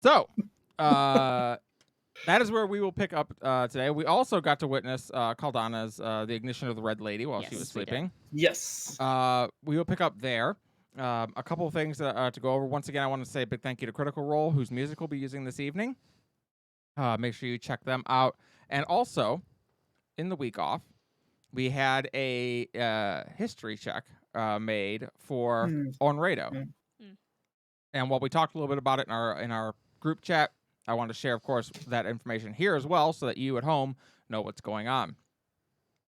So, that is where we will pick up today. We also got to witness Caldana's the ignition of the Red Lady while she was Yes, we did. sleeping. Yes. We will pick up there. A couple of things to go over. Once again, I want to say a big thank you to Critical Role, whose music we'll be using this evening. Make sure you check them out. And also, in the week off, we had a history check made for Onrado. And while we talked a little bit about it in our group chat, I want to share, of course, that information here as well so that you at home know what's going on.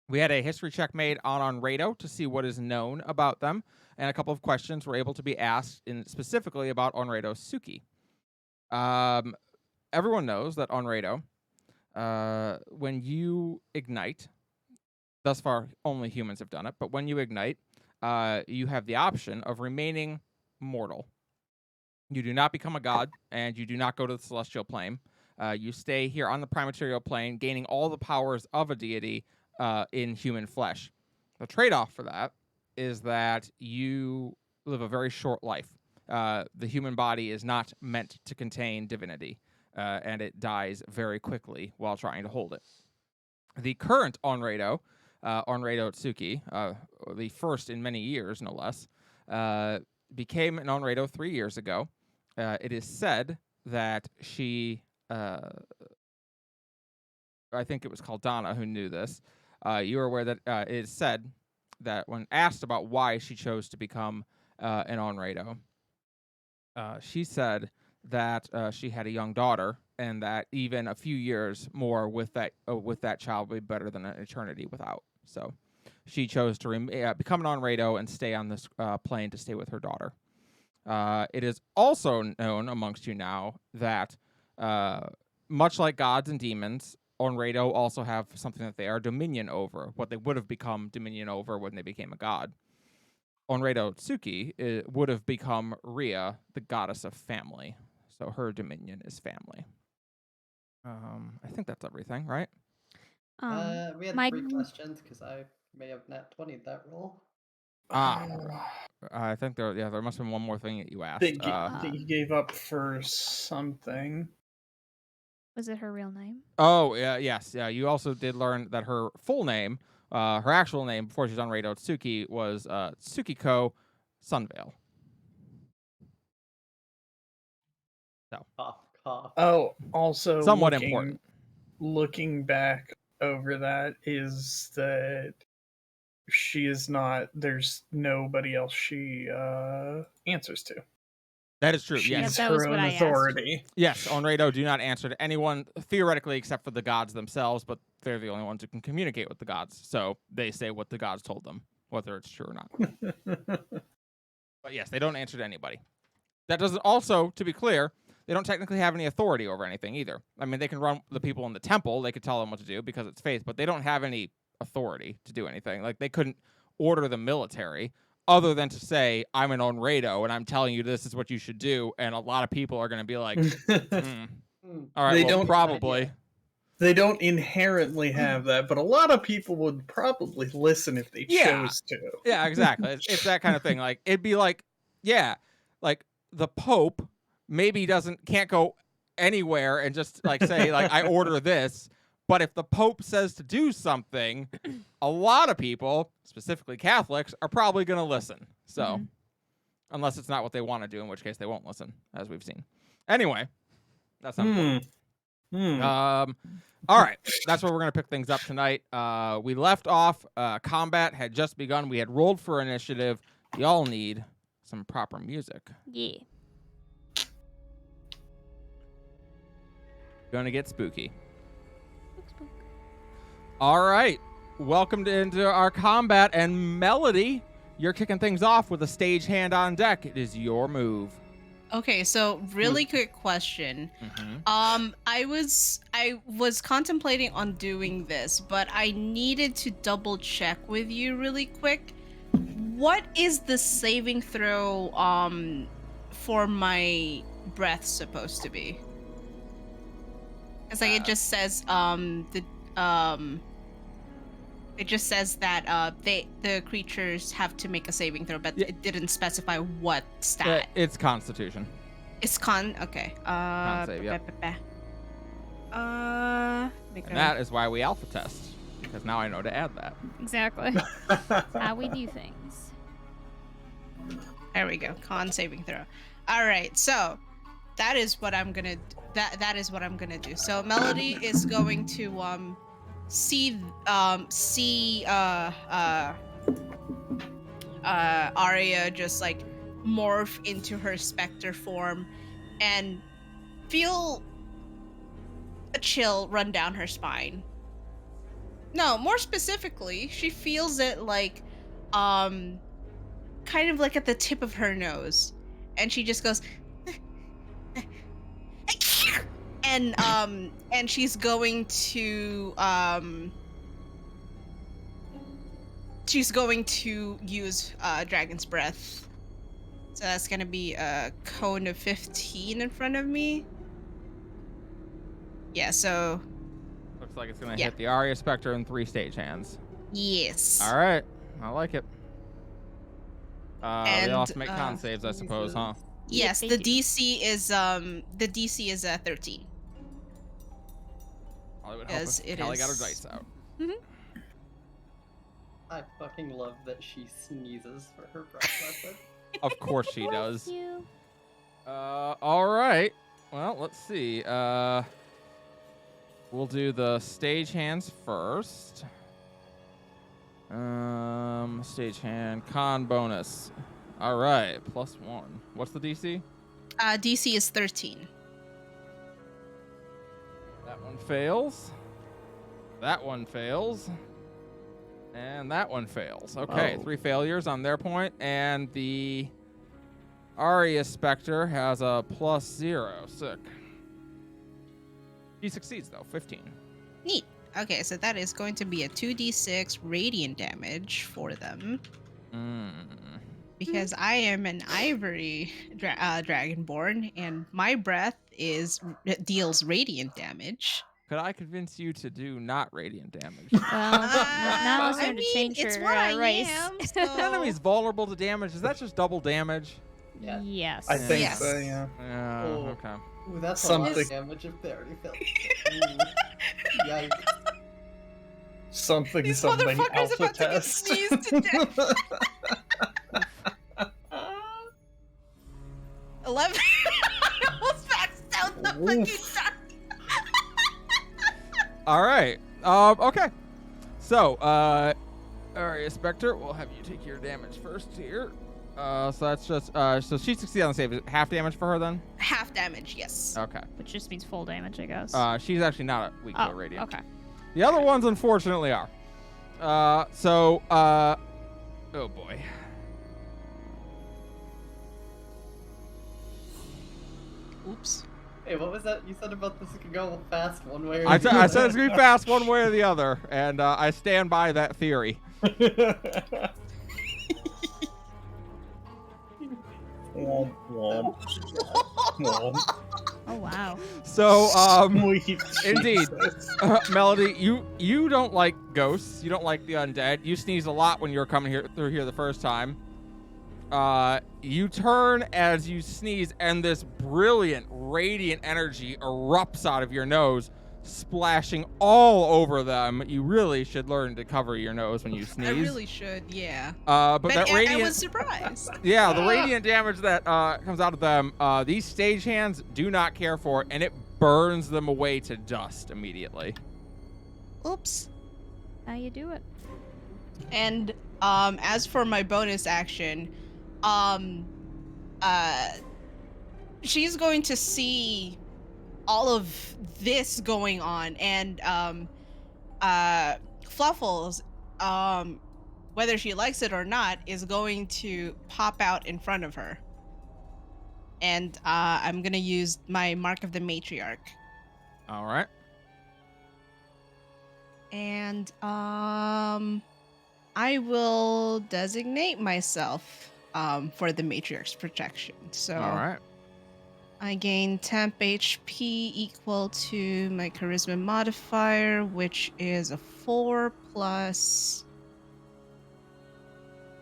We had a history check made on Onrado to see what is known about them, and a couple of questions were able to be asked specifically about Onrado Suki. Everyone knows that Onrado, when you ignite, thus far only humans have done it, but when you ignite, you have the option of remaining mortal. You do not become a god, and you do not go to the celestial plane. You stay here on the prime material plane, gaining all the powers of a deity in human flesh. The trade-off for that is that you live a very short life. The human body is not meant to contain divinity, and it dies very quickly while trying to hold it. The current Onrado, Onrado Tsuki, the first in many years, no less, became an Onrado 3 years ago. It is said that she, I think it was Caldana who knew this. You are aware that it is said that when asked about why she chose to become an Onrado, she said that she had a young daughter, and that even a few years more with that child would be better than an eternity without. So she chose to become an Onrado and stay on this plane to stay with her daughter. It is also known amongst you now that, much like gods and demons, Onrado also have something that they are dominion over, what they would have become dominion over when they became a god. Onrado Tsuki would have become Rhea, the goddess of family. So her dominion is family. I think that's everything, right? We had 3 questions because I may have nat 20'd that roll. I think there must have been one more thing that you asked. That you gave up for something. Was it her real name? Oh, yes. Yeah, you also did learn that her full name, her actual name before she was on Rado Tsuki, was Tsukiko Sunvale. So. Cough, cough. Oh, also somewhat important. Looking back over that is that she is not. There's nobody else she answers to. That is true. She's that her was own what I authority. asked. Yes, Onrado do not answer to anyone theoretically except for the gods themselves, but they're the only ones who can communicate with the gods. So they say what the gods told them, whether it's true or not. But yes, they don't answer to anybody. That doesn't also, to be clear, they don't technically have any authority over anything either. I mean, they can run the people in the temple, they could tell them what to do because it's faith, but they don't have any authority to do anything. Like, they couldn't order the military other than to say, I'm an Onrado and I'm telling you this is what you should do, and a lot of people are going to be like, all right, well, probably. They don't inherently have that, but a lot of people would probably listen if they chose to. Yeah, exactly. It's that kind of thing. Like, it'd be like, like the Pope maybe can't go anywhere and just like say like I order this, but if the Pope says to do something, a lot of people, specifically Catholics, are probably going to listen. So unless it's not what they want to do, in which case they won't listen, as we've seen. Anyway, that's not important. All right, that's where we're going to pick things up tonight. We left off, combat had just begun. We had rolled for initiative. Y'all need some proper music. Yeah. Gonna get spooky. Spook. All right, welcome into our combat, and Melody, you're kicking things off with a stage hand on deck. It is your move. Okay, so really quick question. I was contemplating on doing this, but I needed to double check with you really quick. What is the saving throw for my breath supposed to be? Because like it just says it just says that the creatures have to make a saving throw, but it didn't specify what stat. It's Constitution. It's con. Okay. Con save, yep. Make And that is why we alpha test, because now I know to add that. Exactly. That's how we do things. There we go. Con saving throw. All right. So that is what I'm gonna. That is what I'm gonna do. So Melody is going to see Arya just like morph into her specter form and feel a chill run down her spine. No, more specifically, she feels it like kind of like at the tip of her nose. And she just goes and she's going to use Dragon's Breath. So that's gonna be a cone of 15 in front of me. Yeah, so Looks like it's going to hit the Arya Spectre in 3 stagehands. yes. All right. I like it. They And, also make con saves, I suppose, huh? Yes, Yep, the they do. DC is 13. Well, it would help Yes, if it Kelly got her is. dice out. I fucking love that she sneezes for her breath weapon. Of course she does. Thank you. All right. Well, let's see. We'll do the stagehands first. Stagehand con bonus. All right, +1. What's the DC? DC is 13. That one fails. That one fails. And that one fails. Okay, Oh. 3 failures on their point, and the Arya Spectre has a +0. Sick. He succeeds though, 15. Neat. Okay, so that is going to be a 2d6 radiant damage for them. Because I am an ivory dragonborn, and my breath deals radiant damage. Could I convince you to do not radiant damage? Well, now it's I time to mean, change it's her what I race. am. The So... enemy's vulnerable to damage. Is that just double damage? Yeah. Yes. I think Yes. so, yeah. Yeah. Oh. Okay. Ooh, that's a lot Something- of damage if they already felt it. Ooh. Yikes. Something These something motherfuckers alpha about to get test. sneezed to death. 11. I almost maxed out the fucking Oof. die. All right. Okay. So, Arya Spectre, we'll have you take your damage first here. So that's just so she succeeded on the save. Is it half damage for her then? Half damage, yes. Okay. Which just means full damage, I guess. She's actually not weak to oh, radiant. okay. The other ones, unfortunately, are. Oh boy. Oops. Hey, what was that you said about this could go fast one way or I the said other? it's gonna be fast one way or the other, and I stand by that theory. Womp, womp, womp. Oh, wow. So, Sweet indeed. Jesus. Melody, you don't like ghosts. You don't like the undead. You sneezed a lot when you were coming through here the first time. You turn as you sneeze, and this brilliant, radiant energy erupts out of your nose, splashing all over them. You really should learn to cover your nose when you sneeze. I really should, yeah. But that I radiant, was surprised. yeah, the radiant damage that comes out of them, these stagehands do not care for it, and it burns them away to dust immediately. Oops. How you do it? And as for my bonus action, she's going to see all of this going on, and Fluffles, whether she likes it or not, is going to pop out in front of her. And I'm gonna use my Mark of the Matriarch. All right. And I will designate myself for the Matriarch's protection. So All right. I gain temp HP equal to my charisma modifier, which is a 4 plus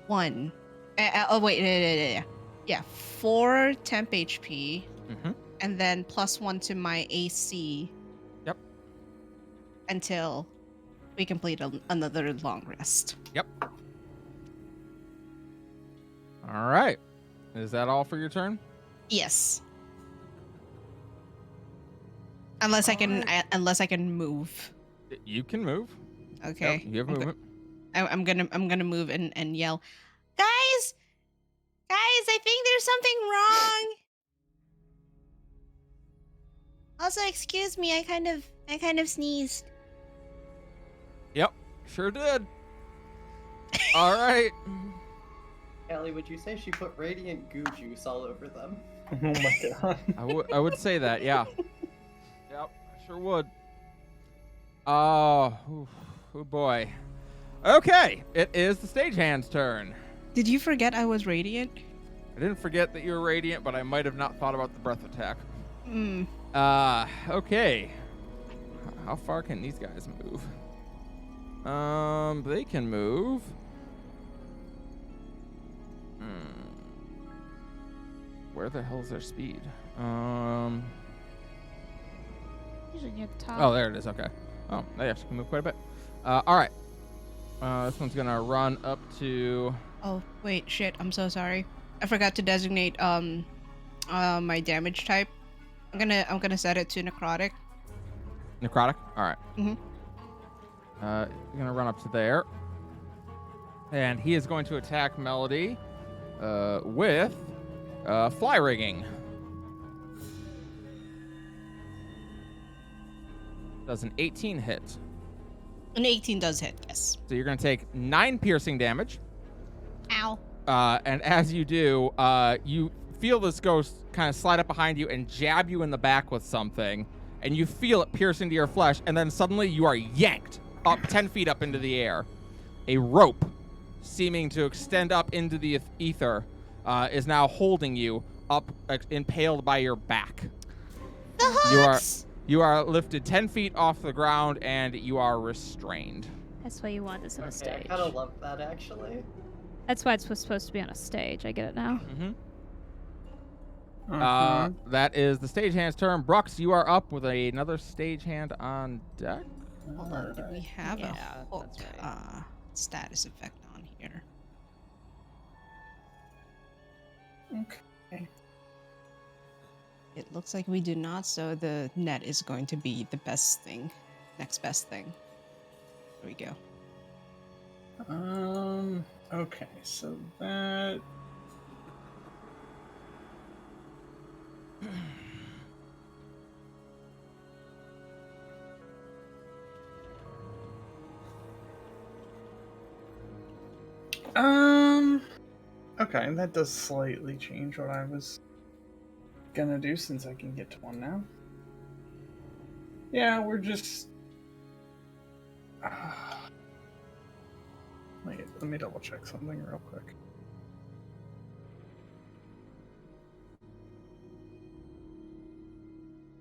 1. Oh wait, yeah, 4 temp HP and then +1 to my AC. Yep. Until we complete another long rest. Yep. All right. Is that all for your turn? Yes. Unless I can move. You can move. Okay. Yep, you have movement. I'm gonna move and yell, guys, I think there's something wrong. Also, excuse me, I kind of sneezed. Yep, sure did. All right. Ellie, would you say she put radiant goo juice all over them? Oh my god. I would say that, yeah. Yep, I sure would. Oh boy. Okay, it is the stagehand's turn. Did you forget I was radiant? I didn't forget that you were radiant, but I might have not thought about the breath attack. Hmm. Okay. How far can these guys move? They can move. Where the hell is their speed? Usually near the top. Oh, there it is. Okay. Oh, they actually can move quite a bit. All right. This one's gonna run up to. Oh wait, shit! I'm so sorry. I forgot to designate my damage type. I'm gonna set it to necrotic. Necrotic? All right. Mhm. You're going to run up to there. And he is going to attack Melody with fly rigging. Does an 18 hit. An 18 does hit, yes. So you're going to take 9 piercing damage. Ow. And as you do, you feel this ghost kind of slide up behind you and jab you in the back with something. And you feel it pierce into your flesh, and then suddenly you are yanked up 10 feet up into the air. A rope, seeming to extend up into the ether, is now holding you up, impaled by your back. The hooks! You are lifted 10 feet off the ground, and you are restrained. That's why you want this on a I stage. kind of love that, actually. That's why it's supposed to be on a stage. I get it now. Mm-hmm. Uh-huh. That is the stagehand's turn. Brooks, you are up with another stagehand on deck. Hold on, do we have Yeah, a hook that's right. status effect on here? Okay. It looks like we do not, so the net is going to be the best thing. Next best thing. There we go. Okay, so that... Okay, that does slightly change what I was gonna do since I can get to one now. Yeah, we're just... Wait, let me double check something real quick.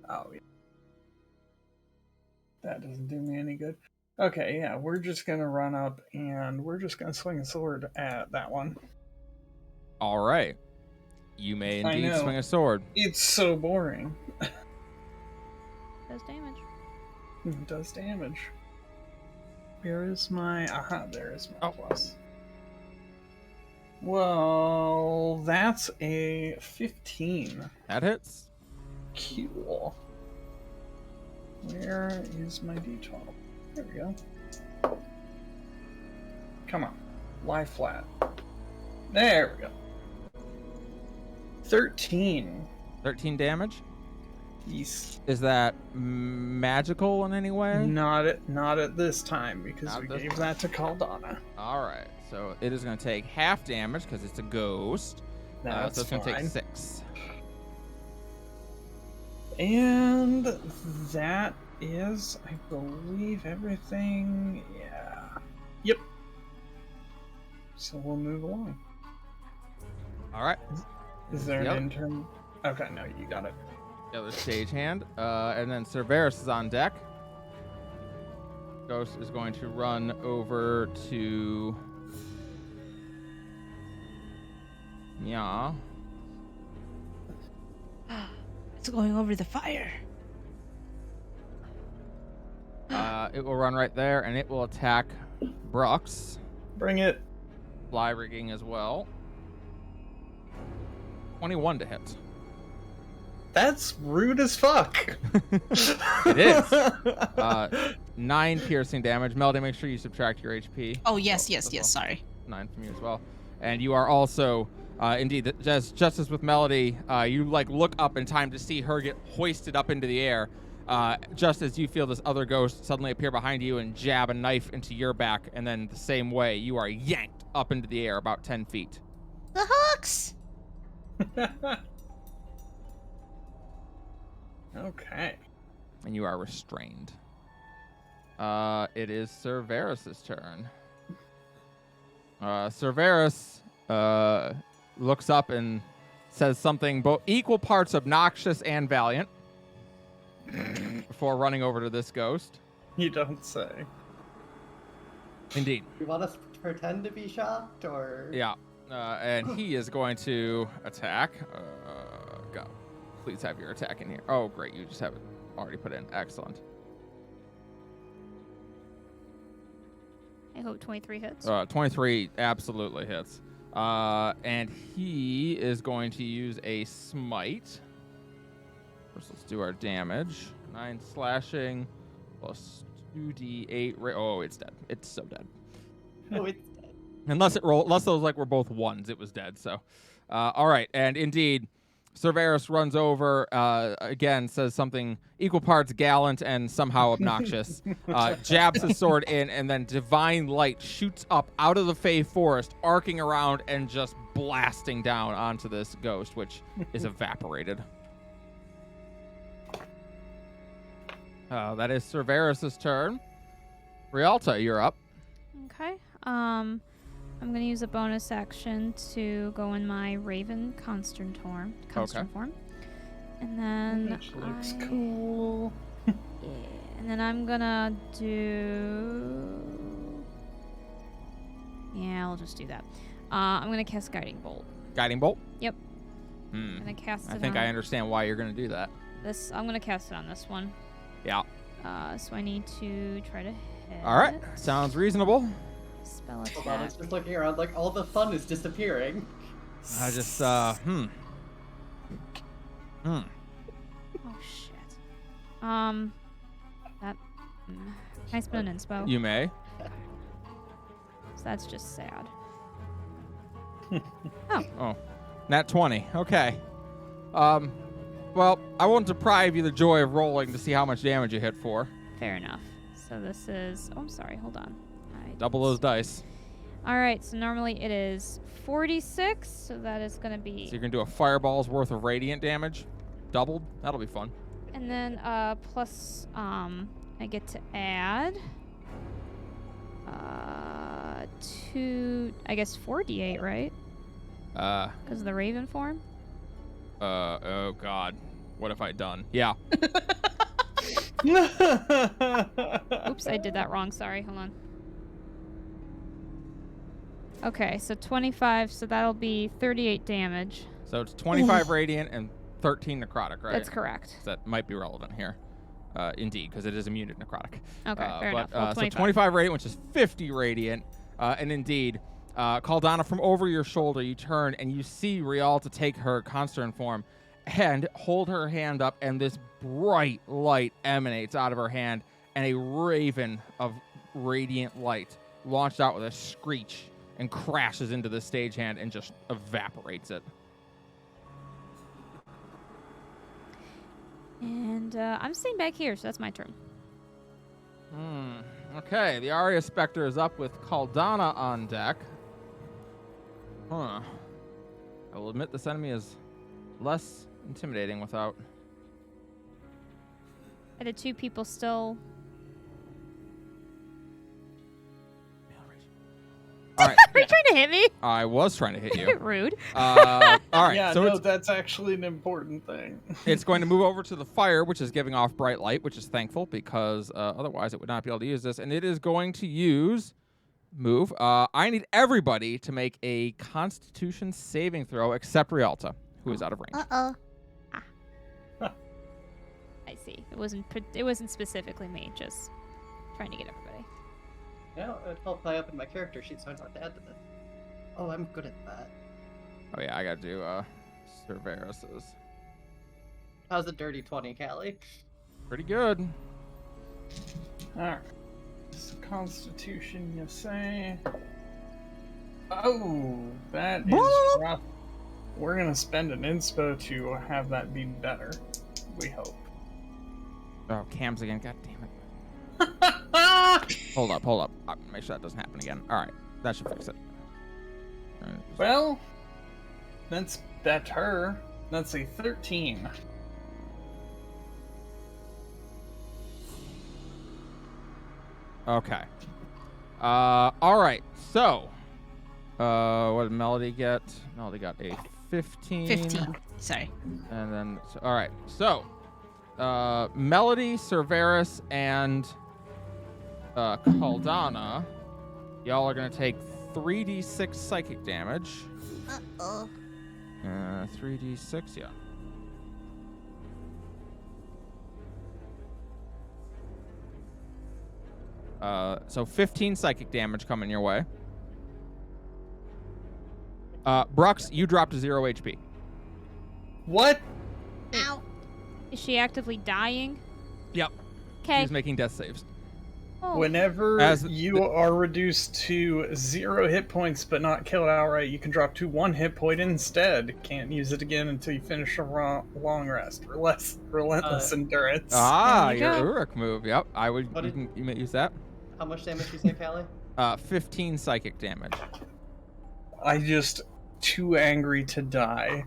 Oh, yeah. That doesn't do me any good. Okay, yeah, we're just gonna run up and we're just gonna swing a sword at that one. All right. You may I indeed know. swing a sword. It's so boring. Does damage. It does damage. Where is my... Aha, there is my plus. Well, that's a 15. That hits. Cool. Where is my d12? There we go. Come on. Lie flat. There we go. 13. 13 damage. Yes. Is that magical in any way? Not at this time, because Not we this gave time. that to Caldana. All right. So it is going to take half damage because it's a ghost. That's so it's going to take fine. 6. And that is, I believe, everything. Yeah. Yep. So we'll move along. All right. Is there Yep. an intern? Okay, no, you got it. The other stagehand. And then Cerberus is on deck. Ghost is going to run over to... Yeah. It's going over the fire. It will run right there, and it will attack Brooks. Bring it. Fly rigging as well. 21 to hit. That's rude as fuck. It is. 9 piercing damage. Melody, make sure you subtract your HP. Oh, yes, sorry. 9 from you as well. And you are also, indeed, just as with Melody, you like look up in time to see her get hoisted up into the air. Just as you feel this other ghost suddenly appear behind you and jab a knife into your back, and then the same way, you are yanked up into the air about 10 feet. The hooks! Okay. And you are restrained. It is Cerberus's turn. Cerberus looks up and says something both equal parts obnoxious and valiant before running over to this ghost. You don't say. Indeed. You want us to pretend to be shocked, or? Yeah. And he is going to attack. Go. Please have your attack in here. Oh, great. You just have it already put in. Excellent. I hope 23 hits. 23 absolutely hits. And he is going to use a smite. First, let's do our damage. 9 slashing plus 2d8. Oh, it's dead. It's so dead. Oh, it's dead. Unless those like were both ones, it was dead. So, all right. And indeed, Cerberus runs over, again, says something equal parts gallant and somehow obnoxious, jabs his sword in, and then divine light shoots up out of the Fey forest, arcing around and just blasting down onto this ghost, which is evaporated. That is Cerberus's turn. Rialta, you're up. Okay. I'm gonna use a bonus action to go in my Raven constant form. And then Which looks cool. Yeah, and then I'm gonna do. Yeah, I'll just do that. I'm gonna cast Guiding Bolt. Guiding bolt? Yep. Hmm. I'm gonna cast it. I think on I understand why you're going to do that. this. I'm gonna cast it on this one. Yeah. So I need to try to hit. All right. Sounds reasonable. Spell Hold on, attack. it's just looking around like all the fun is disappearing. I just, Oh shit. That. Can I spend an inspo? You may. So that's just sad. Oh, nat 20. Okay. Well, I won't deprive you the joy of rolling to see how much damage you hit for. Fair enough. So this is. Oh, I'm sorry. Hold on. Double those dice. All right. So normally it is 46. So that is gonna be. So you're going to do a fireball's worth of radiant damage. Doubled. That'll be fun. And then plus I get to add 4d8, right? Because of the Raven form. Oh God. What have I done? Yeah. Oops, I did that wrong. Sorry. Hold on. Okay, so 25. So that'll be 38 damage. So it's 25 radiant and 13 necrotic, right? That's correct. So that might be relevant here. Indeed, because it is immune to necrotic. Okay, fair enough. Well, So 25 radiant, which is 50 radiant. And indeed, Caldana, from over your shoulder, you turn and you see Rialta take her constant form and hold her hand up, and this bright light emanates out of her hand, and a raven of radiant light launched out with a screech and crashes into the stagehand and just evaporates it. And I'm staying back here, so that's my turn. Okay, the Aria Spectre is up with Caldana on deck. I will admit this enemy is less intimidating without... Are the two people still... All right. Are you trying to hit me? I was trying to hit you. Rude. All right, Yeah, so no, that's actually an important thing. it's going to move over to the fire, which is giving off bright light, which is thankful because otherwise it would not be able to use this. And it is going to use move. I need everybody to make a Constitution saving throw except Rialta, who is out of range. Uh-oh. see. It wasn't specifically me. Just trying to get everybody. Yeah, it helped tie up in my character sheet, so I don't have to add to this. Oh, I'm good at that. Oh yeah, I gotta do Cerberus's. How's a dirty 20, Callie? Pretty good. Alright. So Constitution, you say? Oh, that is rough. We're gonna spend an inspo to have that be better. We hope. Oh, cams again. God damn it. Hold up. Make sure that doesn't happen again. All right, that should fix it. All right. Well, that's better. That's a 13. Okay. All right. So, what did Melody get? Melody got a 15. 15. Sorry. And then, all right. So, Melody, Cerberus, and Caldana, y'all are gonna take 3d6 psychic damage. 3d6, yeah. So 15 psychic damage coming your way. Brux, you dropped to 0 HP. What? Ow. Is she actively dying? Yep. Okay. She's making death saves. Oh. Whenever As you are reduced to 0 hit points but not killed outright, you can drop to 1 hit point instead. Can't use it again until you finish a long rest. Relentless endurance. Ah, There you your go. Uruk move. Yep, I would. What You may use that. How much damage you say, Callie? 15 psychic damage. I just too angry to die.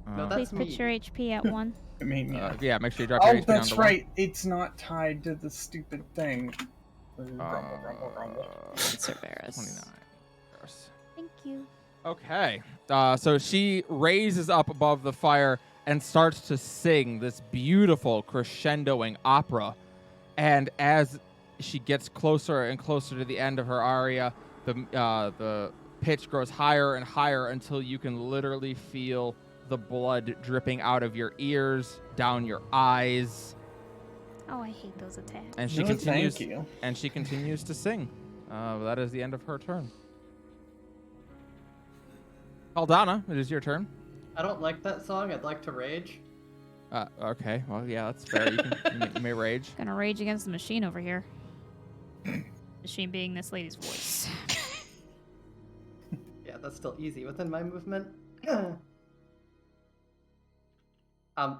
No, Uh, that's Please put me. your HP at 1. I mean, yeah. yeah, make sure you drop your Oh, HP down that's to right. It's not tied to the stupid thing. 1. Grumble. Cerberus. 29. Thank you. Okay. So she raises up above the fire and starts to sing this beautiful crescendoing opera. And as she gets closer and closer to the end of her aria, the pitch grows higher and higher until you can literally feel the blood dripping out of your ears, down your eyes. Oh, I hate those attacks. And she No, continues. thank you. And she continues to sing. That is the end of her turn. Aldana, it is your turn. I don't like that song. I'd like to rage. Okay. Well, yeah, that's fair. You may rage. Gonna rage against the machine over here. Machine being this lady's voice. Yeah, that's still easy within my movement.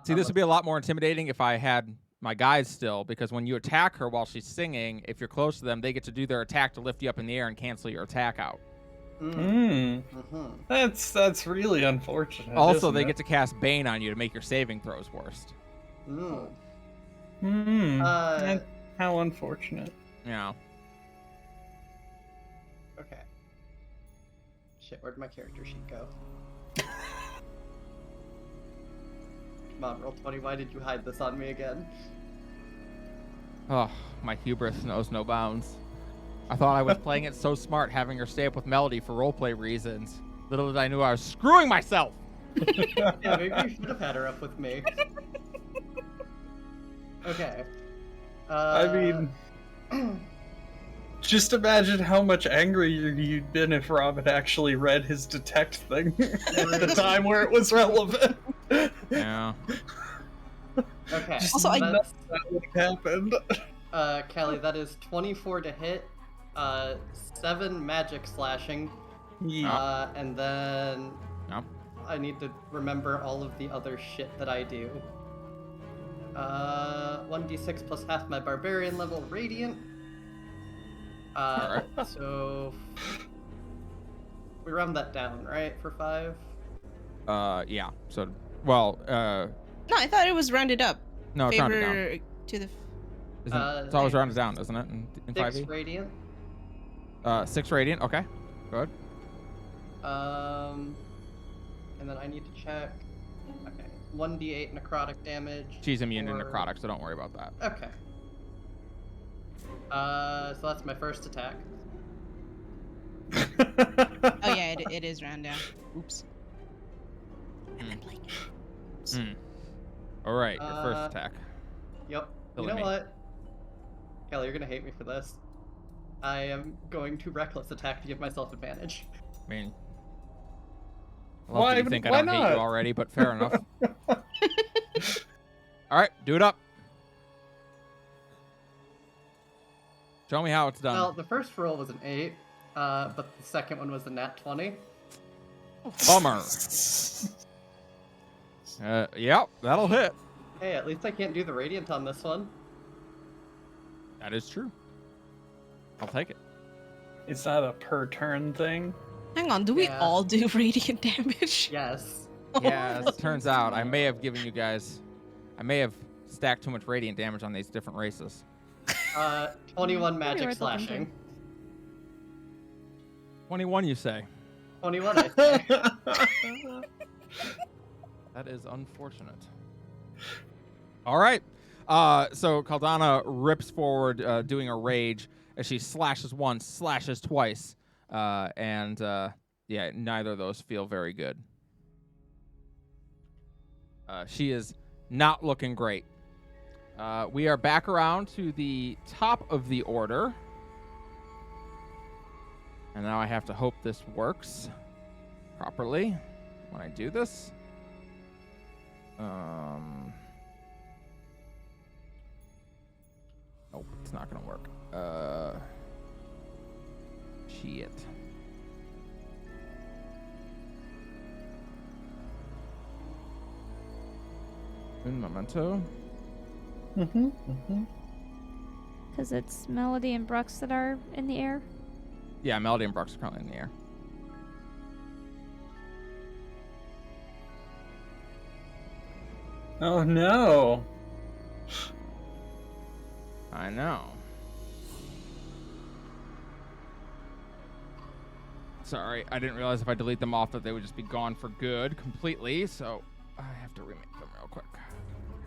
See, this would be a lot more intimidating if I had my guys still, because when you attack her while she's singing, if you're close to them, they get to do their attack to lift you up in the air and cancel your attack out. That's really unfortunate. Also, isn't they it? get to cast Bane on you to make your saving throws worse. How unfortunate. Yeah. Okay. Shit, where'd my character sheet go? Come on, roll 20. Why did you hide this on me again? Oh, my hubris knows no bounds. I thought I was playing it so smart, having her stay up with Melody for roleplay reasons. Little did I know I was screwing myself! Yeah, maybe you should have had her up with me. Okay. I mean, just imagine how much angrier you'd been if Rob had actually read his detect thing at the time where it was relevant. Yeah. Okay. Just Also, nuts that would have happened. Callie, that is 24 to hit, 7 magic slashing, Yeah. and then No. I need to remember all of the other shit that I do. 1d6 plus half my barbarian level radiant. Alright. So we round that down, right, for 5? Yeah. So, well, No, I thought it was rounded up. no, it's rounded down. Favor to the. It's always rounded down, isn't it? In 6 5e? radiant. 6 radiant, okay. Good. And then I need to check. Okay, 1d8 necrotic damage. She's immune to or- necrotic, so don't worry about that. Okay. So that's my first attack. Oh yeah, it is round down. Oops. I'm not playing it. Alright, your first attack. Yep. Killing You know me. what? Kelly, you're gonna hate me for this. I am going to reckless attack to give myself advantage. I mean, I love that you think I Why don't hate you not? already, but fair enough. All right, do it up. Show me how it's done. Well, the first roll was an 8, but the second one was a nat 20. Bummer. Yep, that'll hit. Hey, at least I can't do the radiant on this one. That is true. I'll take it. Is that a per turn thing? Hang on, do we Yeah. all do radiant damage? Yes. Yeah, as it turns out, I may have given you guys... I may have stacked too much radiant damage on these different races. 21 Maybe magic worth looking slashing. 21, you say? 21, I say. That is unfortunate. All right. So Caldana rips forward, doing a rage as she slashes once, slashes twice, and yeah, neither of those feel very good. She is not looking great. We are back around to the top of the order. And now I have to hope this works properly when I do this. Nope, it's not gonna work. Shit. Un momento. Because it's Melody and Brooks that are in the air. Yeah, Melody and Brooks are currently in the air. Oh no. I know. Sorry, I didn't realize if I delete them off that they would just be gone for good completely, so I have to remake them real quick.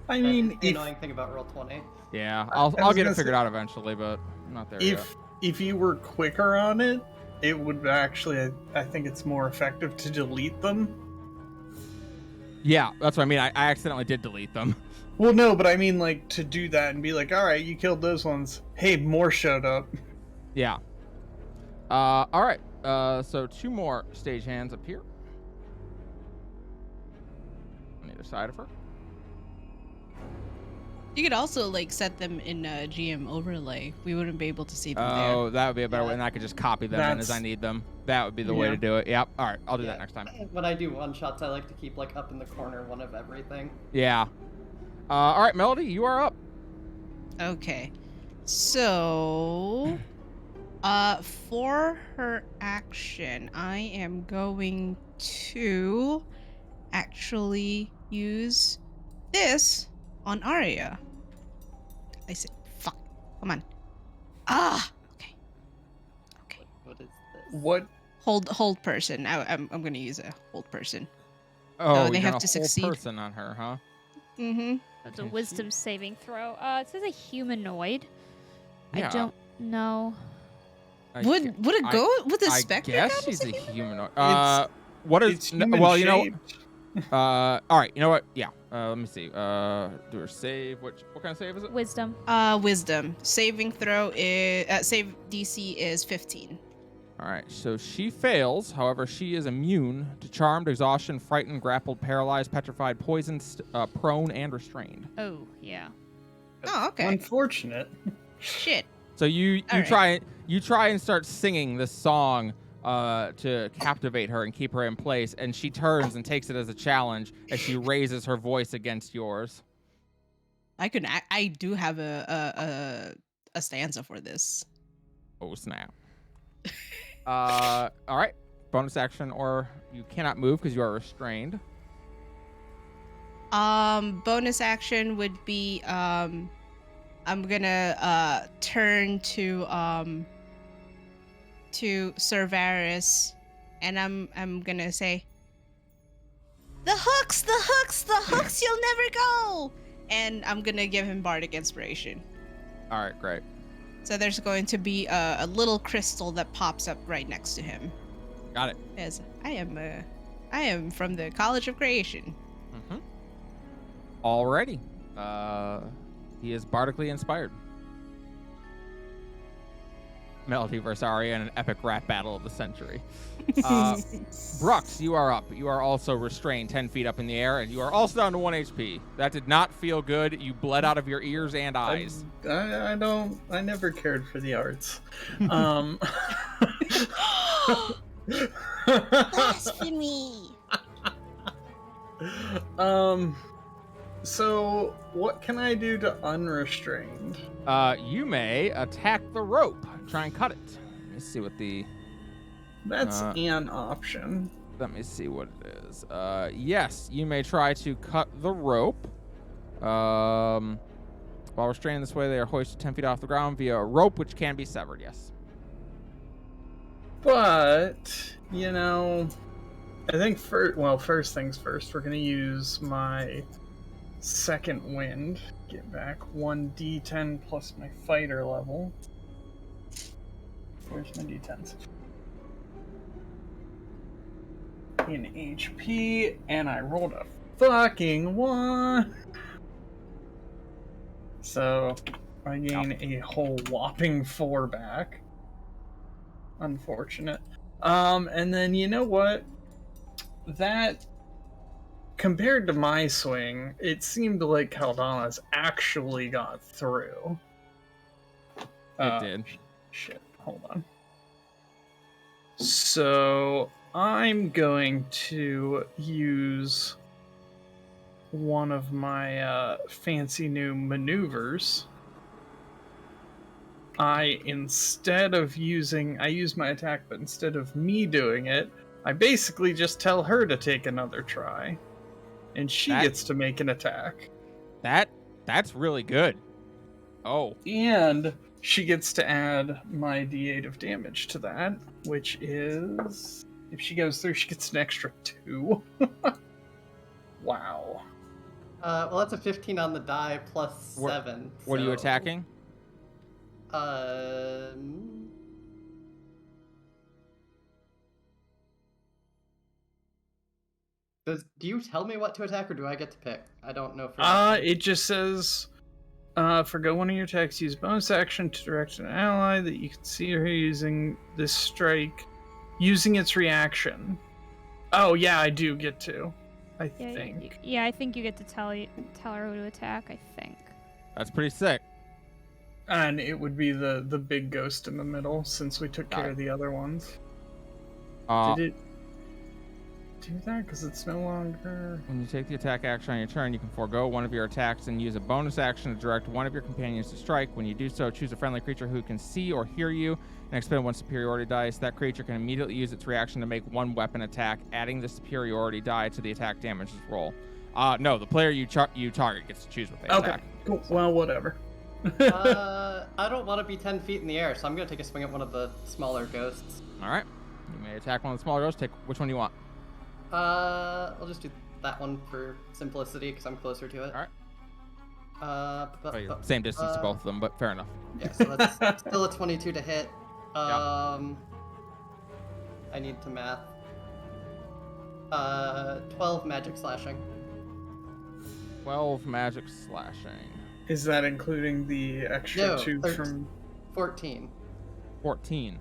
I mean, the if annoying thing about roll 20. Yeah, I I'll was get gonna it figured say- out eventually, but I'm not there yet. if you were quicker on it, it would actually. I think it's more effective to delete them. Yeah, that's what I mean. I accidentally did delete them. Well, no, but I mean like to do that and be like, all right, you killed those ones. Hey, more showed up. Yeah. All right. So 2 more stage hands up here. On either side of her. You could also like set them in a GM overlay. We wouldn't be able to see them there. Oh, that would be a better way, Yeah. and I could just copy them in as I need them. That would be the way Yeah. to do it. Yep. All right, I'll do Yeah. that next time. When I do one shots, I like to keep like up in the corner one of everything. Yeah. All right, Melody, you are up. Okay. So, for her action, I am going to actually use this on Arya. I said, fuck. Come on. Ah! Okay. Okay. What is this? What? Hold person. I'm going to use a hold person. Oh, they you're have gonna to whole succeed. person on her, huh? Mm-hmm. That's a Okay, wisdom saving throw. It says a humanoid. Yeah. I don't know. I Would it I- go with the I spectre? guess god she's as a human? humanoid. It's- What is? It's no, human well, you know. shaped. All right. You know what? Yeah. Let me see. Do her save. What kind of save is it? Wisdom. Wisdom. Saving throw is save DC is 15. All right. So she fails. However, she is immune to charmed, exhaustion, frightened, grappled, paralyzed, petrified, poisoned, prone, and restrained. Oh, yeah. Oh, okay. Unfortunate. Shit. So you All right. try and start singing this song to captivate her and keep her in place, and she turns and takes it as a challenge as she raises her voice against yours. I do have a stanza for this. Oh snap! All right, bonus action, or you cannot move because you are restrained. Bonus action would be I'm gonna turn to Sir Varys, and I'm gonna say, the hooks, you'll never go. And I'm gonna give him bardic inspiration. All right, great. So there's going to be a little crystal that pops up right next to him. Got it. As I am from the College of Creation. Alrighty. He is bardically inspired. Melody versus Arya in an epic rap battle of the century. Brux, you are up. You are also restrained 10 feet up in the air, and you are also down to 1 HP. That did not feel good. You bled out of your ears and eyes. I never cared for the arts. Blasphemy! So what can I do to unrestrained? You may attack the rope. Try and cut it. Let me see what the... That's an option. Let me see what it is. Yes, you may try to cut the rope. While restrained this way, they are hoisted 10 feet off the ground via a rope, which can be severed, yes. But, you know, I think first things first, we're going to use my second wind. Get back 1d10 plus my fighter level. Where's my d10s? In HP, and I rolled a fucking 1. So I gain a whole whopping 4 back. Unfortunate. And then you know what? That, compared to my swing, it seemed like Caldana's actually got through. It did. Shit, hold on. So I'm going to use one of my fancy new maneuvers. I use my attack, but instead of me doing it, I basically just tell her to take another try. And she gets to make an attack. That's really good. Oh. And she gets to add my d8 of damage to that, which is... If she goes through, she gets an extra 2. Wow. Well, that's a 15 on the die plus 7. What are you attacking? Do you tell me what to attack, or do I get to pick? I don't know. It just says, forgo one of your attacks, use bonus action to direct an ally that you can see her using this strike, using its reaction. Oh yeah, I do get to. I think. Yeah, I think you get to tell her who to attack. I think. That's pretty sick. And it would be the big ghost in the middle, since we took care of the other ones. Did it do that? Because it's no longer... When you take the attack action on your turn, you can forego one of your attacks and use a bonus action to direct one of your companions to strike. When you do so, choose a friendly creature who can see or hear you and expend 1 superiority dice. That creature can immediately use its reaction to make 1 weapon attack, adding the superiority die to the attack damage roll. No, the player you target gets to choose what they attack. Cool. Well, whatever. I don't want to be 10 feet in the air, so I'm going to take a swing at one of the smaller ghosts. All right. You may attack one of the smaller ghosts. Which one do you want? I'll just do that one for simplicity, because I'm closer to it. All right. Same distance to both of them, but fair enough. Yeah, so that's still a 22 to hit. I need to math. 12 magic slashing. 12 magic slashing. Is that including the extra 2 from... 14. 14.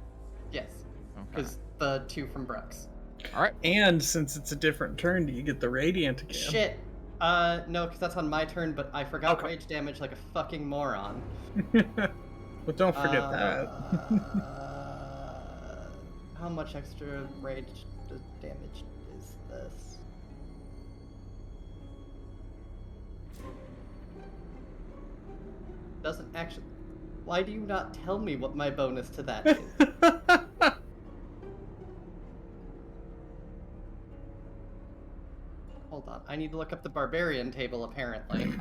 Yes. Because the 2 from Brux. All right. And since it's a different turn, do you get the radiant again? Shit. No, because that's on my turn, but I forgot rage damage like a fucking moron. Well, don't forget that. How much extra rage damage is this? Doesn't actually... Why do you not tell me what my bonus to that is? Hold on, I need to look up the barbarian table, apparently.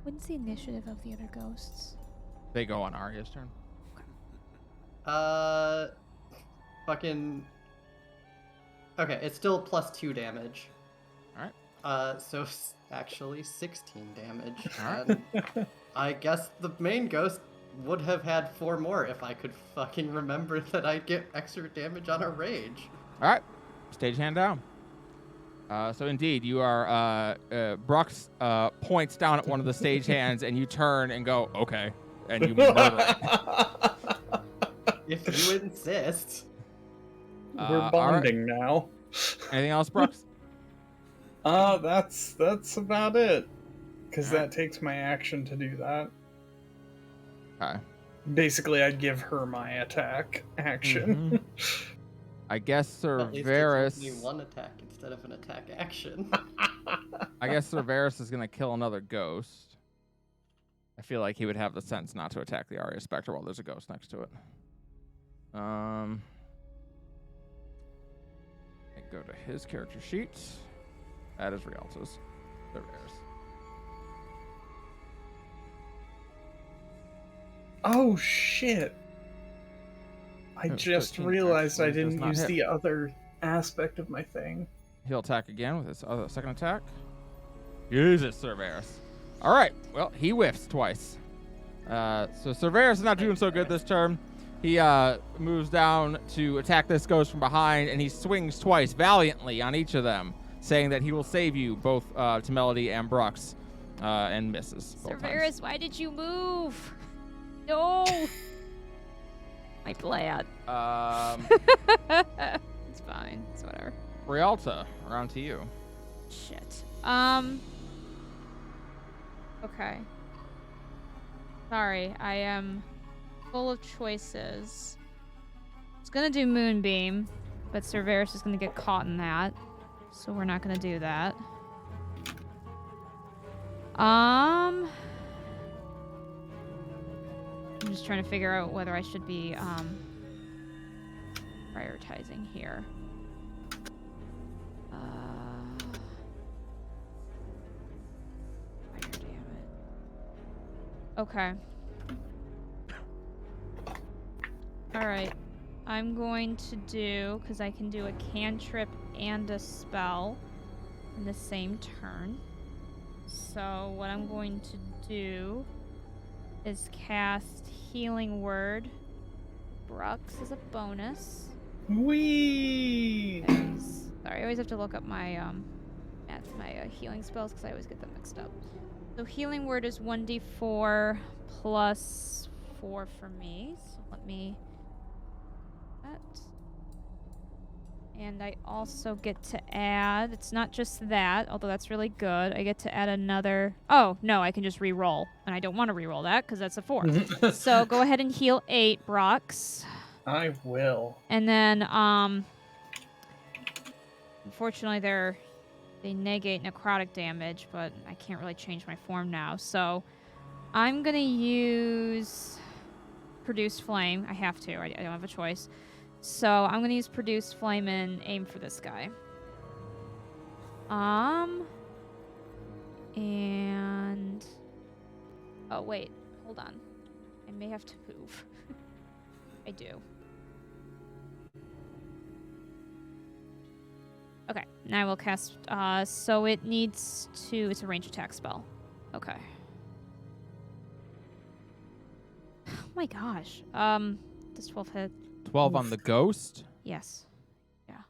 What's the initiative of the other ghosts? They go on Arya's turn. Fucking... Okay, it's still plus 2 damage. Alright. So actually 16 damage. Alright. I guess the main ghost would have had 4 more if I could fucking remember that I get extra damage on a rage. Alright. Stage hand down. So indeed, you are. Brux points down at one of the stagehands, and you turn and go, "Okay," and you murder it. If you insist. We're all right. bonding now. Anything else, Brux? That's about it. Because Alright. that takes my action to do that. Okay. Basically, I'd give her my attack action. I guess At least it's Cerberus. only one attack instead of an attack action. I guess Cerberus is gonna kill another ghost. I feel like he would have the sense not to attack the Aria Spectre while there's a ghost next to it. I go to his character sheet. That is Rialto's. Cerberus. Oh shit! I Oh, just 13 realized I actually does didn't not use hit. the other aspect of my thing. He'll attack again with his other second attack. Use it, Cerberus. All right. Well, he whiffs twice. So Cerberus is not doing so good this turn. He moves down to attack this ghost from behind, and he swings twice valiantly on each of them, saying that he will save you, both to Melody and Brux, and misses both times. Cerberus, why did you move? No. My plan. It's fine. It's whatever. Rialta, around to you. Shit. Okay. Sorry, I am full of choices. I was gonna do Moonbeam, but Cerberus is gonna get caught in that, so we're not gonna do that. I'm just trying to figure out whether I should be prioritizing here. Fire, damn it. Okay. Alright. I'm going to do, because I can do a cantrip and a spell in the same turn. So what I'm going to do is cast Healing Word. Brux is a bonus. Whee! Sorry, I always have to look up my healing spells because I always get them mixed up. So Healing Word is 1d4 plus 4 for me. So let me that. And I also get to add, it's not just that, although that's really good. I get to add another, oh, no, I can just re-roll. And I don't want to re-roll that because that's a 4. So go ahead and heal 8, Brox. I will. And then, unfortunately, they negate necrotic damage, but I can't really change my form now. So I'm going to use Produce Flame. I have to. I don't have a choice. So I'm going to use Produce Flame and aim for this guy. And... oh, wait. Hold on. I may have to move. I do. Okay, now I will cast, so it needs to, it's a range attack spell. Okay. Oh my gosh. Does 12 hit? 12 on the ghost? Yes. Yeah.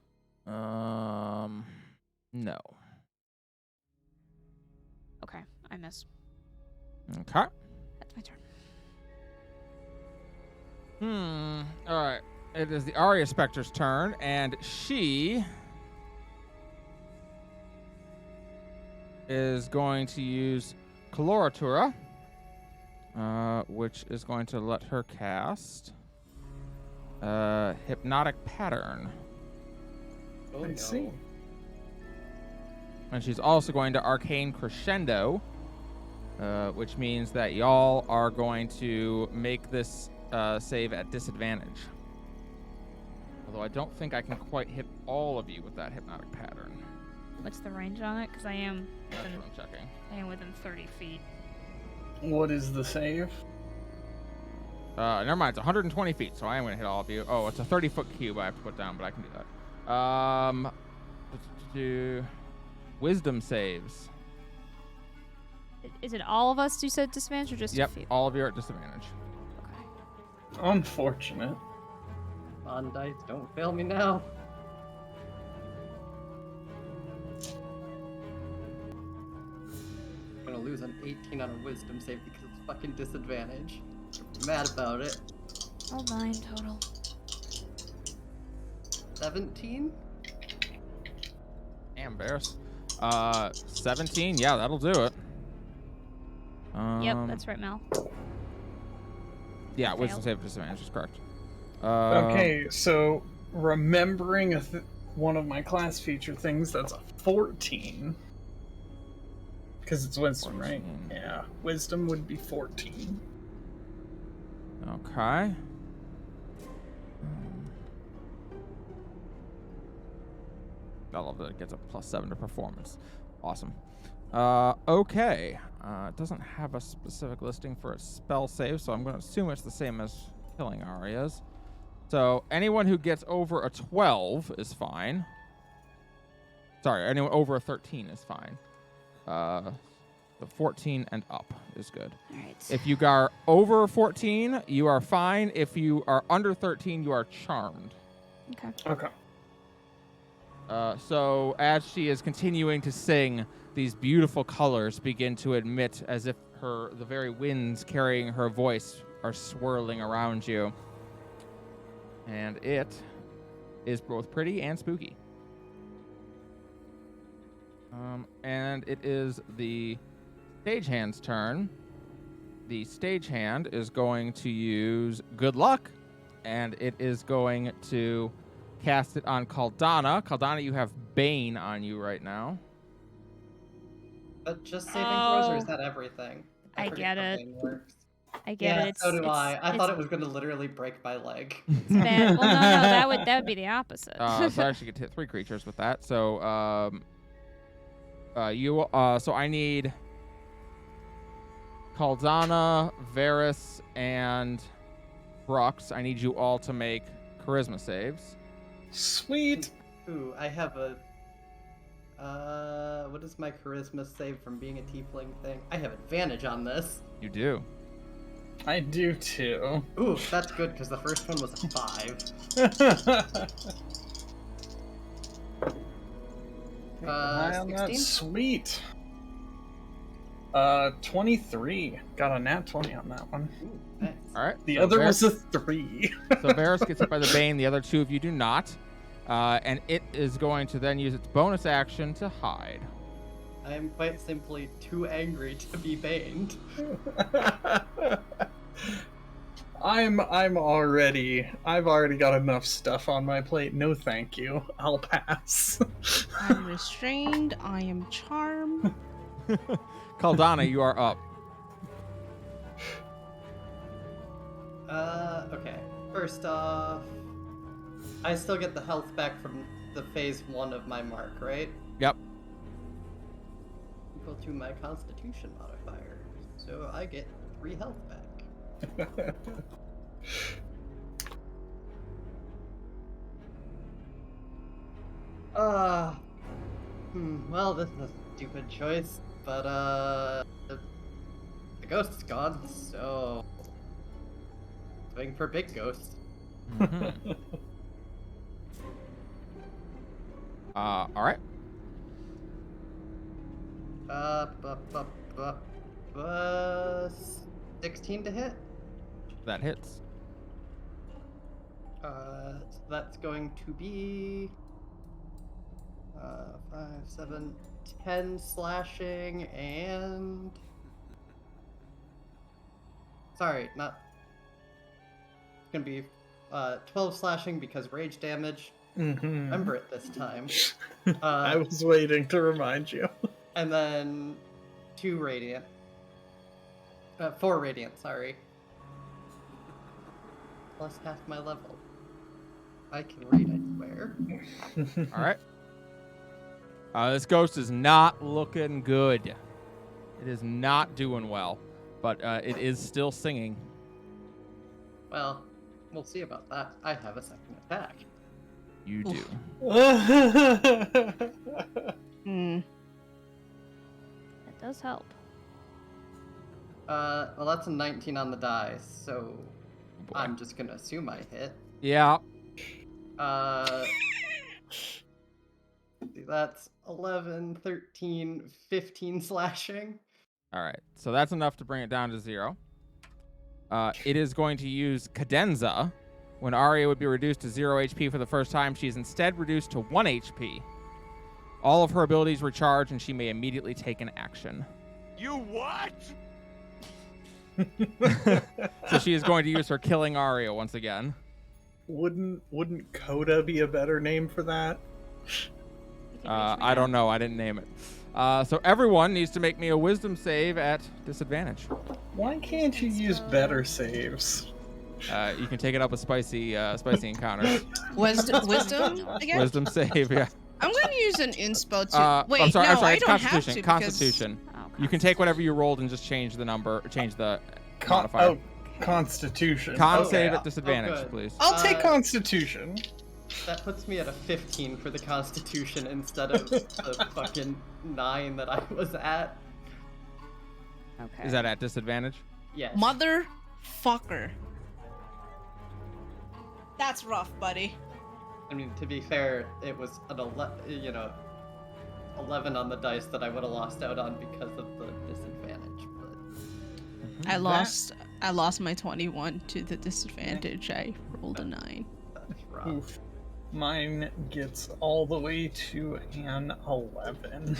No. Okay, I miss. Okay. That's my turn. All right. It is the Aria Spectre's turn, and she is going to use Coloratura, which is going to let her cast Hypnotic Pattern. Oh, I see. And she's also going to Arcane Crescendo, which means that y'all are going to make this save at disadvantage. Although I don't think I can quite hit all of you with that Hypnotic Pattern. What's the range on it? Because I am That's within, what I'm checking. I am within 30 feet. What is the save? Never mind, it's 120 feet, so I am going to hit all of you. Oh, it's a 30-foot cube I have to put down, but I can do that. Do wisdom saves. Is it all of us who said disadvantage or just Yep, a few? all of you are at disadvantage. Okay. Unfortunate. Come on, dice, don't fail me now. lose an 18 on a wisdom save because it's fucking disadvantage. I'm mad about it. Oh, 9 total. 17? Damn, Bears. 17. Yeah, that'll do it. Yep, that's right, Mel. Yeah, I wisdom failed. save disadvantage is correct. Okay, so remembering one of my class feature things, that's a 14. Because it's wisdom, right? 14. Yeah, wisdom would be 14. Okay. I love that it gets a +7 to performance. Awesome. Okay. It doesn't have a specific listing for a spell save, so I'm going to assume it's the same as killing Arias. So anyone who gets over a 12 is fine. Sorry, anyone over a 13 is fine. The 14 and up is good. All right. If you are over 14, you are fine. If you are under 13, you are charmed. Okay. So as she is continuing to sing, these beautiful colors begin to emit as if the very winds carrying her voice are swirling around you. And it is both pretty and spooky. And it is the stagehand's turn. The stagehand is going to use Good Luck, and it is going to cast it on Caldana. Caldana, you have Bane on you right now. But just saving throws, or is Oh. that everything? I forget get how it. Bane works. I get Yeah, it. so do I. I it's thought it was going to literally break my leg. It's bad. Well, no, that would be the opposite. So I actually get to hit 3 creatures with that. So so I need Caldana, Varys, and Brooks. I need you all to make charisma saves. Sweet. Ooh, I have a... what is my charisma save from being a tiefling thing? I have advantage on this. You do. I do too. Ooh, that's good, because the first one was a 5. High on that. 16? Sweet. 23. Got a nat 20 on that one. Ooh, nice. All right. The so other Varys- was a 3. So Varys gets hit by the Bane. The other two of you do not. And it is going to then use its bonus action to hide. I am quite simply too angry to be baned. I've already got enough stuff on my plate. No thank you. I'll pass. I'm restrained. I am charmed. Caldana, you are up. Okay. First off, I still get the health back from the phase 1 of my mark, right? Yep. Equal to my constitution modifier. So I get 3 health back. Well, this is a stupid choice, but, the ghost is gone, so... Swing for big ghost. Mhm. All right. 16 to hit? That hits. So that's going to be 5, 7, 10 slashing and... Sorry, not... It's gonna be 12 slashing because rage damage. Remember it this time. I was waiting to remind you. And then 2 radiant. 4 radiant, sorry. Plus half my level. I can read, I swear. All right. This ghost is not looking good. It is not doing well, but it is still singing. Well, we'll see about that. I have a second attack. You do. Hmm. That does help. Well, that's a 19 on the dice, so Boy. I'm just gonna assume I hit. Yeah. That's 11, 13, 15 slashing. All right, so that's enough to bring it down to 0. It is going to use Cadenza. When Arya would be reduced to 0 HP for the first time, she is instead reduced to 1 HP. All of her abilities recharge, and she may immediately take an action. You what? So she is going to use her killing Arya once again. Wouldn't Coda be a better name for that? I don't know. I didn't name it. So everyone needs to make me a wisdom save at disadvantage. Why can't you use better saves? You can take it up with spicy encounters. Wisdom again? Wisdom save, yeah. I'm going to use an inspo too. Wait, I'm sorry, no, I it's don't have Constitution. to. Constitution. Oh, You can take whatever you rolled and just change the number, change the Con- modifier. oh, Constitution. Con Okay. save at disadvantage, good. please. I'll take Uh, Constitution. That puts me at a 15 for the Constitution instead of the fucking 9 that I was at. Okay. Is that at disadvantage? Yes. Motherfucker. That's rough, buddy. I mean, to be fair, it was an 11 on the dice that I would have lost out on because of the disadvantage. But I lost my 21 to the disadvantage. I rolled a 9. that's rough. Oof. Mine gets all the way to an 11.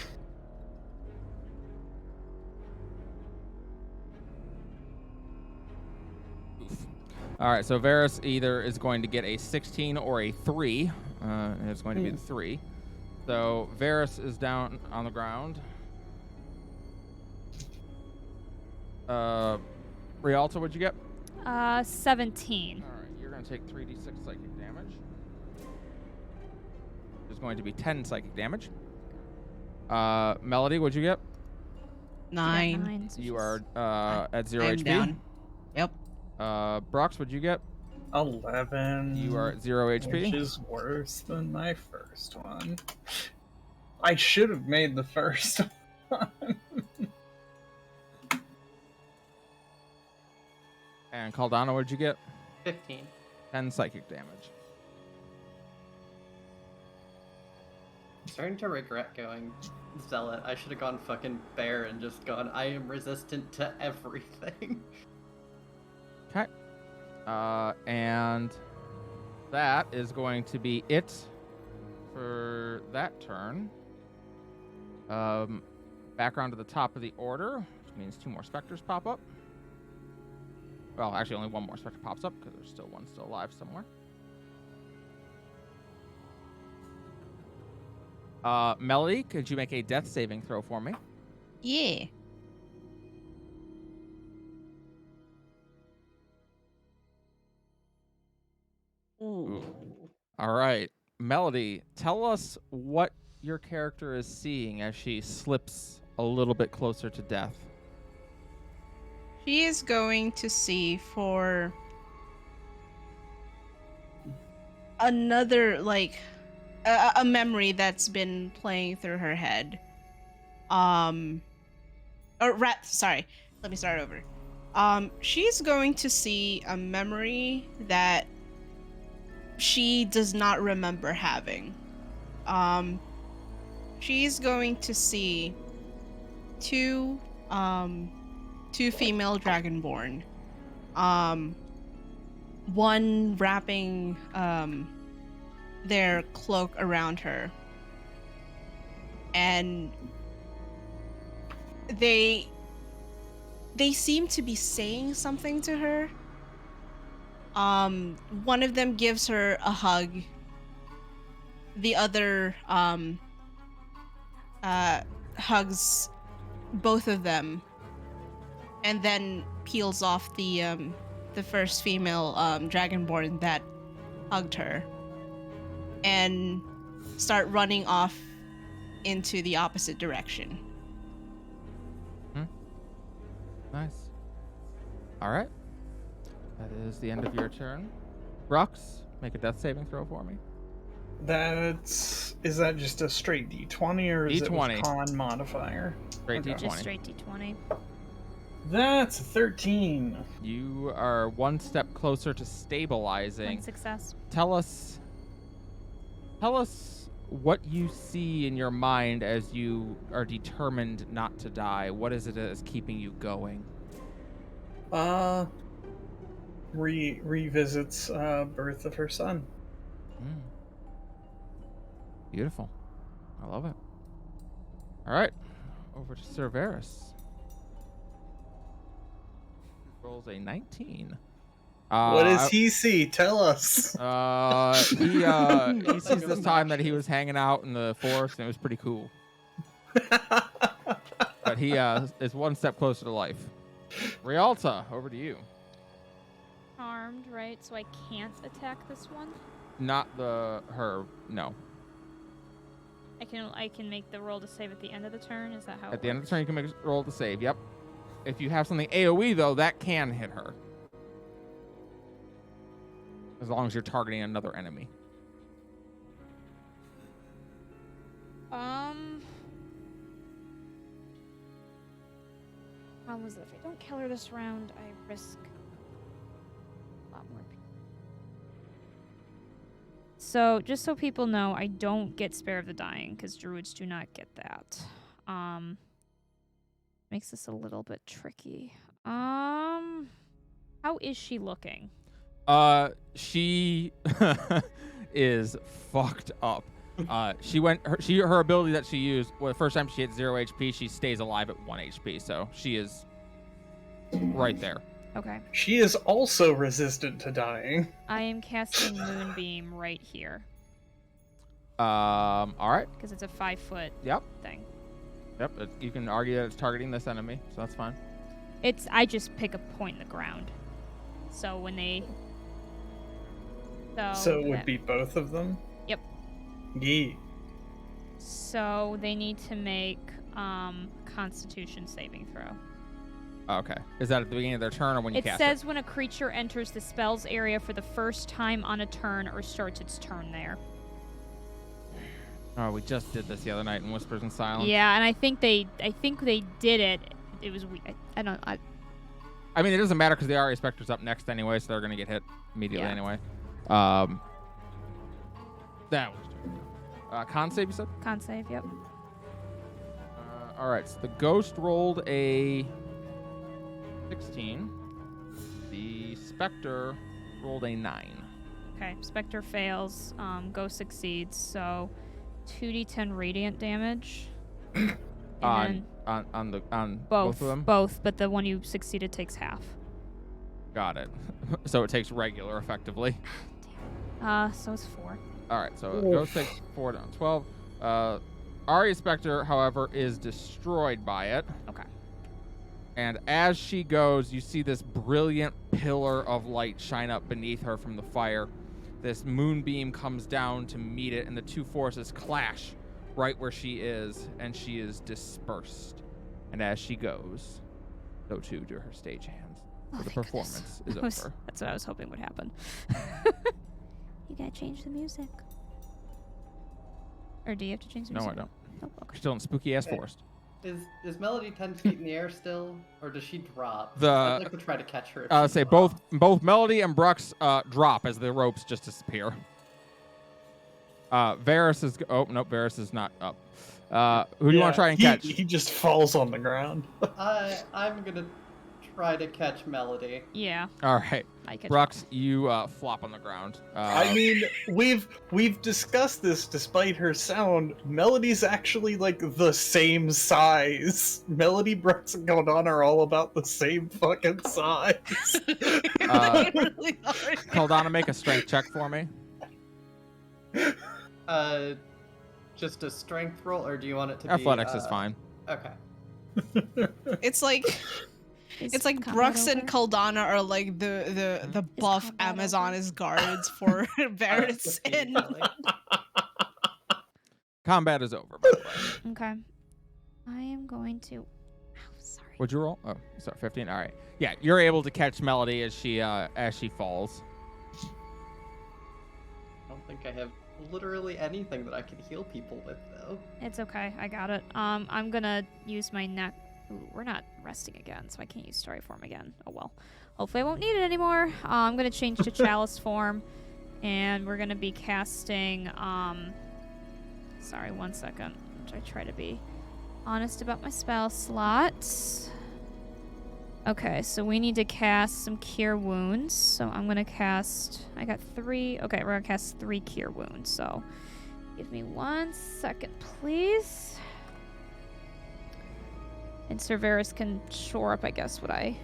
All right, so Varys either is going to get a 16 or a 3. And it's going to be the 3. So Varys is down on the ground. Rialta, what'd you get? 17. All right, you're going to take 3d6 psychic damage. There's going to be 10 psychic damage. Melody, what'd you get? 9. 9, so You she's- are at 0 I'm HP. down. Yep. Brox, what'd you get? 11. You are at 0 Which HP. is worse than my first one. I should have made the first one. And Caldana, what'd you get? 15. 10 psychic damage. Starting to regret going Zealot. I should have gone fucking Bear and just gone, I am resistant to everything. Okay. And that is going to be it for that turn. Back around to the top of the order, which means 2 more specters pop up. Well, actually, only 1 more specter pops up because there's still one still alive somewhere. Melody, could you make a death saving throw for me? Yeah. Ooh. All right. Melody, tell us what your character is seeing as she slips a little bit closer to death. She is going to see for another, like, a memory that's been playing through her head. Sorry, let me start over. She's going to see a memory that she does not remember having. She's going to see two female dragonborn. One wrapping their cloak around her, and they seem to be saying something to her. One of them gives her a hug. The other hugs both of them, and then peels off the first female dragonborn that hugged her, and start running off into the opposite direction. Nice. All right. That is the end of your turn. Brux, make a death saving throw for me. Is that just a straight D20 or is it D20. with con modifier? Straight Okay. D20. Just straight D20. That's a 13. You are 1 step closer to stabilizing. 1 success. Tell us what you see in your mind as you are determined not to die. What is it that is keeping you going? Revisits birth of her son. Mm. Beautiful. I love it. All right, over to Cerberus. Rolls a 19. What does he see? Tell us. He sees this time that he was hanging out in the forest and it was pretty cool. But he is one step closer to life. Rialta, over to you. Armed, right? So I can't attack this one. Not her. No. I can make the roll to save at the end of the turn. Is that how? At the end of the turn, you can make a roll to save. Yep. If you have something AOE though, that can hit her. As long as you're targeting another enemy. Problem is that if I don't kill her this round, I risk a lot more people. So, just so people know, I don't get Spare of the Dying, because druids do not get that. Makes this a little bit tricky. How is she looking? She is fucked up. Her ability that she used, well, the first time she hit 0 HP, she stays alive at 1 HP, so she is right there. Okay. She is also resistant to dying. I am casting Moonbeam right here. All right. Because it's a 5-foot Yep. thing. Yep. You can argue that it's targeting this enemy, so that's fine. I just pick a point in the ground. So when they... So it would be both of them? Yep. Yee. So they need to make Constitution saving throw. Okay. Is that at the beginning of their turn or when you cast it? It says when a creature enters the spell's area for the first time on a turn or starts its turn there. Oh, we just did this the other night in Whispers in Silence. Yeah, and I think they did it. It was weird. I mean, it doesn't matter because the Aria Spectre's up next anyway, so they're going to get hit immediately anyway. That was con save, you said? Con save, yep. All right, so the ghost rolled a 16. The Spectre rolled a 9. Okay, Spectre fails. Ghost succeeds, so 2d10 radiant damage. On both of them? Both, but the one you succeeded takes half. Got it. So it takes regular, effectively. So it's 4. All right, so Ghost takes 4 down, 12. Aria Spectre, however, is destroyed by it. Okay. And as she goes, you see this brilliant pillar of light shine up beneath her from the fire. This moonbeam comes down to meet it, and the two forces clash right where she is, and she is dispersed. And as she goes, so too do her stage hands. So the performance is over. That's what I was hoping would happen. You gotta change the music. Or do you have to change the music? No, I don't. Oh, okay. We're still in spooky ass forest. Is Melody 10 feet in the air still, or does she drop? The- I'd like to try to catch her. If she Say drops. both Melody and Brux drop as the ropes just disappear. Varus is Varus is not up. Who do you want to try and catch? He just falls on the ground. I'm gonna try to catch Melody. Yeah. All right, I catch Brux, you flop on the ground. I mean, we've discussed this. Despite her sound, Melody's actually like the same size. Melody, Brux, and Caldana are all about the same fucking size. Really hard. Caldana, make a strength check for me. Just a strength roll, or do you want it to be? Athletics is fine. Okay. It's like Brux and Caldana are like the buff combat Amazoness guards for Varus and Combat is over, by the way. Okay. I am going to... Oh, sorry. What'd you roll? Oh, sorry, 15. All right. Yeah, you're able to catch Melody as she falls. I don't think I have literally anything that I can heal people with, though. It's okay. I got it. I'm gonna use my neck. Ooh, we're not resting again, so I can't use story form again. Oh well. Hopefully I won't need it anymore. I'm gonna change to chalice form, and we're gonna be casting Sorry, 1 second. I try to be honest about my spell slots. Okay, so we need to cast some Cure Wounds. So I'm going to cast... I got 3. Okay, we're going to cast 3 Cure Wounds. So give me 1 second, please. And Cerberus can shore up, I guess, what I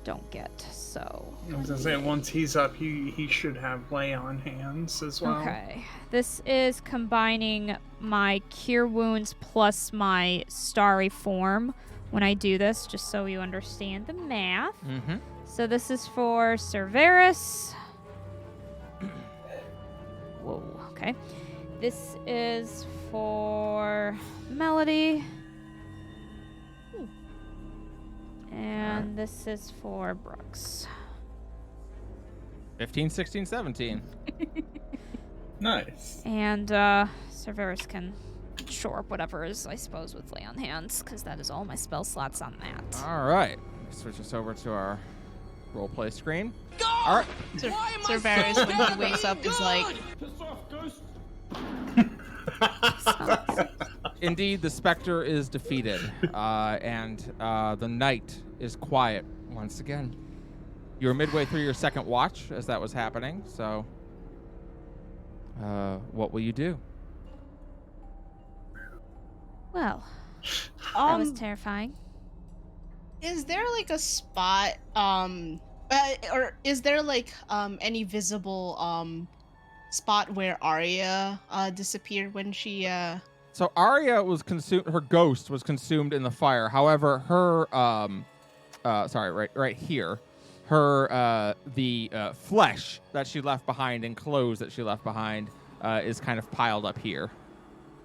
don't get. So... I was gonna say, once he's up, he should have lay on hands as well. Okay. This is combining my Cure Wounds plus my Starry Form when I do this, just so you understand the math. Mm-hmm. So this is for Cerberus. Whoa, okay. This is for Melody. And this is for Brooks. 15, 16, 17. Nice. And Cerberus can shore up whatever is, I suppose, with Lay on Hands, because that is all my spell slots on that. All right. Switch us over to our roleplay screen. All right. Cerberus, when he wakes up, is like, Indeed, the specter is defeated, and the night is quiet once again. You were midway through your second watch as that was happening, so what will you do? Well, that was terrifying. is there like a spot, or is there like any visible spot where Arya disappeared when she So Arya was consumed. Her ghost was consumed in the fire. However, her right here, her the flesh that she left behind and clothes that she left behind is kind of piled up here.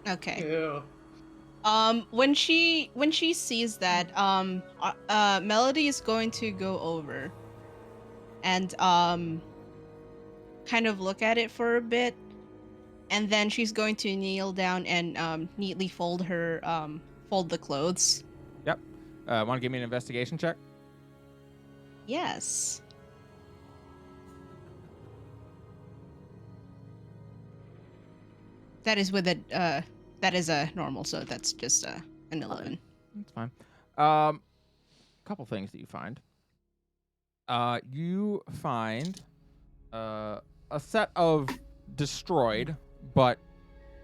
Okay. Ew. When she sees that, Melody is going to go over and kind of look at it for a bit, and then she's going to kneel down and neatly fold the clothes. Yep. Want to give me an investigation check? Yes. That is with a that is a normal, so that's just an 11. That's fine. Couple things that you find. You find a set of destroyed, but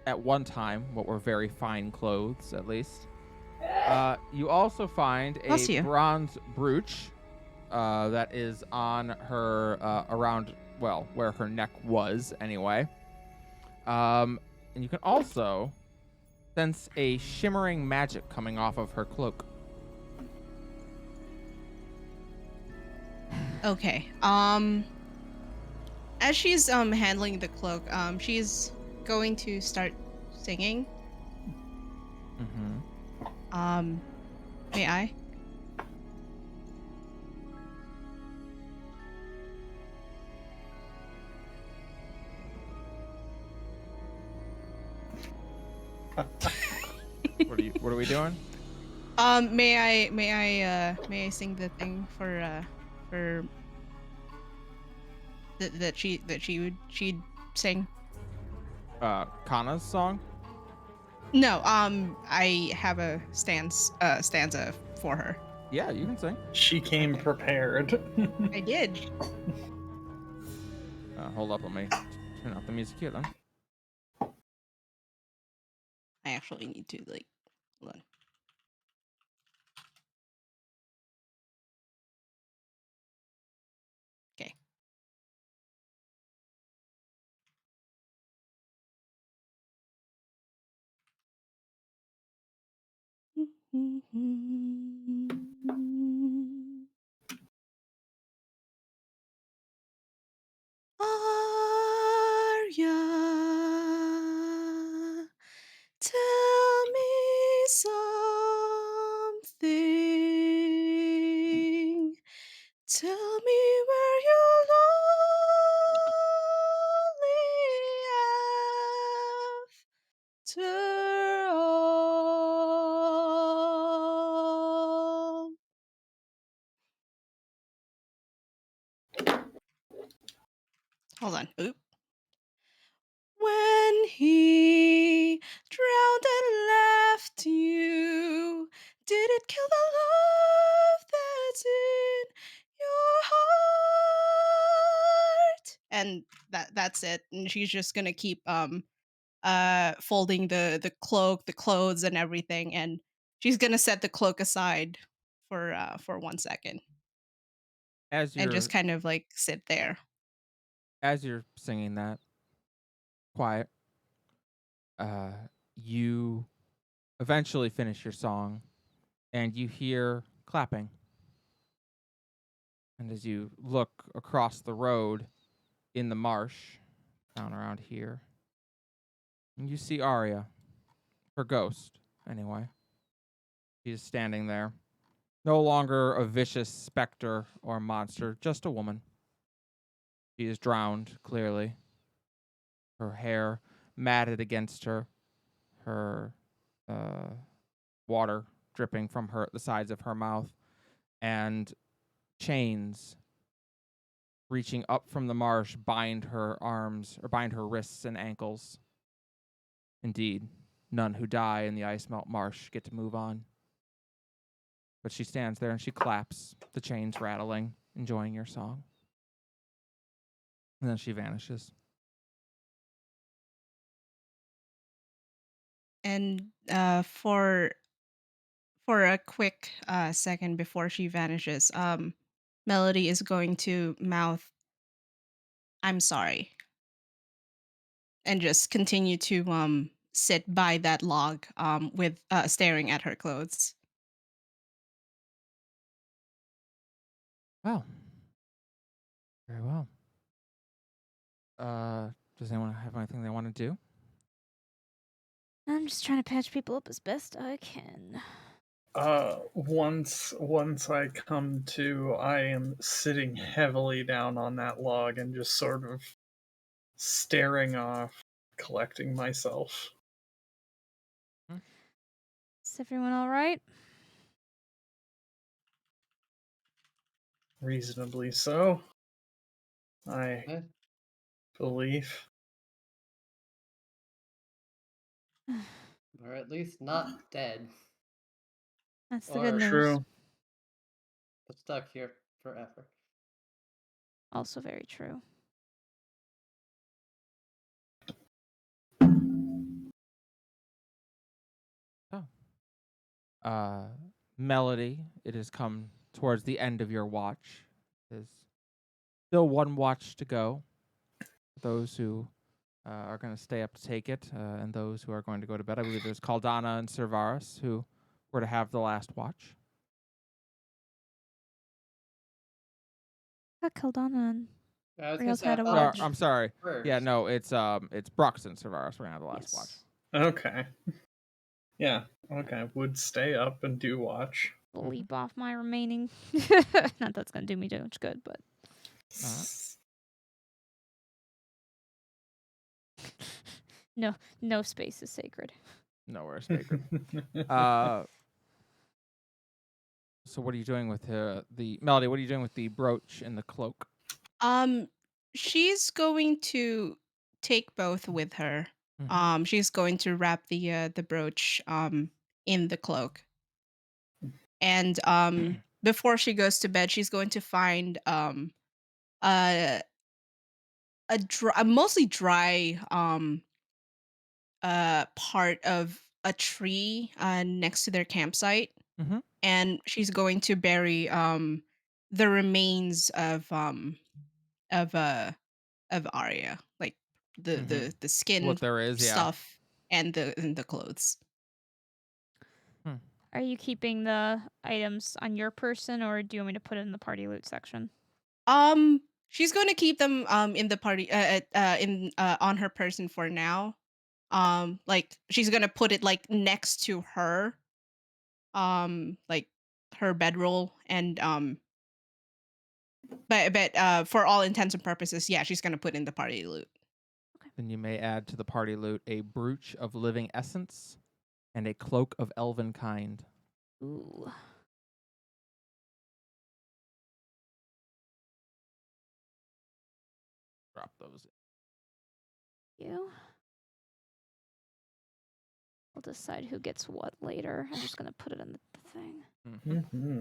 at one time, what were very fine clothes, at least. You also find Bless a you. bronze brooch that is on her, around, well, where her neck was, anyway. And you can also sense a shimmering magic coming off of her cloak. Okay. As she's handling the cloak, she's going to start singing. Mm-hmm. May I? What are we doing? May I sing the thing for that she'd sing? Kana's song? No, I have a stanza for her. Yeah, you can sing. She came prepared. I did. Hold up, let me turn off the music here then. I actually need to hold on. Okay. Arya, tell me something. Tell me where your lonely after all. Hold on. Oop. When he drowned and left you, did it kill the love that's in your heart? And that's it. And she's just gonna keep folding the cloak, the clothes, and everything, and she's gonna set the cloak aside for 1 second As and just you're kind of like sit there. as you're singing that, quiet, uh, you eventually finish your song, and you hear clapping. And as you look across the road in the marsh, down around here, and you see Arya, her ghost, anyway. She is standing there, no longer a vicious specter or monster, just a woman. She is drowned, clearly. Her hair matted against her, her uh, water dripping from the sides of her mouth, and chains reaching up from the marsh bind her arms or bind her wrists and ankles. Indeed, none who die in the ice melt marsh get to move on. But she stands there and she claps, the chains rattling, enjoying your song. And then she vanishes. And for a quick second before she vanishes, Melody is going to mouth, "I'm sorry," and just continue to sit by that log with staring at her clothes. Well, very well. Does anyone have anything they want to do? I'm just trying to patch people up as best I can. Once I come to, I am sitting heavily down on that log and just sort of staring off, collecting myself. Is everyone all right? Reasonably so, I Eh, believe. or at least not dead. That's the good Or news. True. stuck here forever. Also very true. Oh. Melody, it has come towards the end of your watch. There's still one watch to go. Those who are going to stay up to take it, and those who are going to go to bed. I believe there's Caldana and Servaris who were to have the last watch. Got Keldana and I was gonna Riel's say I had a thought watch. I'm sorry. first. Yeah, no, it's Brux and Servaris. We're gonna have the last watch. Yes. Okay. Yeah, okay. Would stay up and do watch. Leap off my remaining. Not that's gonna do me too much good, but no space is sacred. Nowhere is sacred. So what are you doing with the Melody? What are you doing with the brooch and the cloak? Um, she's going to take both with her. She's going to wrap the brooch in the cloak, and before she goes to bed, she's going to find a a mostly dry part of a tree next to their campsite, Mm-hmm. and she's going to bury the remains of uh of Arya, like the skin What there is, yeah. stuff and the clothes. Are you keeping the items on your person, or do you want me to put it in the party loot section? She's going to keep them in the party in on her person for now. Like she's going to put it like next to her like her bedroll, and but for all intents and purposes, yeah, she's going to put in the party loot. Then you may add to the party loot a brooch of living essence and a cloak of elven kind. Ooh. Drop those. You? We'll decide who gets what later. I'm just gonna put it in the thing. Mm-hmm.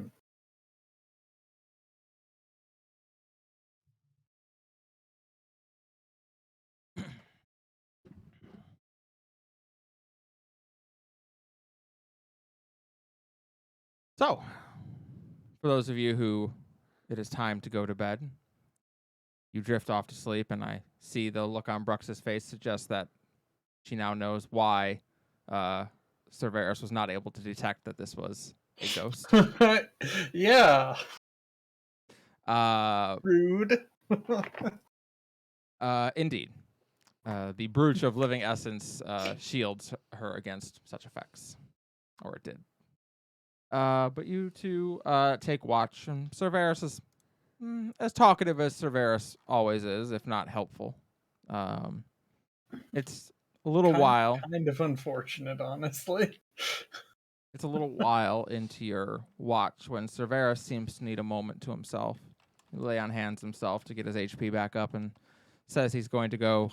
So, for those of you who it is time to go to bed, you drift off to sleep, and I see the look on Brux's face suggests that she now knows why Cerberus was not able to detect that this was a ghost. Yeah. Uh, Rude. Indeed. The brooch of living essence shields her against such effects. Or it did. But you two take watch, and Cerberus is as talkative as Cerberus always is, if not helpful. It's a little while. Kind of unfortunate, honestly. It's a little while into your watch when Cerberus seems to need a moment to himself. He lay on hands himself to get his HP back up and says he's going to go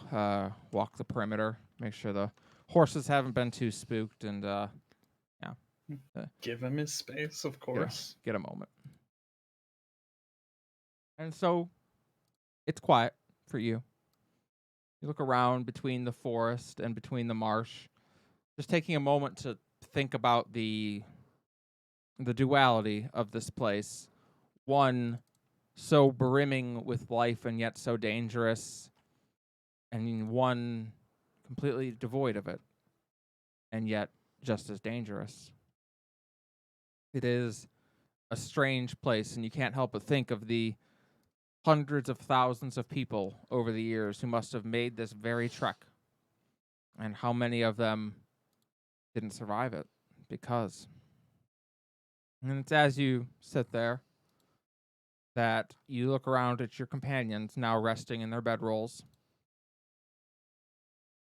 walk the perimeter, make sure the horses haven't been too spooked, and Give him his space, of course. get a moment. And so it's quiet for you. You look around between the forest and between the marsh, just taking a moment to think about the duality of this place. One so brimming with life and yet so dangerous, and one completely devoid of it and yet just as dangerous. It is a strange place, and you can't help but think of the hundreds of thousands of people over the years who must have made this very trek, and how many of them didn't survive it because. And it's as you sit there that you look around at your companions now resting in their bedrolls.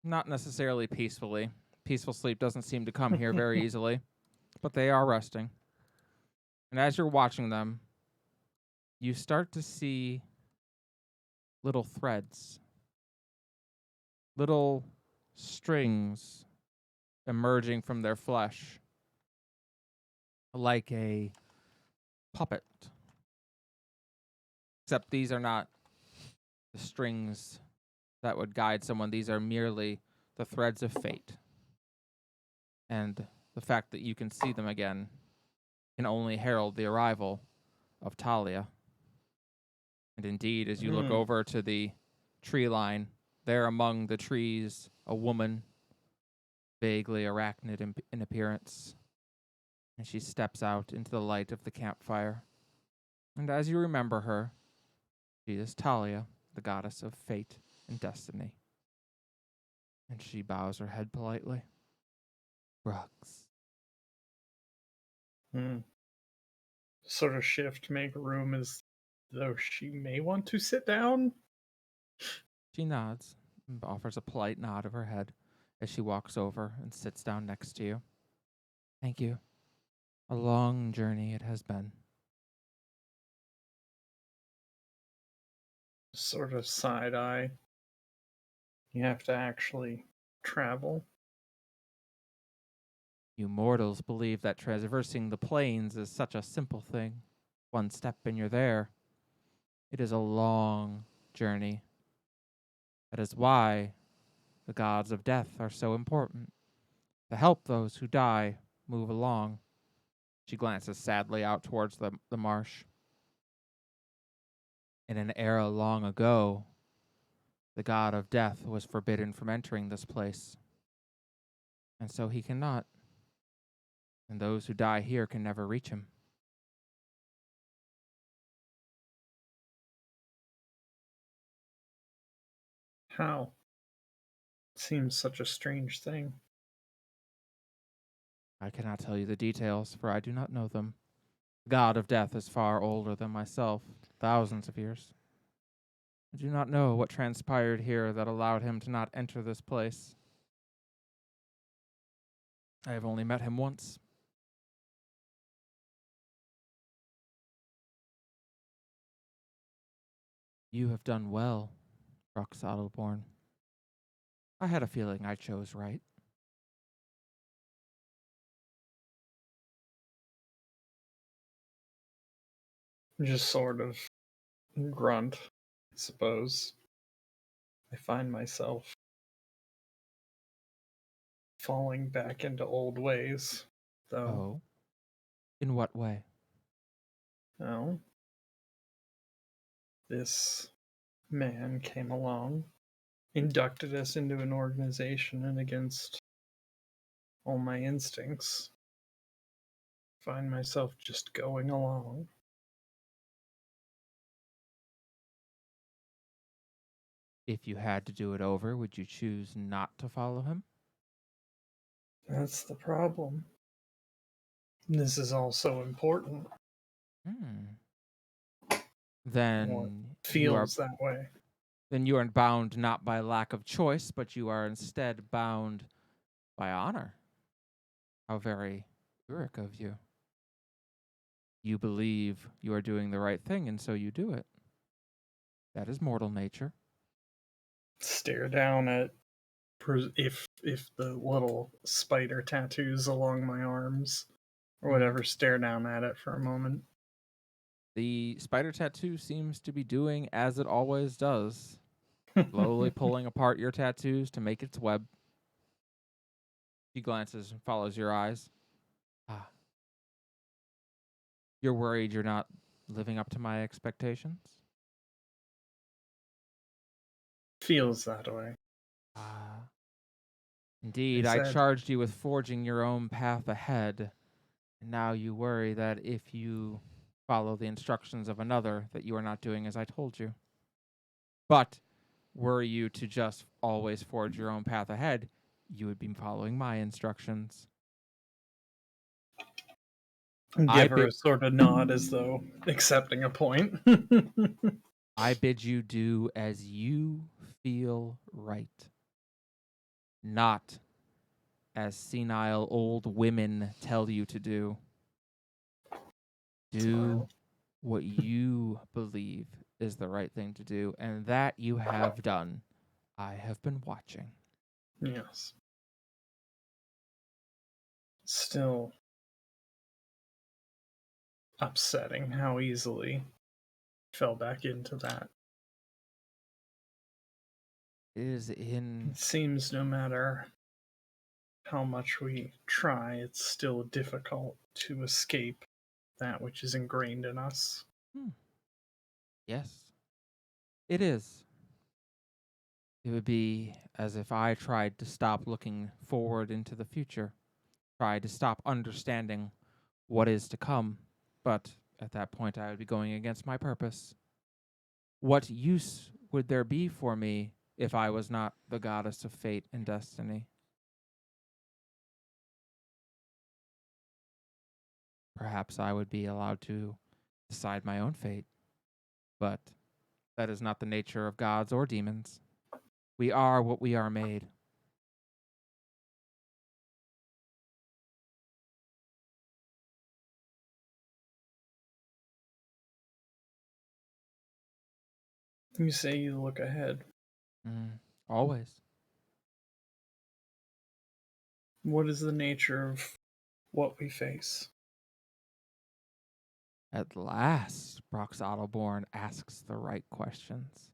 Not necessarily peacefully. Peaceful sleep doesn't seem to come here very easily, but they are resting. And as you're watching them, you start to see little threads, little strings emerging from their flesh, like a puppet. Except these are not the strings that would guide someone. These are merely the threads of fate. And the fact that you can see them again can only herald the arrival of Talia. And indeed, as you look over to the tree line, there among the trees, a woman, vaguely arachnid in appearance. And she steps out into the light of the campfire. And as you remember her, she is Talia, the goddess of fate and destiny. And she bows her head politely. Brooks. Sort of shift, make room as though she may want to sit down. She nods and offers a polite nod of her head as she walks over and sits down next to you. Thank you. A long journey it has been. Sort of side eye. You have to actually travel. You mortals believe that traversing the plains is such a simple thing. One step and you're there. It is a long journey. That is why the gods of death are so important. To help those who die move along. She glances sadly out towards the marsh. In an era long ago, the god of death was forbidden from entering this place. And so he cannot. And those who die here can never reach him. How? Seems such a strange thing. I cannot tell you the details, for I do not know them. The god of death is far older than myself, thousands of years. I do not know what transpired here that allowed him to not enter this place. I have only met him once. You have done well, Rux Adelborn. I had a feeling I chose right. Just sort of grunt, I suppose. I find myself falling back into old ways, though. Oh. In what way? Well, this man came along, inducted us into an organization, and against all my instincts, find myself just going along. If you had to do it over, would you choose not to follow him? That's the problem. This is also important. Hmm. Or Then feels that way. you are bound not by lack of choice, but you are instead bound by honor. How very heroic of you. You believe you are doing the right thing, and so you do it. That is mortal nature. Stare down at if the little spider tattoos along my arms or whatever, stare down at it for a moment. The spider tattoo seems to be doing as it always does, slowly pulling apart your tattoos to make its web. She glances and follows your eyes. Ah. You're worried you're not living up to my expectations? Feels that way. Ah. Indeed, I I said- charged you with forging your own path ahead, and now you worry that if you follow the instructions of another, that you are not doing as I told you. But were you to just always forge your own path ahead, you would be following my instructions. Give her a sort of nod as though accepting a point. I bid you do as you feel right, not as senile old women tell you to do. Do what you believe is the right thing to do, and that you have done. I have been watching. Yes. Still upsetting how easily fell back into that. It is in It seems no matter how much we try, it's still difficult to escape that which is ingrained in us. Yes, it is. It would be as if I tried to stop looking forward into the future, tried to stop understanding what is to come, but at that point I would be going against my purpose. What use would there be for me if I was not the goddess of fate and destiny? Perhaps I would be allowed to decide my own fate, but that is not the nature of gods or demons. We are what we are made. You say you look ahead. Always. What is the nature of what we face? At last, Brox Ottoborn asks the right questions.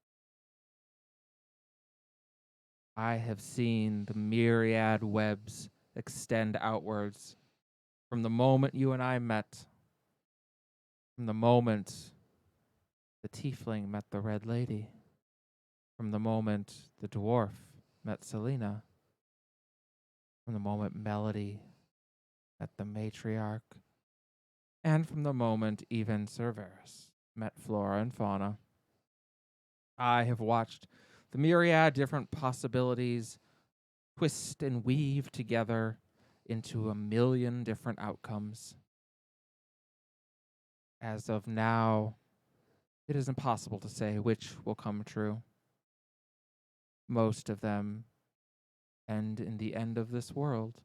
I have seen the myriad webs extend outwards from the moment you and I met, from the moment the tiefling met the red lady, from the moment the dwarf met Selena, from the moment Melody met the matriarch, and from the moment even Cerberus met Flora and Fauna. I have watched the myriad different possibilities twist and weave together into a million different outcomes. As of now, it is impossible to say which will come true. Most of them end in the end of this world.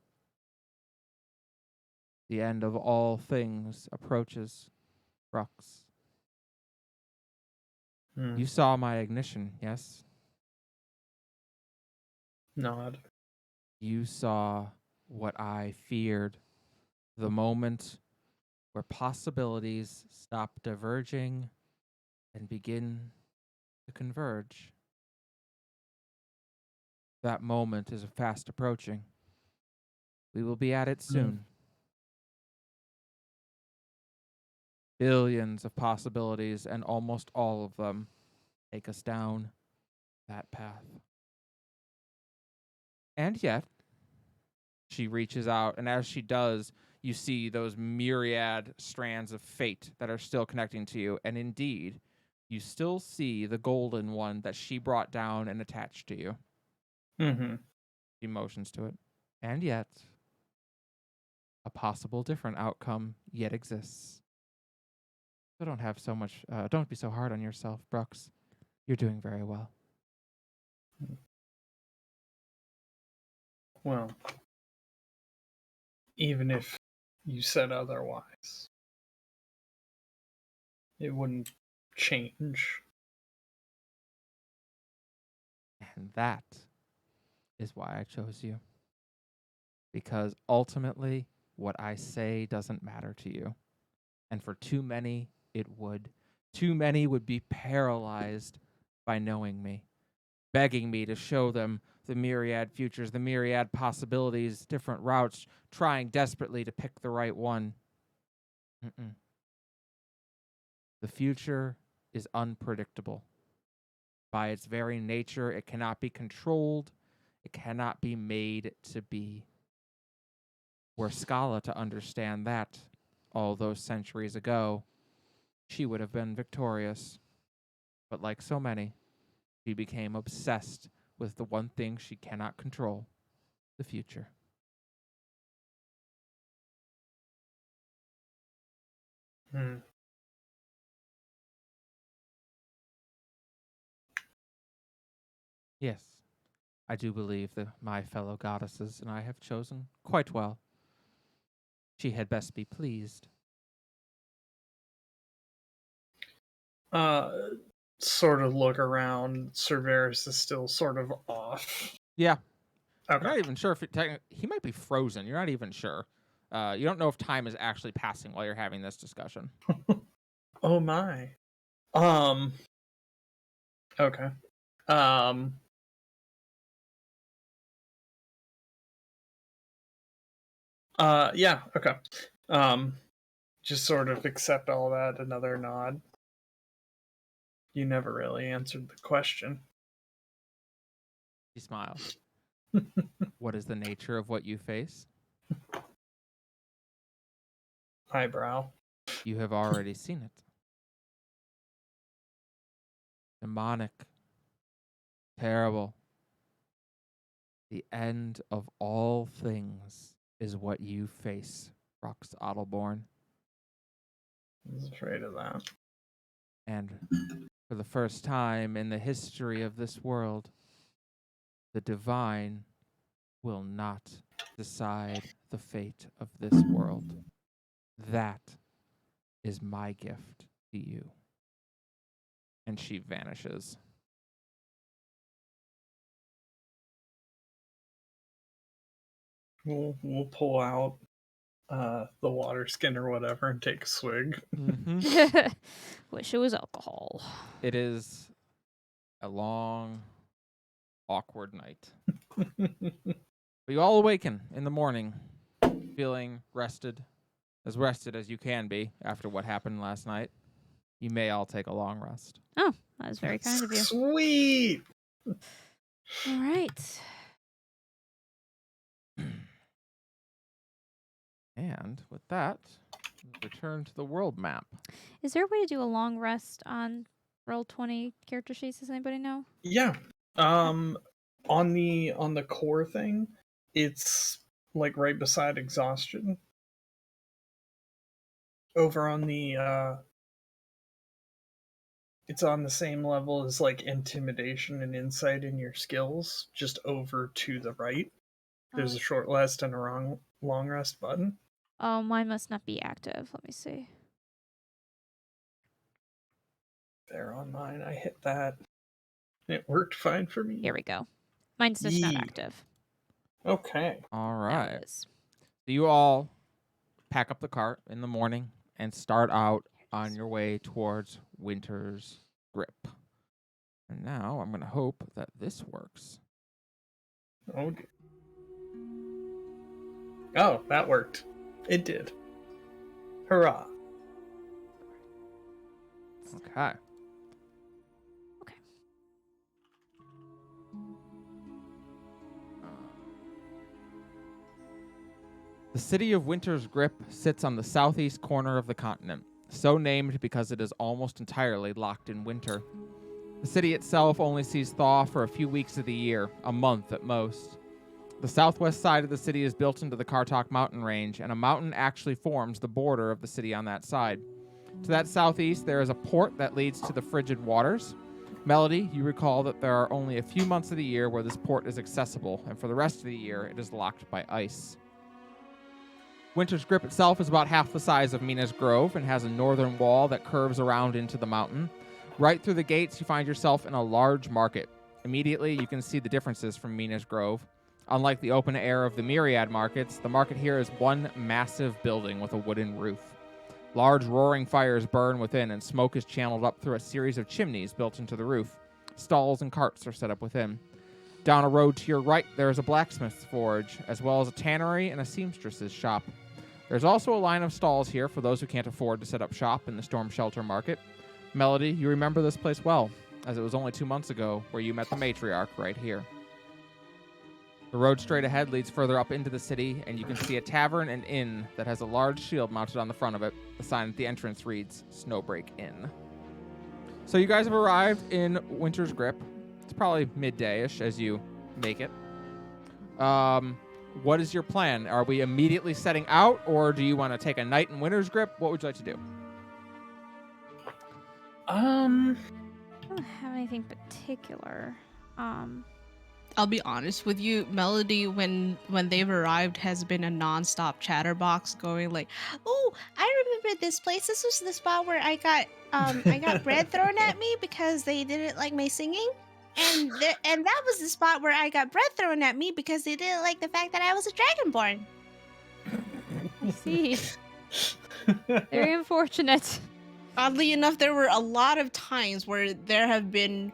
The end of all things approaches, Brux. You saw my ignition, yes? Nod. You saw what I feared the moment where possibilities stop diverging and begin to converge. That moment is fast approaching. We will be at it soon. Billions of possibilities, and almost all of them take us down that path. And yet, she reaches out, and as she does, you see those myriad strands of fate that are still connecting to you. And indeed, you still see the golden one that she brought down and attached to you. Mm-hmm. She motions to it. And yet, a possible different outcome yet exists. So don't have so much, don't be so hard on yourself, Brooks. You're doing very well. Well, even if you said otherwise, it wouldn't change. And that is why I chose you. Because ultimately, what I say doesn't matter to you. And for too many, it would. Too many would be paralyzed by knowing me, begging me to show them the myriad futures, the myriad possibilities, different routes, trying desperately to pick the right one. The future is unpredictable. By its very nature, it cannot be controlled. It cannot be made to be. Were Scala to understand that all those centuries ago, she would have been victorious. But like so many, she became obsessed with the one thing she cannot control, the future. Yes, I do believe that my fellow goddesses and I have chosen quite well. She had best be pleased. Sort of look around. Cerberus is still sort of off. Yeah. Okay. You're not even sure if he might be frozen. You're not even sure. You don't know if time is actually passing while you're having this discussion. Oh my. Okay. Yeah, okay. Just sort of accept all that, another nod. You never really answered the question. He smiles. What is the nature of what you face? Eyebrow. You have already seen it. Demonic. Terrible. The end of all things is what you face, Rox Ottelborn. I was afraid of that. And for the first time in the history of this world, the divine will not decide the fate of this world. That is my gift to you. And she vanishes. We'll pull out the water skin or whatever and take a swig. Mm-hmm. Wish it was alcohol. It is a long, awkward night. But you all awaken in the morning, feeling rested as you can be after what happened last night. You may all take a long rest. Oh, that was very kind of you. Sweet. All right. And with that, return to the world map. Is there a way to do a long rest on Roll20 character sheets? Does anybody know? Yeah. On the core thing, it's like right beside exhaustion. Over on the it's on the same level as like intimidation and insight in your skills, just over to the right. There's a short rest and a long rest button. Oh, mine must not be active. Let me see. There on mine, I hit that. It worked fine for me. Here we go. Mine's just not active. Okay. All There right. it is. So you all pack up the cart in the morning, and start out on your way towards Winter's Grip. And now I'm going to hope that this works. Oh, dear. Oh, that worked. It did. Hurrah. Okay. The city of Winter's Grip sits on the southeast corner of the continent, so named because it is almost entirely locked in winter. The city itself only sees thaw for a few weeks of the year, a month at most. The southwest side of the city is built into the Kartok mountain range, and a mountain actually forms the border of the city on that side. To that southeast, there is a port that leads to the frigid waters. Melody, you recall that there are only a few months of the year where this port is accessible, and for the rest of the year, it is locked by ice. Winter's Grip itself is about half the size of Mina's Grove and has a northern wall that curves around into the mountain. Right through the gates, you find yourself in a large market. Immediately, you can see the differences from Mina's Grove. Unlike the open air of the Myriad markets, the market here is one massive building with a wooden roof. Large roaring fires burn within, and smoke is channeled up through a series of chimneys built into the roof. Stalls and carts are set up within. Down a road to your right, there is a blacksmith's forge, as well as a tannery and a seamstress's shop. There's also a line of stalls here for those who can't afford to set up shop in the Storm Shelter Market. Melody, you remember this place well, as it was only 2 months ago where you met the matriarch right here. The road straight ahead leads further up into the city, and you can see a tavern and inn that has a large shield mounted on the front of it. The sign at the entrance reads, Snowbreak Inn. So you guys have arrived in Winter's Grip. It's probably midday-ish as you make it. What is your plan? Are we immediately setting out, or do you want to take a night in Winter's Grip? What would you like to do? I don't have anything particular. I'll be honest with you, Melody, when they've arrived, has been a non-stop chatterbox going like, "Oh, I remember this place. This was the spot where I got bread thrown at me because they didn't like my singing, and that was the spot where I got bread thrown at me because they didn't like the fact that I was a dragonborn." I see. Very unfortunate. Oddly enough, there were a lot of times where there have been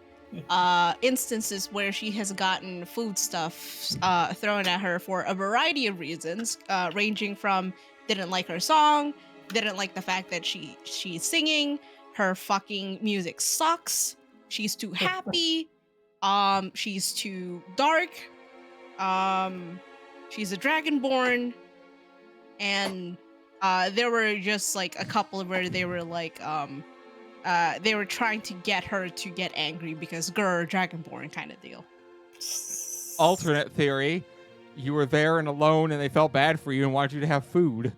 instances where she has gotten foodstuffs thrown at her for a variety of reasons, ranging from didn't like her song, didn't like the fact that she's singing, her fucking music sucks, she's too happy, she's too dark, she's a dragonborn, and there were just like a couple where they were like they were trying to get her to get angry because grr, dragonborn kind of deal. Alternate theory, you were there and alone and they felt bad for you and wanted you to have food.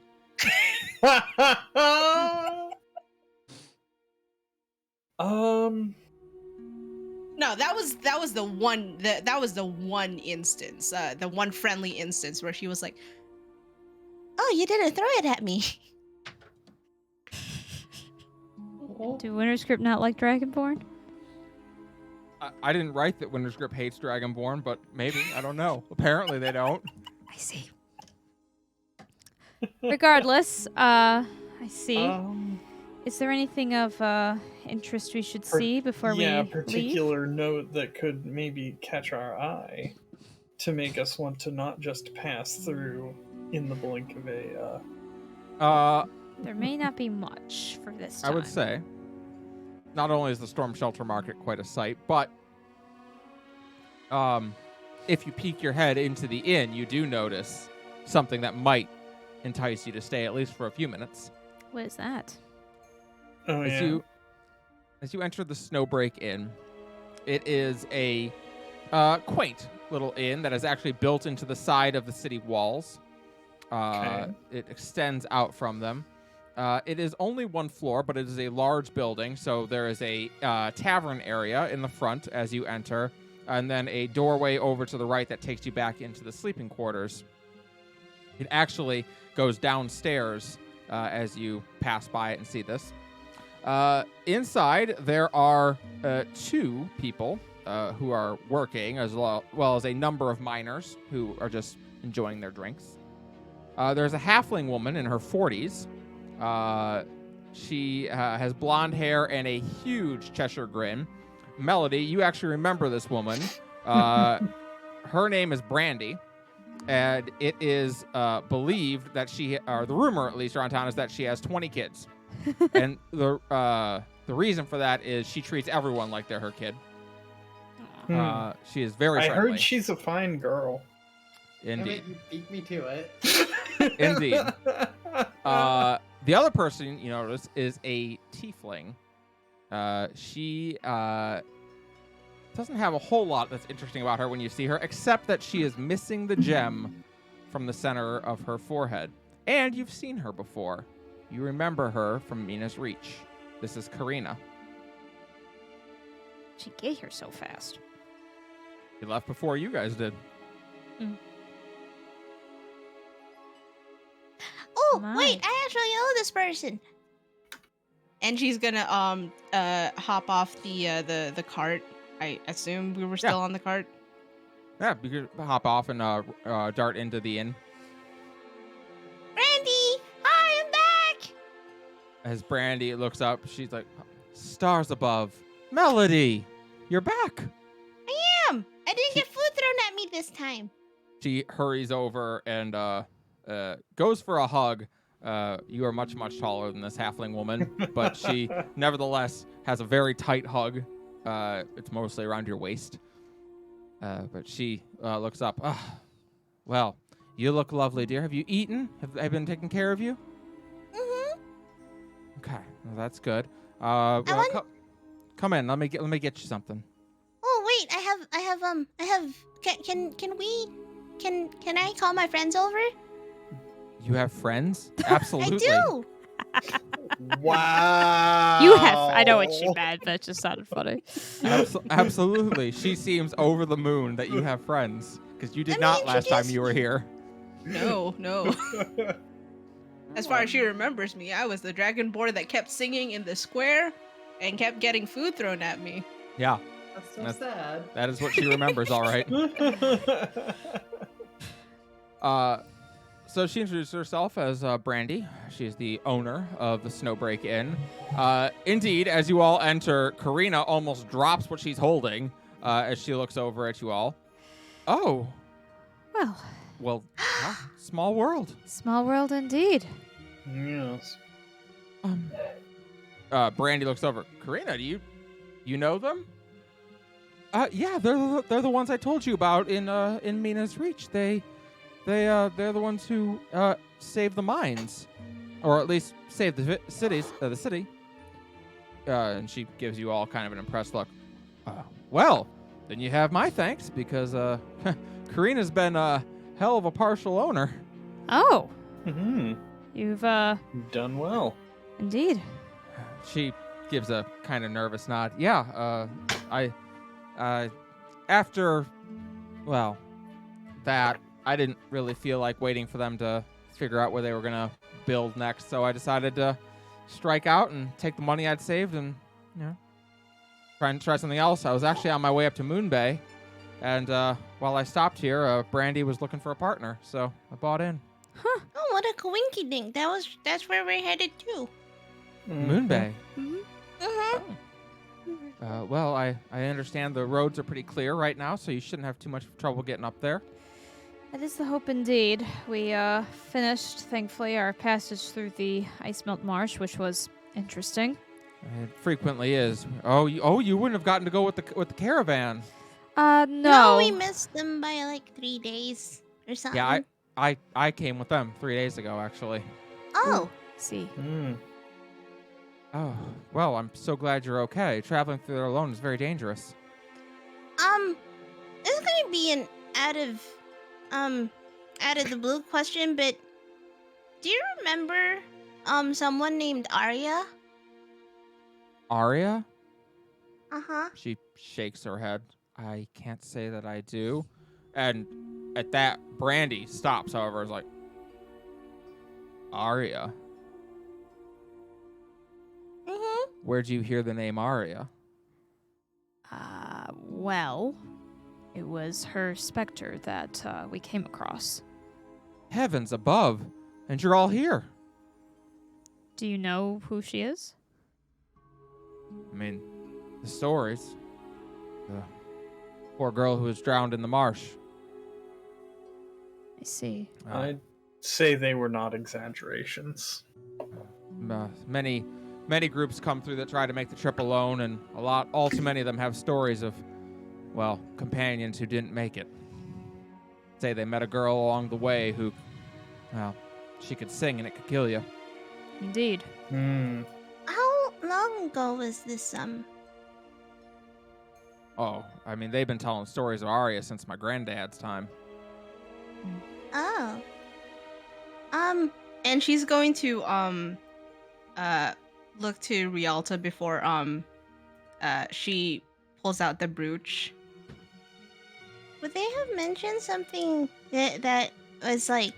No, that was the one instance, the one friendly instance where she was like, "Oh, you didn't throw it at me." Do Winter's Grip not like Dragonborn? I didn't write that Winter's Grip hates Dragonborn, but maybe. I don't know. Apparently they don't. I see. Regardless, I see. Is there anything of interest we should see before we Yeah, leave? particular note that could maybe catch our eye to make us want to not just pass through in the blink of a... There may not be much for this time. I would say, not only is the Storm Shelter Market quite a sight, but if you peek your head into the inn, you do notice something that might entice you to stay at least for a few minutes. What is that? Oh, yeah. As you enter the Snowbreak Inn, it is a quaint little inn that is actually built into the side of the city walls. Okay. It extends out from them. It is only one floor, but it is a large building, so there is a tavern area in the front as you enter, and then a doorway over to the right that takes you back into the sleeping quarters. It actually goes downstairs as you pass by it and see this. Inside, there are 2 people who are working, as well as a number of miners who are just enjoying their drinks. There's a halfling woman in her 40s She has blonde hair and a huge Cheshire grin. Melody, you actually remember this woman. Her name is Brandy, and it is believed that or the rumor at least around town is that she has 20 kids. And the reason for that is she treats everyone like they're her kid. She is very I friendly. heard she's a fine girl. Indeed. You beat me to it. Indeed. The other person you notice is a tiefling. She doesn't have a whole lot that's interesting about her when you see her, except that she is missing the gem from the center of her forehead. And you've seen her before. You remember her from Mina's Reach. This is Karina. She get here so fast. She left before you guys did. Oh, My. wait, I actually know this person. And she's gonna hop off the cart. I assume we were still on the cart. Yeah, you could hop off and dart into the inn. Brandy, hi, I'm back. As Brandy looks up, she's like, stars above. Melody, you're back. I am. I didn't get food thrown at me this time. She hurries over and goes for a hug. You are much, much taller than this halfling woman, but she nevertheless has a very tight hug. It's mostly around your waist. But she looks up. Well, you look lovely, dear. Have you eaten? Have I been taking care of you? Mm-hmm. Okay, well, that's good. Well, come in. Let me get you something. Oh wait, I have. Can I call my friends over? You have friends? Absolutely. I do. Wow. You have. I know what she meant, but it just sounded funny. Absolutely. She seems over the moon that you have friends, because you did not last time you were here. No. As far as she remembers me, I was the dragonborn that kept singing in the square and kept getting food thrown at me. Yeah, That's so sad. that is what she remembers, all right. So she introduced herself as Brandy. She's the owner of the Snowbreak Inn. Indeed, as you all enter, Karina almost drops what she's holding as she looks over at you all. Oh, Well, small world. small world indeed. Yes. Brandy looks over. Karina, do you know them? Yeah, they're the ones I told you about in Mina's Reach. They're the ones who saved the mines, or at least saved the city. And she gives you all kind of an impressed look. Well, then you have my thanks, because Karina's been a hell of a partial owner. Oh, Mm-hmm. you've Done well. indeed. She gives a kind of nervous nod. Yeah, after, well, that, I didn't really feel like waiting for them to figure out where they were going to build next, so I decided to strike out and take the money I'd saved and, try something else. I was actually on my way up to Moonbay, and while I stopped here, Brandy was looking for a partner, so I bought in. Huh. Oh, what a coinky dink. That's where we're headed to. Moonbay. Mm-hmm. Well, I understand the roads are pretty clear right now, so you shouldn't have too much trouble getting up there. That is the hope indeed. We finished, thankfully, our passage through the ice melt marsh, which was interesting. It frequently is. Oh, you wouldn't have gotten to go with the caravan. No. No, we missed them by like 3 days or something. Yeah, I came with them 3 days ago, actually. Oh, See. Oh, well, I'm so glad you're okay. Traveling through there alone is very dangerous. this is gonna be an out of the blue question, but do you remember someone named Arya? Arya? Uh-huh. She shakes her head. I can't say that I do. And at that, Brandy stops, however, is like, Arya? Mm-hmm. Where'd you hear the name Arya? Well, it was her specter that we came across. Heavens above. And you're all here. Do you know who she is? I mean, the stories. The poor girl who was drowned in the marsh. I see. I'd say they were not exaggerations. Many groups come through that try to make the trip alone, and all too many of them have stories of, well, companions who didn't make it. Say they met a girl along the way who, well, she could sing and it could kill you. Indeed. How long ago was this? Oh, I mean, they've been telling stories of Arya since my granddad's time. Oh. And she's going to look to Rialta before she pulls out the brooch. Would they have mentioned something that was like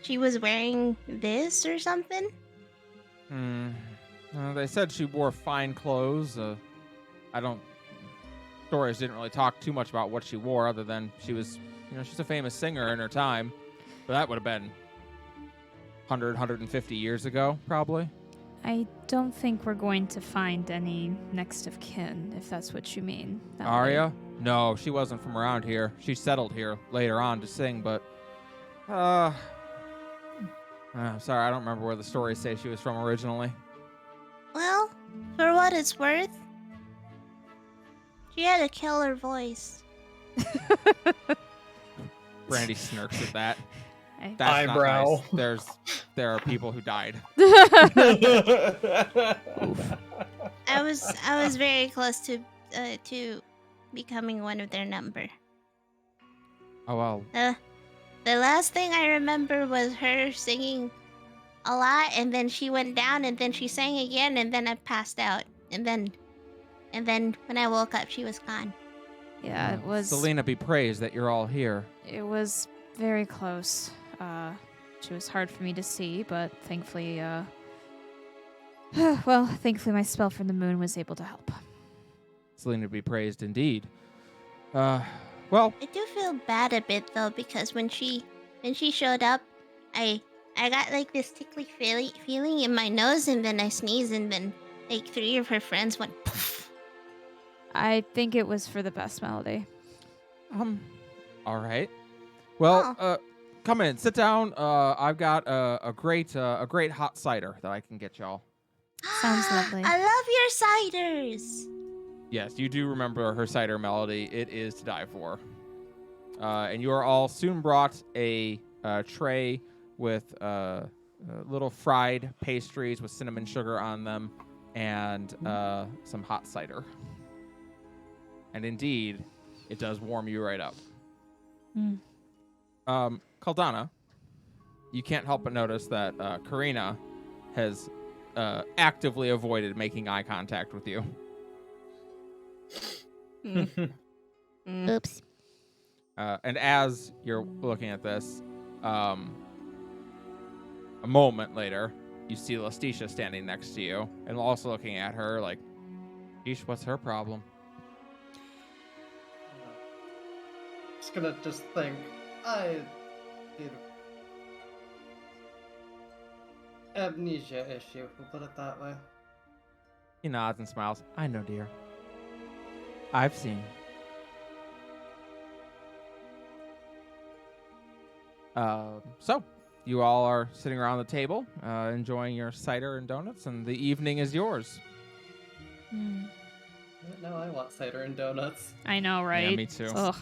she was wearing this or something? They said she wore fine clothes. Stories didn't really talk too much about what she wore, other than she was, she's a famous singer in her time. But that would have been 150 years ago, probably. I don't think we're going to find any next of kin, if that's what you mean. Arya? No, she wasn't from around here. She settled here later on to sing, but... I'm sorry, I don't remember where the stories say she was from originally. Well, for what it's worth, she had a killer voice. Brandy smirks at that. That's Eyebrow. not nice. There are people who died. I was very close to becoming one of their number. Oh, well. The last thing I remember was her singing a lot, and then she went down, and then she sang again, and then I passed out, and then when I woke up, she was gone. Yeah, it was. Selena be praised that you're all here. It was very close. It was hard for me to see, but thankfully, thankfully my spell from the moon was able to help. Selena be praised indeed. Well, I do feel bad a bit though, because when she showed up, I got like this tickly feeling in my nose, and then I sneezed, and then like 3 of her friends went poof. I think it was for the best, Melody. all right. Well, come in, sit down. I've got a great hot cider that I can get y'all. Sounds lovely. I love your ciders. Yes, you do remember her cider, Melody. It is to die for. And you are all soon brought a tray with little fried pastries with cinnamon sugar on them and some hot cider. And indeed, it does warm you right up. Caldana, you can't help but notice that Karina has actively avoided making eye contact with you. Oops. And as you're looking at this, a moment later, you see Lestitia standing next to you and also looking at her like, Ish, what's her problem? Just gonna think, I did amnesia issue, we'll put it that way. He nods and smiles. I know, dear. I've seen. So, you all are sitting around the table, enjoying your cider and donuts, and the evening is yours. Now I want cider and donuts. I know, right? Yeah, me too. Ugh.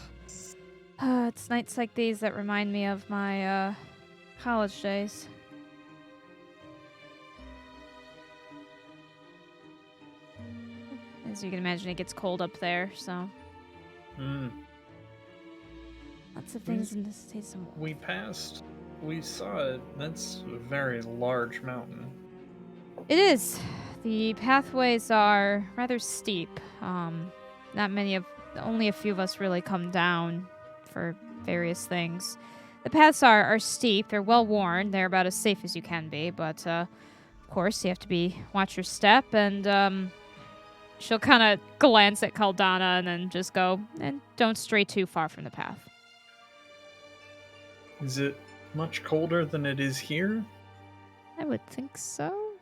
It's nights like these that remind me of my college days. As you can imagine, it gets cold up there, so lots of things in the States. We saw it. That's a very large mountain. It is. The pathways are rather steep. Only a few of us really come down for various things. The paths are steep. They're well worn. They're about as safe as you can be, but of course you have to watch your step. And she'll kind of glance at Caldana and then just go, and don't stray too far from the path. Is it much colder than it is here? I would think so.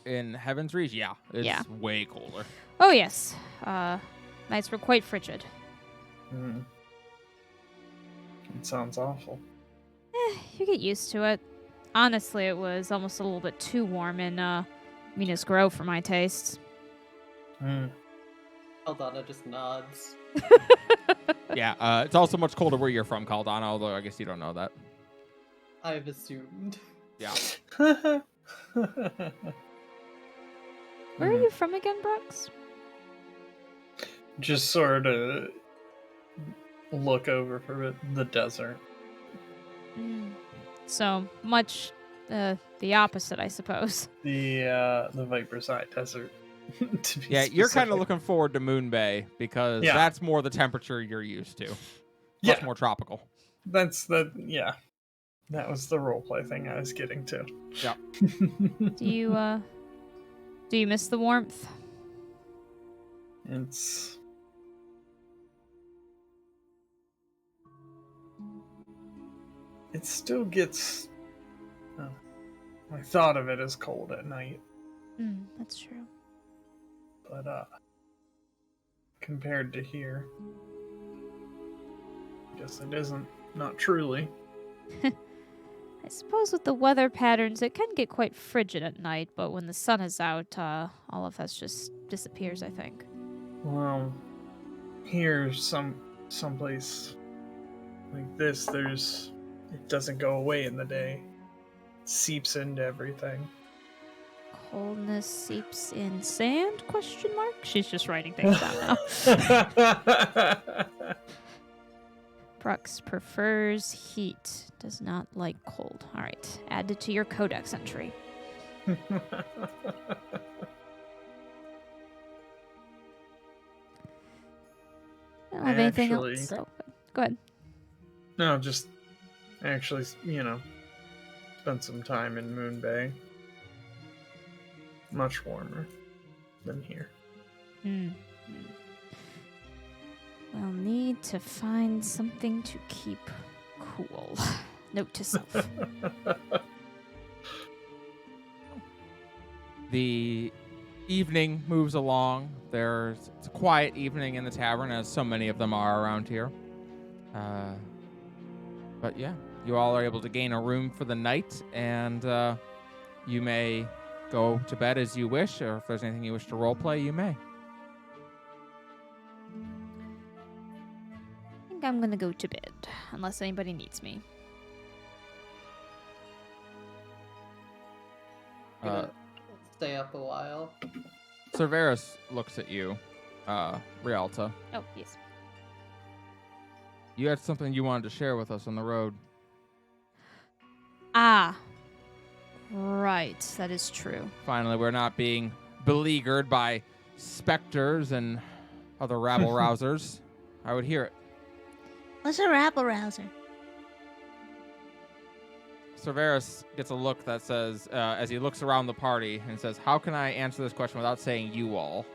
In Heaven's Reach, yeah, it's Yeah. way colder. Oh, yes. Nights were quite frigid. It sounds awful. You get used to it. Honestly, it was almost a little bit too warm in Minas Grove for my tastes. Aldana just nods. Yeah, it's also much colder where you're from, Caldana, although I guess you don't know that. I've assumed. Yeah. Where are you from again, Brooks? Just sort of look over for the desert. So much the opposite, I suppose. The Viper's Eye Desert. To be Yeah, you're kind of specific. looking forward to Moonbay because Yeah. that's more the temperature you're used to. Much Yeah. more tropical. Yeah. That was the roleplay thing I was getting to. Yeah. Do you miss the warmth? It still gets. I thought of it as cold at night, That's true. but compared to here, I guess it isn't. Not truly. I suppose with the weather patterns, it can get quite frigid at night, but when the sun is out, all of that just disappears, I think. Well, here, someplace like this, it doesn't go away in the day. It seeps into everything. Coldness seeps in sand? ? She's just writing things down now. Brooks prefers heat, does not like cold. All right, add it to your codex entry. I don't have anything Actually- else. Oh, go ahead. No, just actually, spent some time in Moonbay. Much warmer than here. We'll need to find something to keep cool. Note to self. The evening moves along. It's a quiet evening in the tavern, as so many of them are around here. But yeah, you all are able to gain a room for the night, and you may go to bed as you wish, or if there's anything you wish to roleplay, you may. I think I'm gonna go to bed, unless anybody needs me. Gonna stay up a while. Cerberus looks at you, Rialta. Oh, yes. You had something you wanted to share with us on the road. Ah. Right, that is true. Finally, we're not being beleaguered by specters and other rabble-rousers. I would hear it. What's a rabble rouser? Cerberus gets a look that says, as he looks around the party, and says, "How can I answer this question without saying you all?"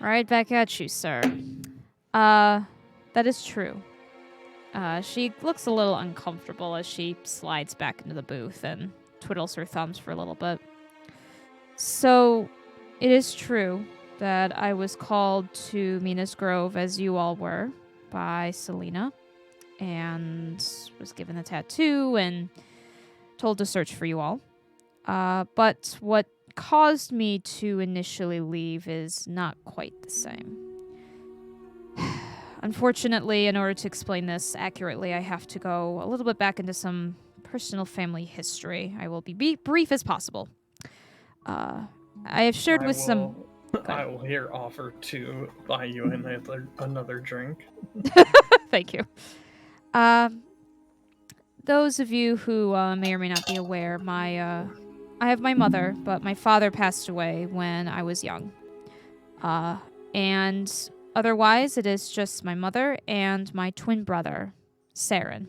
Right back at you, sir. That is true. She looks a little uncomfortable as she slides back into the booth and twiddles her thumbs for a little bit. So, it is true that I was called to Minas Grove, as you all were, by Selena, and was given a tattoo and told to search for you all. But what caused me to initially leave is not quite the same. Unfortunately, in order to explain this accurately, I have to go a little bit back into some personal family history. I will be brief as possible. I have shared with some... I will here offer to buy you another drink. Thank you. Those of you who may or may not be aware, I have my mother, but my father passed away when I was young. And otherwise, it is just my mother and my twin brother, Saren.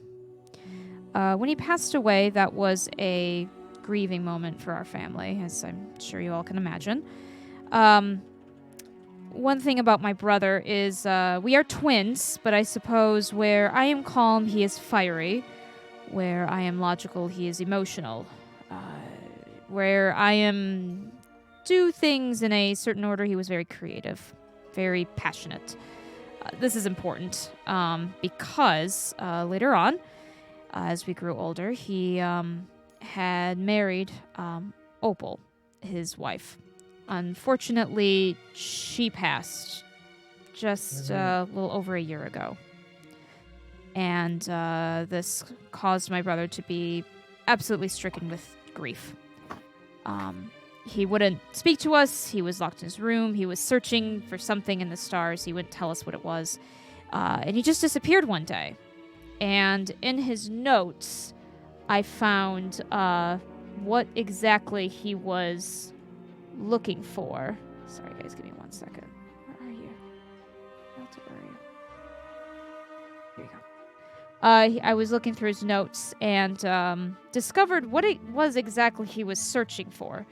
When he passed away, that was a grieving moment for our family, as I'm sure you all can imagine. One thing about my brother is we are twins, but I suppose where I am calm, he is fiery. Where I am logical, he is emotional. Where I am do things in a certain order, he was very creative, very passionate. This is important because later on, as we grew older, he had married Opal, his wife. Unfortunately, she passed just a little over a year ago. And this caused my brother to be absolutely stricken with grief. He wouldn't speak to us. He was locked in his room. He was searching for something in the stars. He wouldn't tell us what it was. And he just disappeared one day. And in his notes, I found what exactly he was looking for. Sorry, guys, give me 1 second. Where are you? Delta, where are you? Here you go. I was looking through his notes and discovered what it was exactly he was searching for.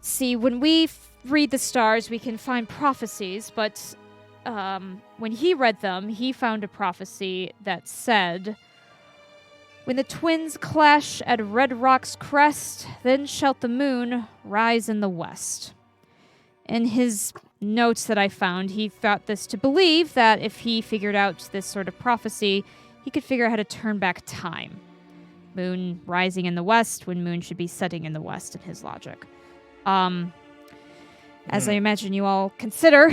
See, when we read the stars, we can find prophecies, but when he read them, he found a prophecy that said, "When the twins clash at Red Rock's crest, then shall the moon rise in the west." In his notes that I found, he thought this to believe that if he figured out this sort of prophecy, he could figure out how to turn back time. Moon rising in the west when moon should be setting in the west in his logic. As I imagine you all consider,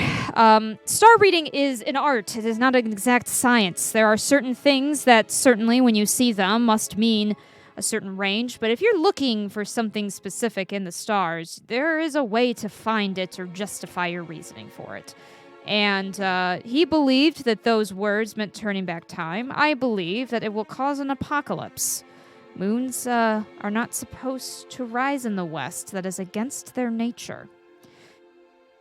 star reading is an art. It is not an exact science. There are certain things that certainly, when you see them, must mean a certain range. But if you're looking for something specific in the stars, there is a way to find it or justify your reasoning for it. And he believed that those words meant turning back time. I believe that it will cause an apocalypse. Moons are not supposed to rise in the west. That is against their nature.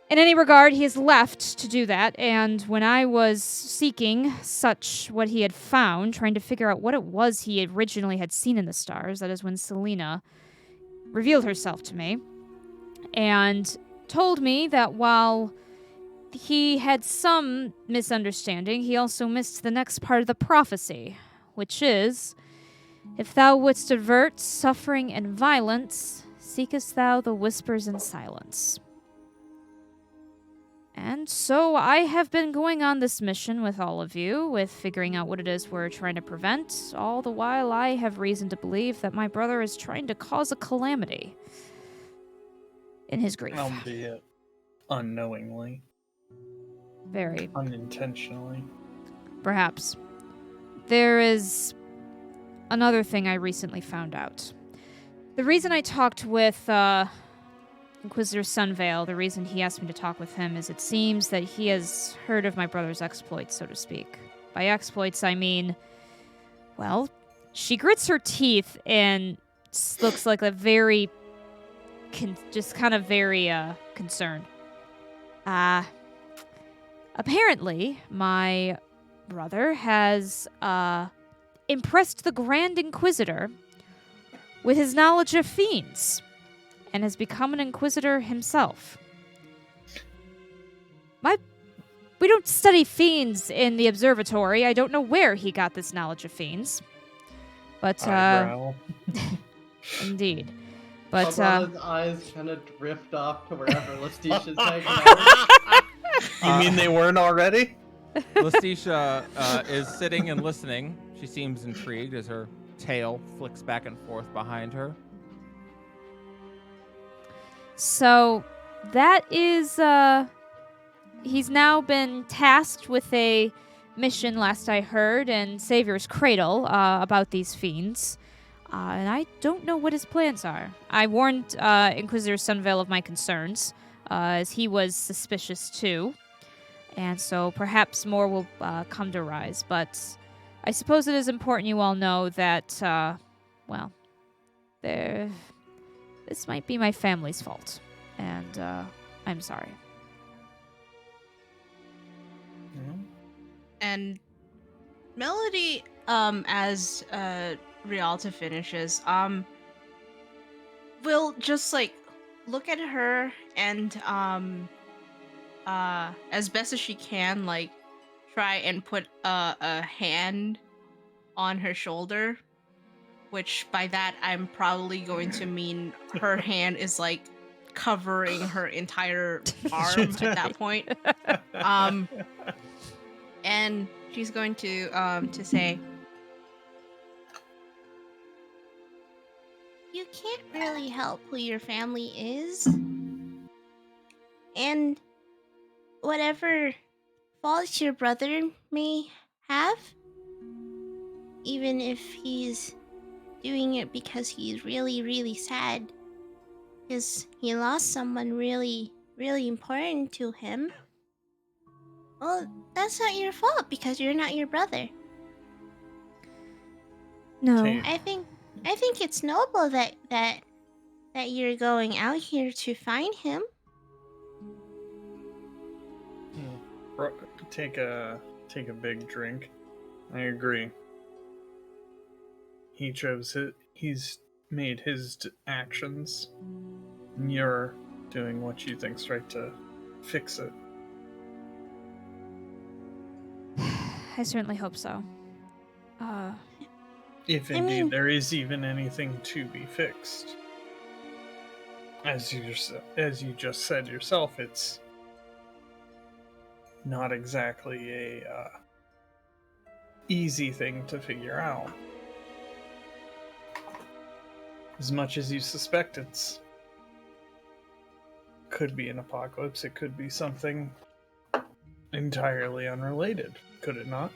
In any regard, he is left to do that, and when I was seeking what he had found, trying to figure out what it was he originally had seen in the stars, that is when Selena revealed herself to me, and told me that while he had some misunderstanding, he also missed the next part of the prophecy, which is, "If thou wouldst avert suffering and violence, seekest thou the whispers in silence." And so I have been going on this mission with all of you, with figuring out what it is we're trying to prevent. All the while, I have reason to believe that my brother is trying to cause a calamity in his grief. Albeit unknowingly. Very. Unintentionally. Perhaps. There is another thing I recently found out. The reason I talked with Inquisitor Sunvale, the reason he asked me to talk with him is it seems that he has heard of my brother's exploits, so to speak. By exploits, I mean, well, she grits her teeth and looks like a very, concerned. Apparently, my brother has impressed the Grand Inquisitor with his knowledge of fiends, and has become an inquisitor himself. We don't study fiends in the observatory. I don't know where he got this knowledge of fiends. But, indeed. But, his eyes kind of drift off to wherever Lestitia's hanging out. You mean they weren't already? Lestitia is sitting and listening. She seems intrigued as her tail flicks back and forth behind her. So, that is, he's now been tasked with a mission, last I heard, in Savior's Cradle, about these fiends. And I don't know what his plans are. I warned Inquisitor Sunvale of my concerns, as he was suspicious too. And so perhaps more will come to rise. But I suppose it is important you all know that, this might be my family's fault, and I'm sorry. And Melody, as Rialta finishes, will just look at her and as best as she can, try and put a hand on her shoulder which by that I'm probably going to mean her hand is like covering her entire arm at that point. And she's going to say, You can't really help who your family is. And whatever faults your brother may have, even if he's doing it because he's really, really sad, because he lost someone really, really important to him, well, that's not your fault because you're not your brother. No. Okay. I think it's noble that you're going out here to find him. Take a big drink. I agree. He chose it. He's made his actions. And you're doing what you think's right to fix it. I certainly hope so. If I indeed mean- there is even anything to be fixed. As you just said yourself, it's not exactly a easy thing to figure out. As much as you suspect it's could be an apocalypse, it could be something entirely unrelated, could it not?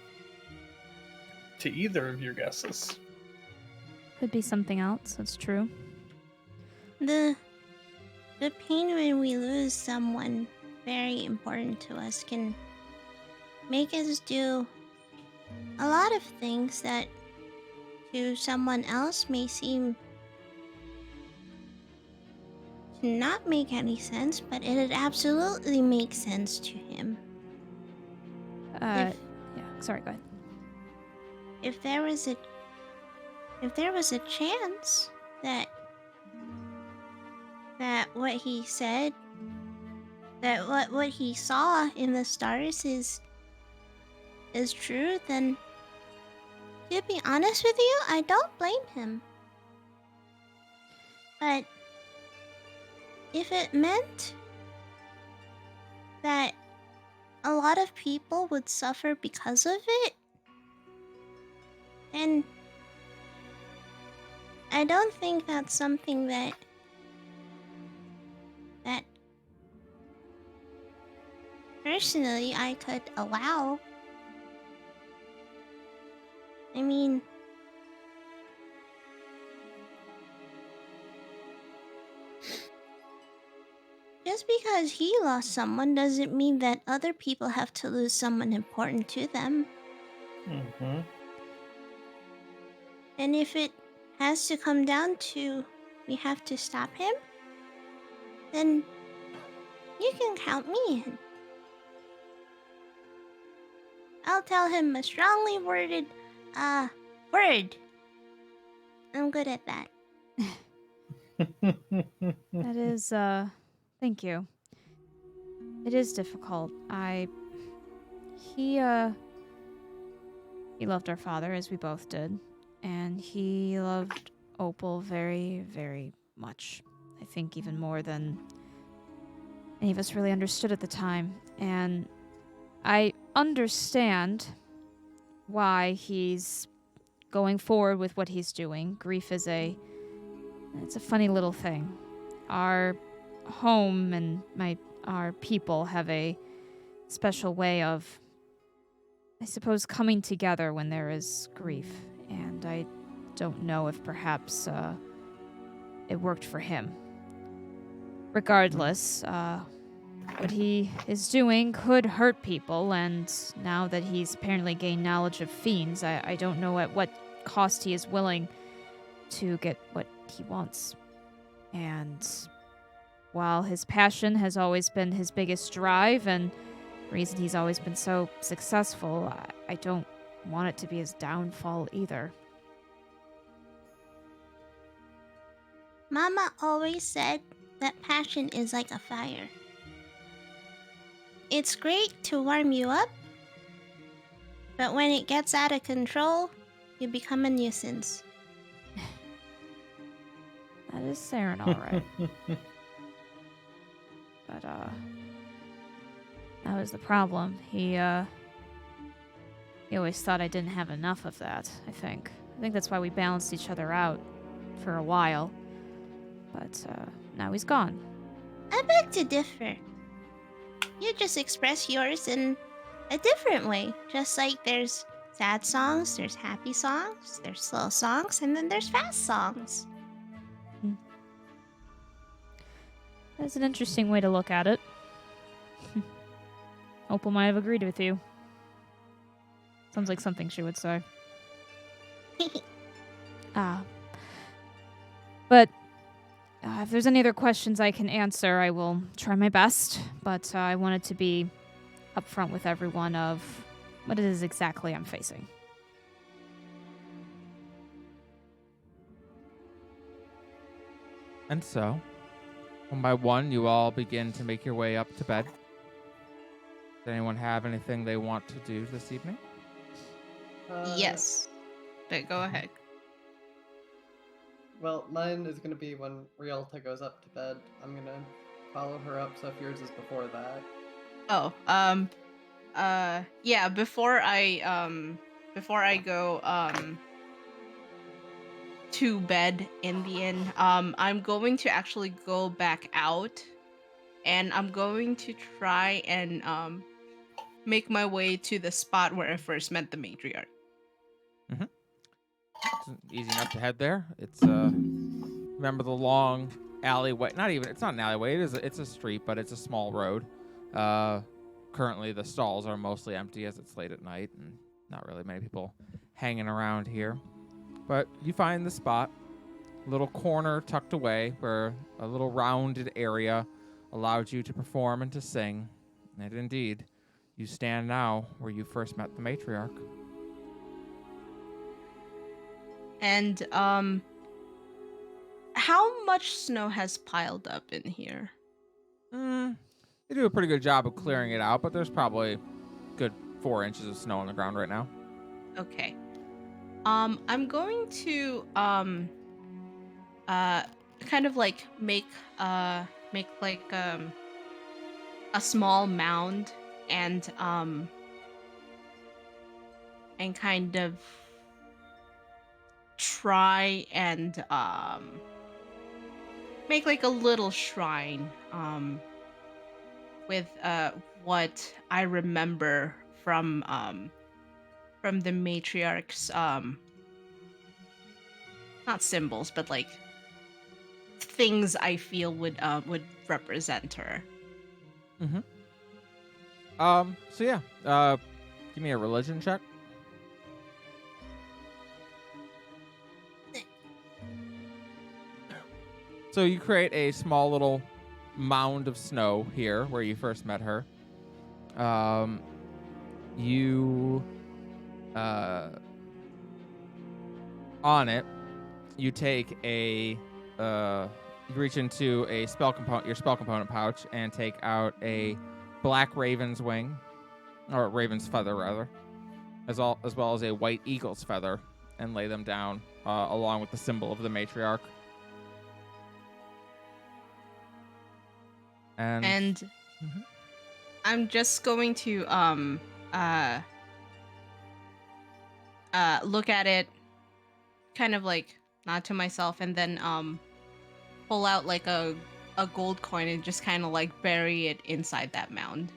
To either of your guesses. Could be something else, that's true. The pain when we lose someone very important to us can make us do a lot of things that to someone else may seem to not make any sense, but it absolutely makes sense to him. Yeah, sorry, go ahead. If there was a chance that what he said, that what he saw in the stars is true, then to be honest with you, I don't blame him. But if it meant that a lot of people would suffer because of it, then I don't think that's something that personally I could allow. I mean, just because he lost someone doesn't mean that other people have to lose someone important to them. Mm-hmm. And if it has to come down to we have to stop him, then you can count me in. I'll tell him a strongly worded, word. I'm good at that. That is, thank you. It is difficult. He loved our father, as we both did, and he loved Opal very, very much. I think even more than any of us really understood at the time. And I understand why he's going forward with what he's doing. Grief is it's a funny little thing. Our home and our people have a special way of, I suppose, coming together when there is grief. And I don't know if perhaps it worked for him. Regardless, what he is doing could hurt people, and now that he's apparently gained knowledge of fiends, I don't know at what cost he is willing to get what he wants. And while his passion has always been his biggest drive and reason he's always been so successful, I don't want it to be his downfall either. Mama always said that passion is like a fire. It's great to warm you up, but when it gets out of control, you become a nuisance. is Saren, all right. But, that was the problem. He always thought I didn't have enough of that, I think. I think that's why we balanced each other out for a while. But, now he's gone. I beg to differ. You just express yours in a different way. Just like there's sad songs, there's happy songs, there's slow songs, and then there's fast songs. That's an interesting way to look at it. Opal might have agreed with you. Sounds like something she would say. But if there's any other questions I can answer, I will try my best. But I wanted to be upfront with everyone of what it is exactly I'm facing. And so, one by one, you all begin to make your way up to bed. Does anyone have anything they want to do this evening? Yes. But go ahead. Well, mine is gonna be when Rialta goes up to bed. I'm gonna follow her up, so if yours is before that. Oh, yeah, before I go, to bed in the inn, I'm going to actually go back out, and I'm going to try and, make my way to the spot where I first met the matriarch. It's easy enough to head there. It's remember the long alleyway? It's not an alleyway. It's a street, but it's a small road. Currently, the stalls are mostly empty as it's late at night, and not really many people hanging around here. But you find the spot, a little corner tucked away, where a little rounded area allowed you to perform and to sing. And indeed, you stand now where you first met the matriarch. And, how much snow has piled up in here? They do a pretty good job of clearing it out, but there's probably good 4 inches of snow on the ground right now. Okay. I'm going to, kind of like make like, a small mound and kind of try and, make like a little shrine, with, what I remember from the matriarch's, not symbols, but like things I feel would represent her. So yeah, give me a religion check. So you create a small little mound of snow here where you first met her. You on it, you take you reach into a your spell component pouch and take out a black raven's wing, or raven's feather rather, as well as a white eagle's feather, and lay them down along with the symbol of the matriarch. And I'm just going to look at it, kind of like nod to myself, and then pull out like a gold coin and just kind of like bury it inside that mound.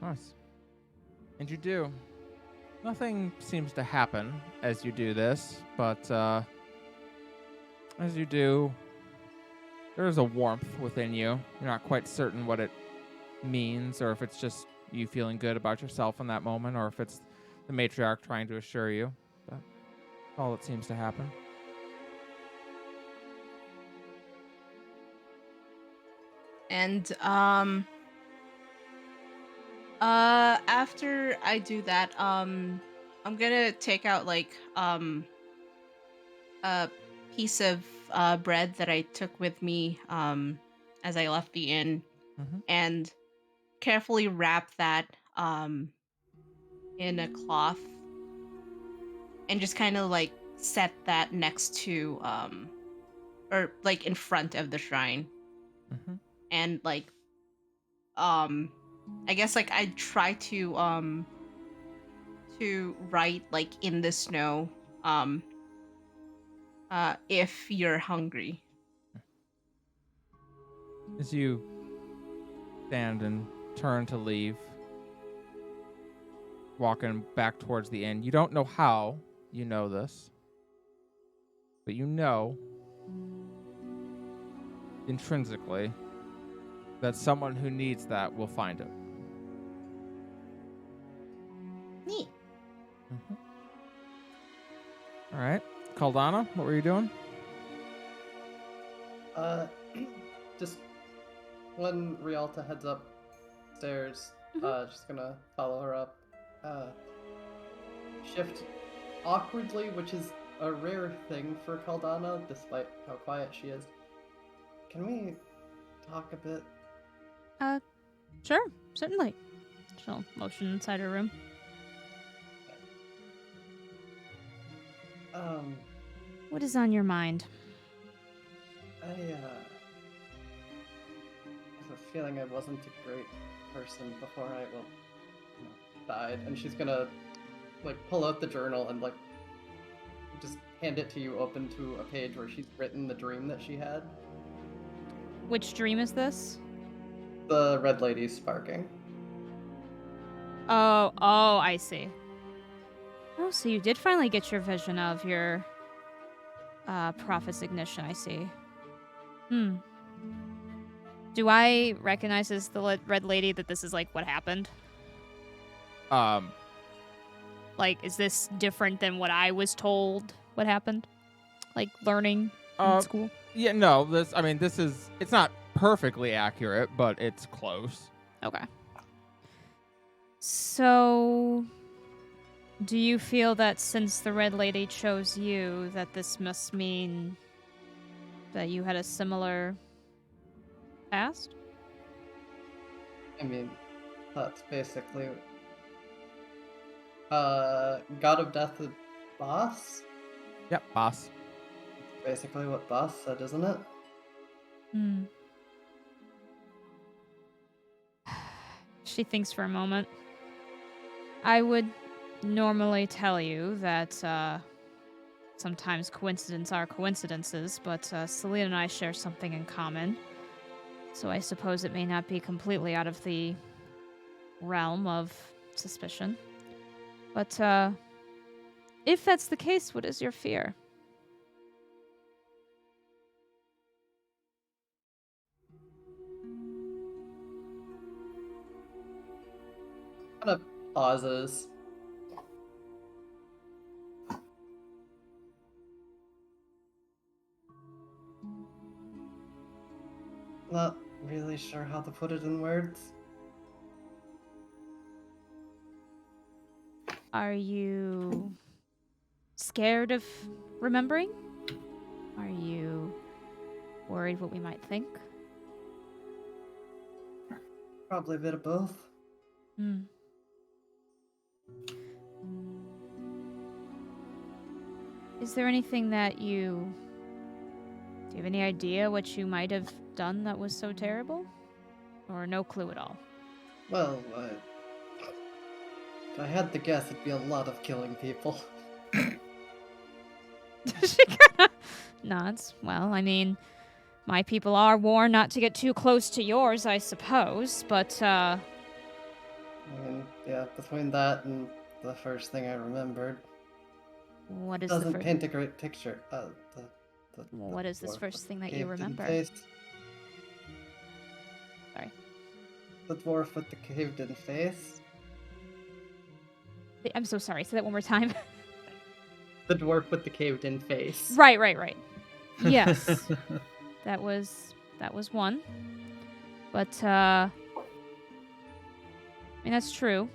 Nice. And you do. Nothing seems to happen as you do this, but as you do, there is a warmth within you. You're not quite certain what it means, or if it's just you feeling good about yourself in that moment, or if it's the matriarch trying to assure you. But that's all that seems to happen. And after I do that, I'm gonna take out like a piece of bread that I took with me as I left the inn, and carefully wrap that in a cloth, and just kind of like set that next to or like in front of the shrine, Mm-hmm. and like I guess like I try to write like in the snow, um if you're hungry. As you stand and turn to leave, walking back towards the inn, you don't know how you know this, but you know intrinsically that someone who needs that will find it. Neat. Mm-hmm. All right. Caldana, what were you doing? Just when Rialta heads upstairs, just gonna follow her up. Shift awkwardly, which is a rare thing for Caldana, despite how quiet she is. Can we talk a bit? Sure, certainly. She'll motion inside her room. What is on your mind? I have a feeling I wasn't a great person before I, died. And she's gonna, pull out the journal and, just hand it to you open to a page where she's written the dream that she had. Which dream is this? The red lady sparking. Oh, I see. Oh, so you did finally get your vision of your prophet's ignition, I see. Do I recognize as the red lady that this is, what happened? Is this different than what I was told what happened? Learning in school? Yeah, no, it's not perfectly accurate, but it's close. Okay. So, do you feel that since the Red Lady chose you, that this must mean that you had a similar past? I mean, that's basically... God of Death is boss? Yep, boss. Basically what boss said, isn't it? She thinks for a moment. I would normally tell you that sometimes coincidences are coincidences, but Selena and I share something in common. So I suppose it may not be completely out of the realm of suspicion. But if that's the case, what is your fear? Kind of pauses. Not really sure how to put it in words. Are you scared of remembering? Are you worried what we might think? Probably a bit of both. Is there anything that do you have any idea what you might have done that was so terrible? Or no clue at all? Well, if I had to guess, it'd be a lot of killing people. She kinda nods. Well, I mean, my people are warned not to get too close to yours, I suppose, but, I mean, yeah, between that and the first thing I remembered. what is Doesn't the paint a great picture. what is this dwarf first with thing the that you caved-in remember? face. Sorry. The dwarf with the caved-in face. I'm so sorry. Say that one more time. The dwarf with the caved-in face. Right. Yes. That was one. But I mean, that's true.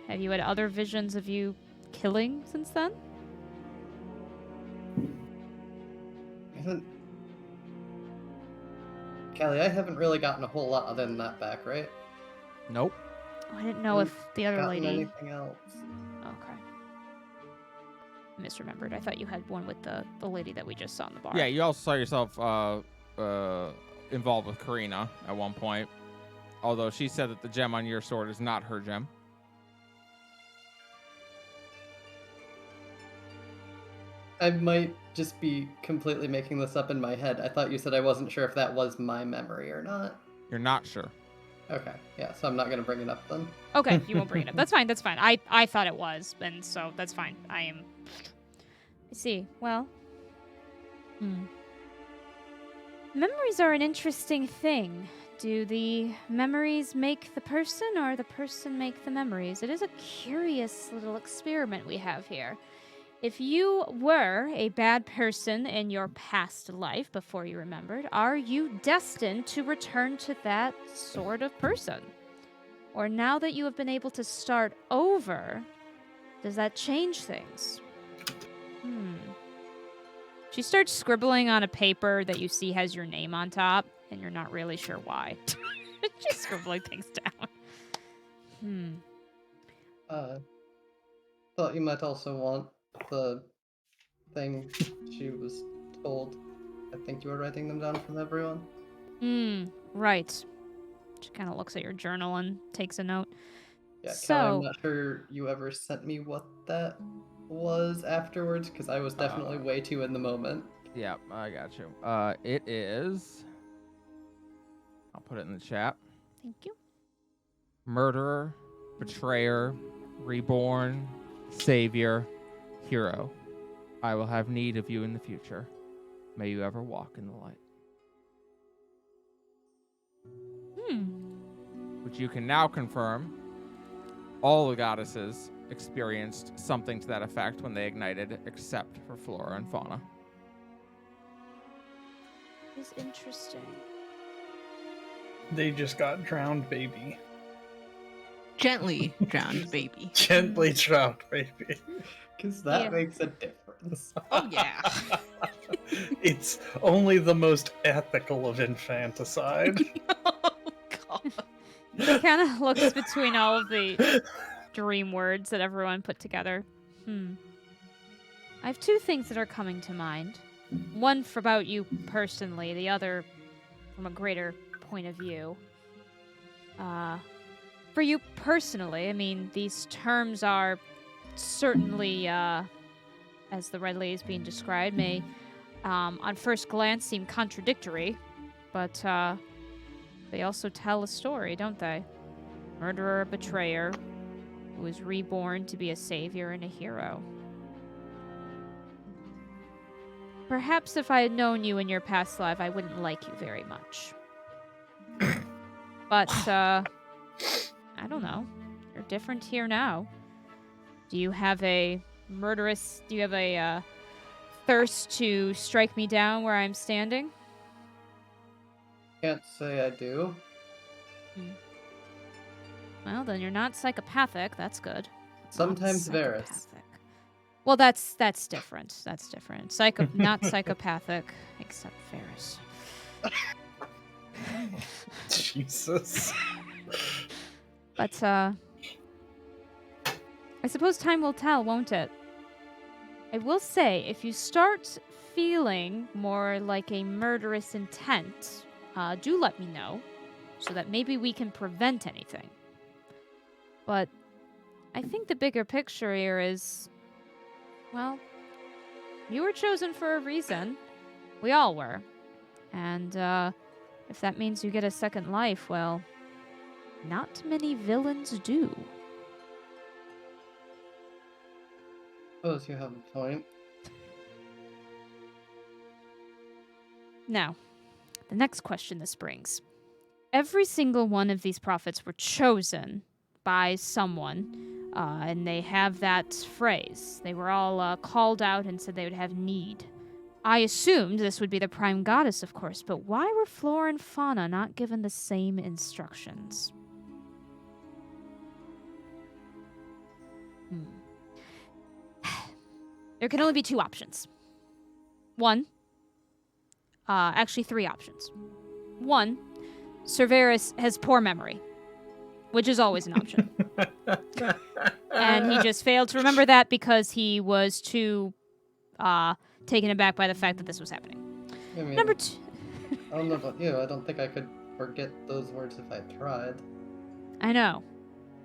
Have you had other visions of you killing since then? Callie, I haven't really gotten a whole lot other than that back, right? Nope. Oh, I didn't know if the other Gotten lady. anything else? Okay. misremembered. I thought you had one with the lady that we just saw in the bar. Yeah, you also saw yourself involved with Karina at one point. Although she said that the gem on your sword is not her gem. I might just be completely making this up in my head. I thought you said I wasn't sure if that was my memory or not. You're not sure. Okay, yeah, so I'm not gonna bring it up then. Okay, you won't bring it up. That's fine. That's fine. I thought it was, and so that's fine. I see. Well, memories are an interesting thing. Do the memories make the person, or the person make the memories? It is a curious little experiment we have here. If you were a bad person in your past life before you remembered, are you destined to return to that sort of person? Or now that you have been able to start over, does that change things? She starts scribbling on a paper that you see has your name on top, and you're not really sure why. She's scribbling things down. Thought you might also want the thing she was told. I think you were writing them down from everyone. Right. She kind of looks at your journal and takes a note. Yeah, Kelly, I'm not sure you ever sent me what that was afterwards, because I was definitely way too in the moment. Yeah, I got you. It is... I'll put it in the chat. Thank you. Murderer, betrayer, reborn, savior, hero. I will have need of you in the future. May you ever walk in the light. Which you can now confirm all the goddesses experienced something to that effect when they ignited, except for flora and fauna. It's interesting. They just got drowned, baby. Gently drowned, baby. Gently drowned, baby. Because that makes a difference. Oh, yeah. It's only the most ethical of infanticide. Oh, God. He kind of looks between all of the dream words that everyone put together. I have two things that are coming to mind. One for about you personally, the other from a greater point of view. For you personally, I mean, these terms are certainly, as the Red Lady is being described, may on first glance seem contradictory, but they also tell a story, don't they? Murderer, betrayer, who is reborn to be a savior and a hero. Perhaps if I had known you in your past life, I wouldn't like you very much. But, I don't know. You're different here now. Do you have a thirst to strike me down where I'm standing? Can't say I do. Well, then you're not psychopathic. That's good. Sometimes Not Varys. psychopathic. Well, that's different. That's different. Not psychopathic, except Varys. Jesus. But I suppose time will tell, won't it? I will say, if you start feeling more like a murderous intent, do let me know, so that maybe we can prevent anything. But I think the bigger picture here is, well, you were chosen for a reason. We all were. And if that means you get a second life, well, not many villains do. Suppose you have a point. Now, the next question this brings. Every single one of these prophets were chosen by someone, and they have that phrase. They were all called out and said they would have need. I assumed this would be the prime goddess, of course, but why were flora and fauna not given the same instructions? There can only be two options. Actually 3 options. 1, Sir Varys has poor memory. which is always an option. And he just failed to remember that because he was too taken aback by the fact that this was happening. I mean, Number 2. I don't know about you. I don't think I could forget those words if I tried. I know.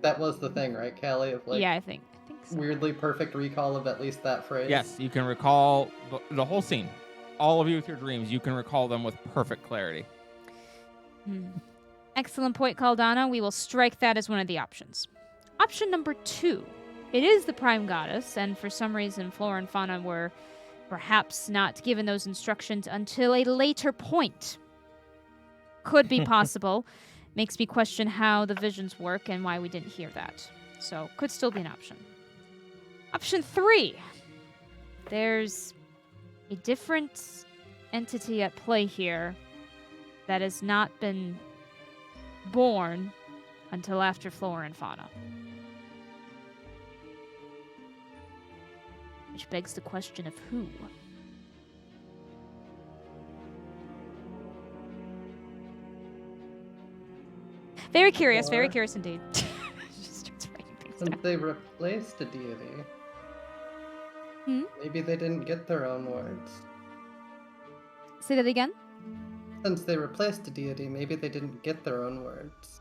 That was the thing, right, Callie? Of like Yeah, I think so. weirdly perfect recall of at least that phrase. Yes, you can recall the whole scene. All of you with your dreams, you can recall them with perfect clarity. Excellent point, Caldana. We will strike that as one of the options. Option number 2. It is the Prime Goddess, and for some reason, Flora and Fauna were perhaps not given those instructions until a later point. Could be possible. Makes me question how the visions work and why we didn't hear that. So, could still be an option. Option 3. There's a different entity at play here that has not been born until after Flora and Fauna. Which begs the question of who. Very curious indeed. Just starts writing things Since down. they replaced a deity, maybe they didn't get their own words. Say that again? Since they replaced a deity, maybe they didn't get their own words.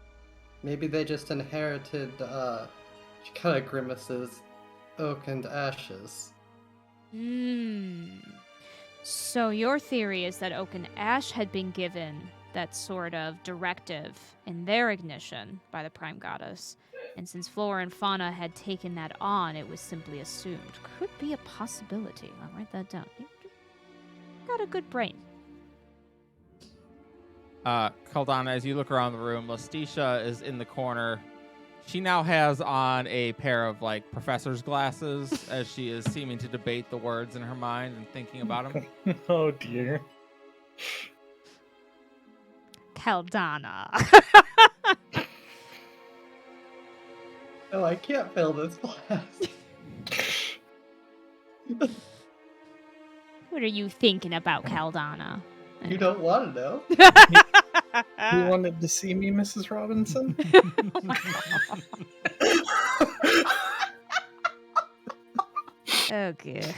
Maybe they just inherited, she kind of grimaces, oak and ashes. So your theory is that Oak and Ash had been given that sort of directive in their ignition by the Prime Goddess. And since Flora and Fauna had taken that on, it was simply assumed. Could be a possibility. I'll write that down. You got a good brain. Caldana, as you look around the room, Lesticia is in the corner. She now has on a pair of, like, professor's glasses as she is seeming to debate the words in her mind and thinking about them. Oh, dear. Caldana. Oh, I can't fail this class. What are you thinking about, Caldana? You don't want to know. You wanted to see me, Mrs. Robinson? Okay.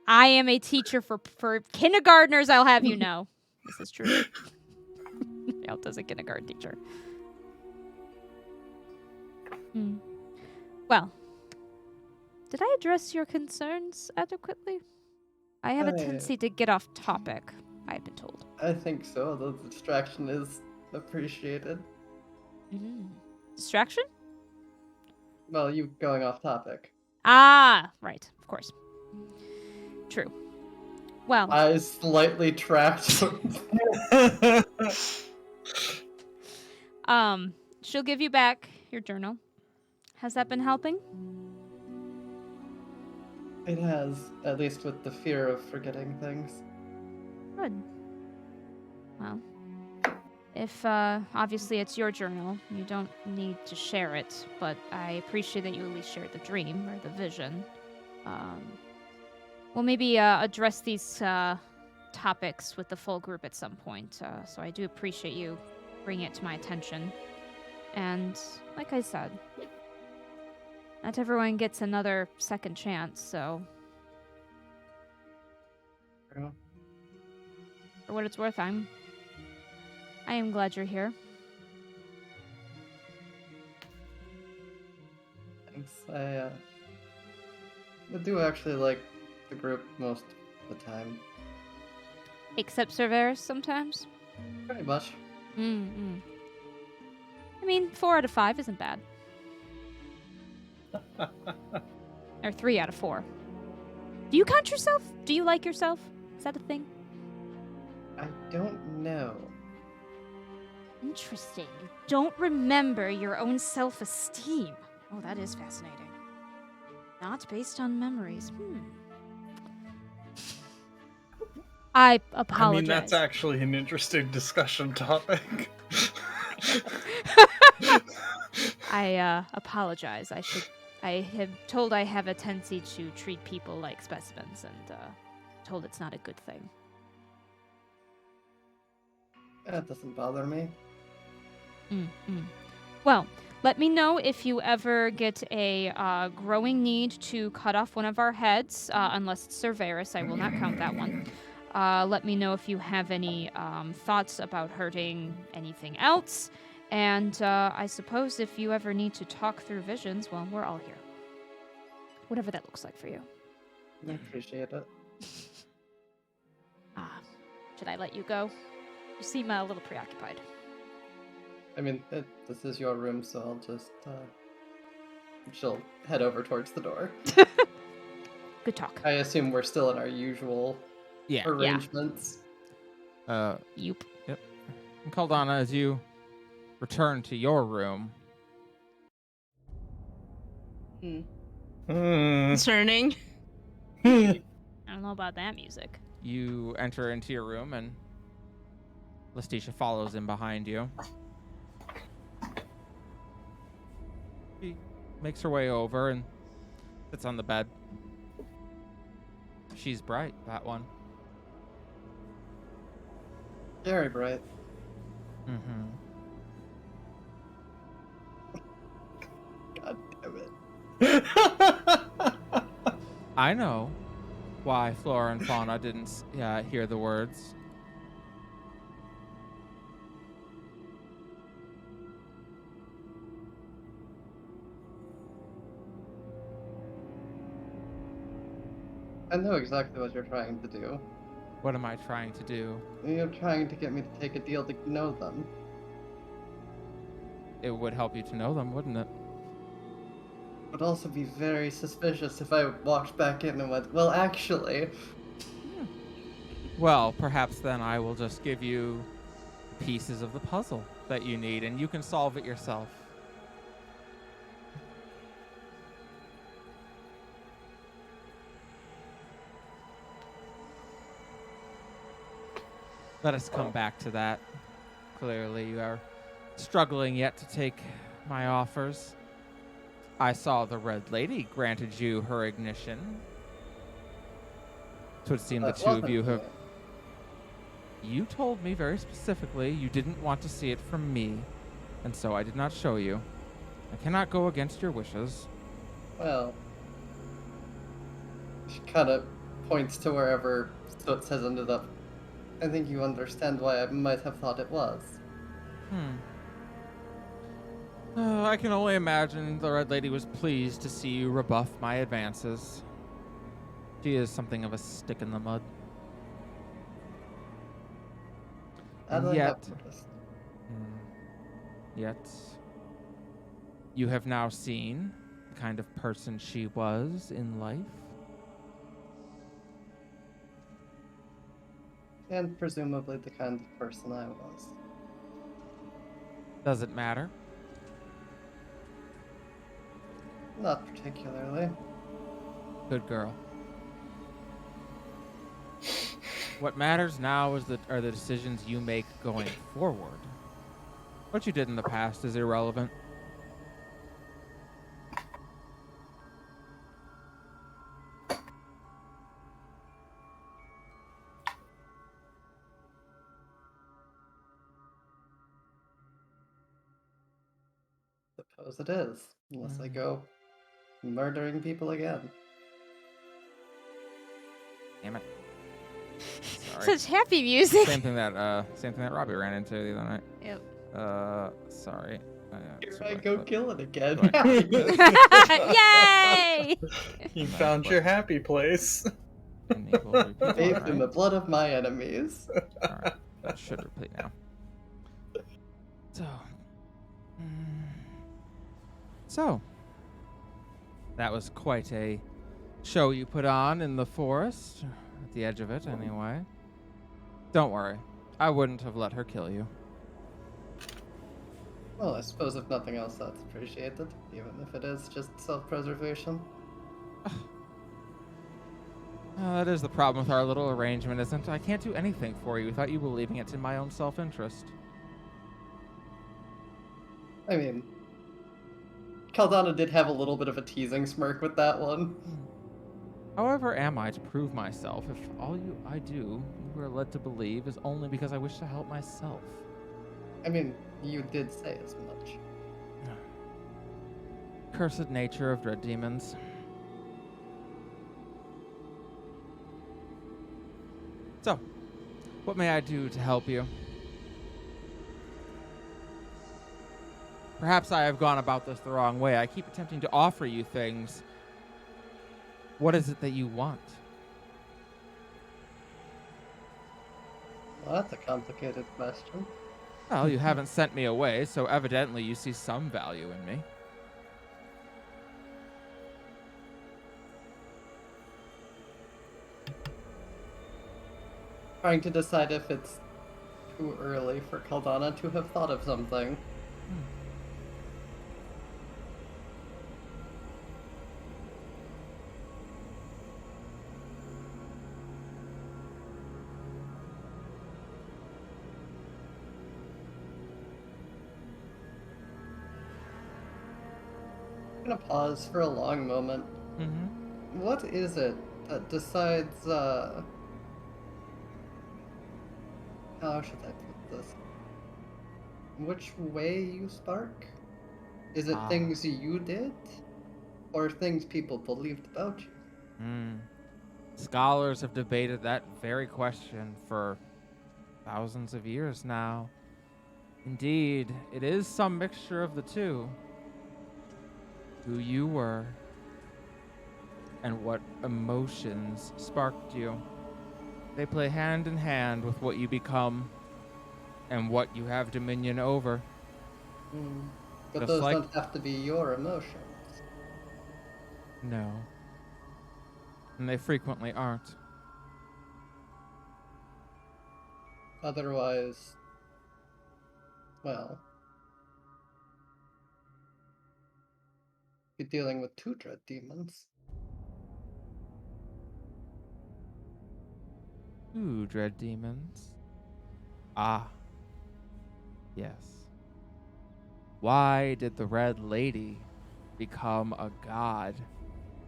I am a teacher for kindergartners, I'll have you know. This is true. Yelp is a kindergarten teacher. Well, did I address your concerns adequately? I have a tendency to get off topic, I've been told. I think so. The distraction is appreciated. Distraction? Well, you going off topic. Ah, right, of course. True. Well, Eyes slightly trapped. she'll give you back your journal. Has that been helping? It has, at least with the fear of forgetting things. Good. Well, if obviously it's your journal, you don't need to share it, but I appreciate that you at least shared the dream or the vision. We'll maybe address these topics with the full group at some point, so I do appreciate you bringing it to my attention. And like I said, not everyone gets another second chance, so Yeah. for what it's worth, I am glad you're here. Thanks. I do actually like the group most of the time. Except Cerberus sometimes. Pretty much. I mean, 4 out of 5 isn't bad. Or 3 out of 4. Do you count yourself? Do you like yourself? Is that a thing? I don't know. Interesting. You don't remember your own self-esteem. Oh, that is fascinating. Not based on memories. I apologize. I mean, that's actually an interesting discussion topic. I apologize. I have told I have a tendency to treat people like specimens, and told it's not a good thing. That doesn't bother me. Well, let me know if you ever get a growing need to cut off one of our heads, unless it's Cerberus. I will not count that one. Let me know if you have any thoughts about hurting anything else. And I suppose if you ever need to talk through visions, well, we're all here. Whatever that looks like for you. I appreciate it. Should I let you go? You seem a little preoccupied. I mean, this is your room, so I'll just, she'll head over towards the door. Good talk. I assume we're still in our usual Yeah. arrangements. Yup. Yep. And Caldana, as you return to your room, Concerning. I don't know about that music. you enter into your room, and Letitia follows in behind you. She makes her way over and sits on the bed. She's bright, that one. Very bright. Mm-hmm. God damn it. I know why Flora and Fauna didn't hear the words. I know exactly what you're trying to do. What am I trying to do? You're trying to get me to take a deal to know them. It would help you to know them, wouldn't it? Would also be very suspicious if I walked back in and went, well, actually. Well, perhaps then I will just give you pieces of the puzzle that you need, and you can solve it yourself. Let us come back to that. Clearly, you are struggling yet to take my offers. I saw the Red Lady granted you her ignition. It would seem the That two of wasn't you have... me. You told me very specifically you didn't want to see it from me, and so I did not show you. I cannot go against your wishes. Well, she kind of points to wherever Stutz has ended up. I think you understand why I might have thought it was. I can only imagine the Red Lady was pleased to see you rebuff my advances. She is something of a stick in the mud. As And I yet, have noticed. yet, you have now seen the kind of person she was in life. And presumably the kind of person I was. Does it matter? Not particularly. Good girl. What matters now are the decisions you make going forward. What you did in the past is irrelevant. Suppose it is. Unless I go murdering people again. Damn it. Sorry. Such happy music. Same thing that Robbie ran into the other night. Yep. Sorry. Here so I I go put- kill it again. Yay! You found your happy place. enable repeat, Bathed in the right? blood of my enemies. Alright, that should repeat now. So, that was quite a show you put on in the forest, at the edge of it anyway. Don't worry, I wouldn't have let her kill you. Well, I suppose if nothing else, that's appreciated, even if it is just self-preservation. That is the problem with our little arrangement, isn't it? I can't do anything for you without you believing it's in my own self-interest. I mean, Caldana did have a little bit of a teasing smirk with that one. However am I to prove myself if all I do, you are led to believe, is only because I wish to help myself? I mean, you did say as much. Cursed nature of dread demons. So, what may I do to help you? Perhaps I have gone about this the wrong way. I keep attempting to offer you things. What is it that you want? Well, that's a complicated question. Well, you haven't sent me away, so evidently you see some value in me. Trying to decide if it's too early for Caldana to have thought of something. I'm gonna pause for a long moment. Mm-hmm. What is it that decides, how should I put this? Which way you spark? Is it things you did? Or things people believed about you? Scholars have debated that very question for thousands of years now. Indeed, it is some mixture of the two. Who you were and what emotions sparked you. They play hand in hand with what you become and what you have dominion over. But Just those like- don't have to be your emotions. No. And they frequently aren't. Otherwise, well, you're dealing with two dread demons. Ooh, dread demons. Ah. Yes. Why did the Red Lady become a god?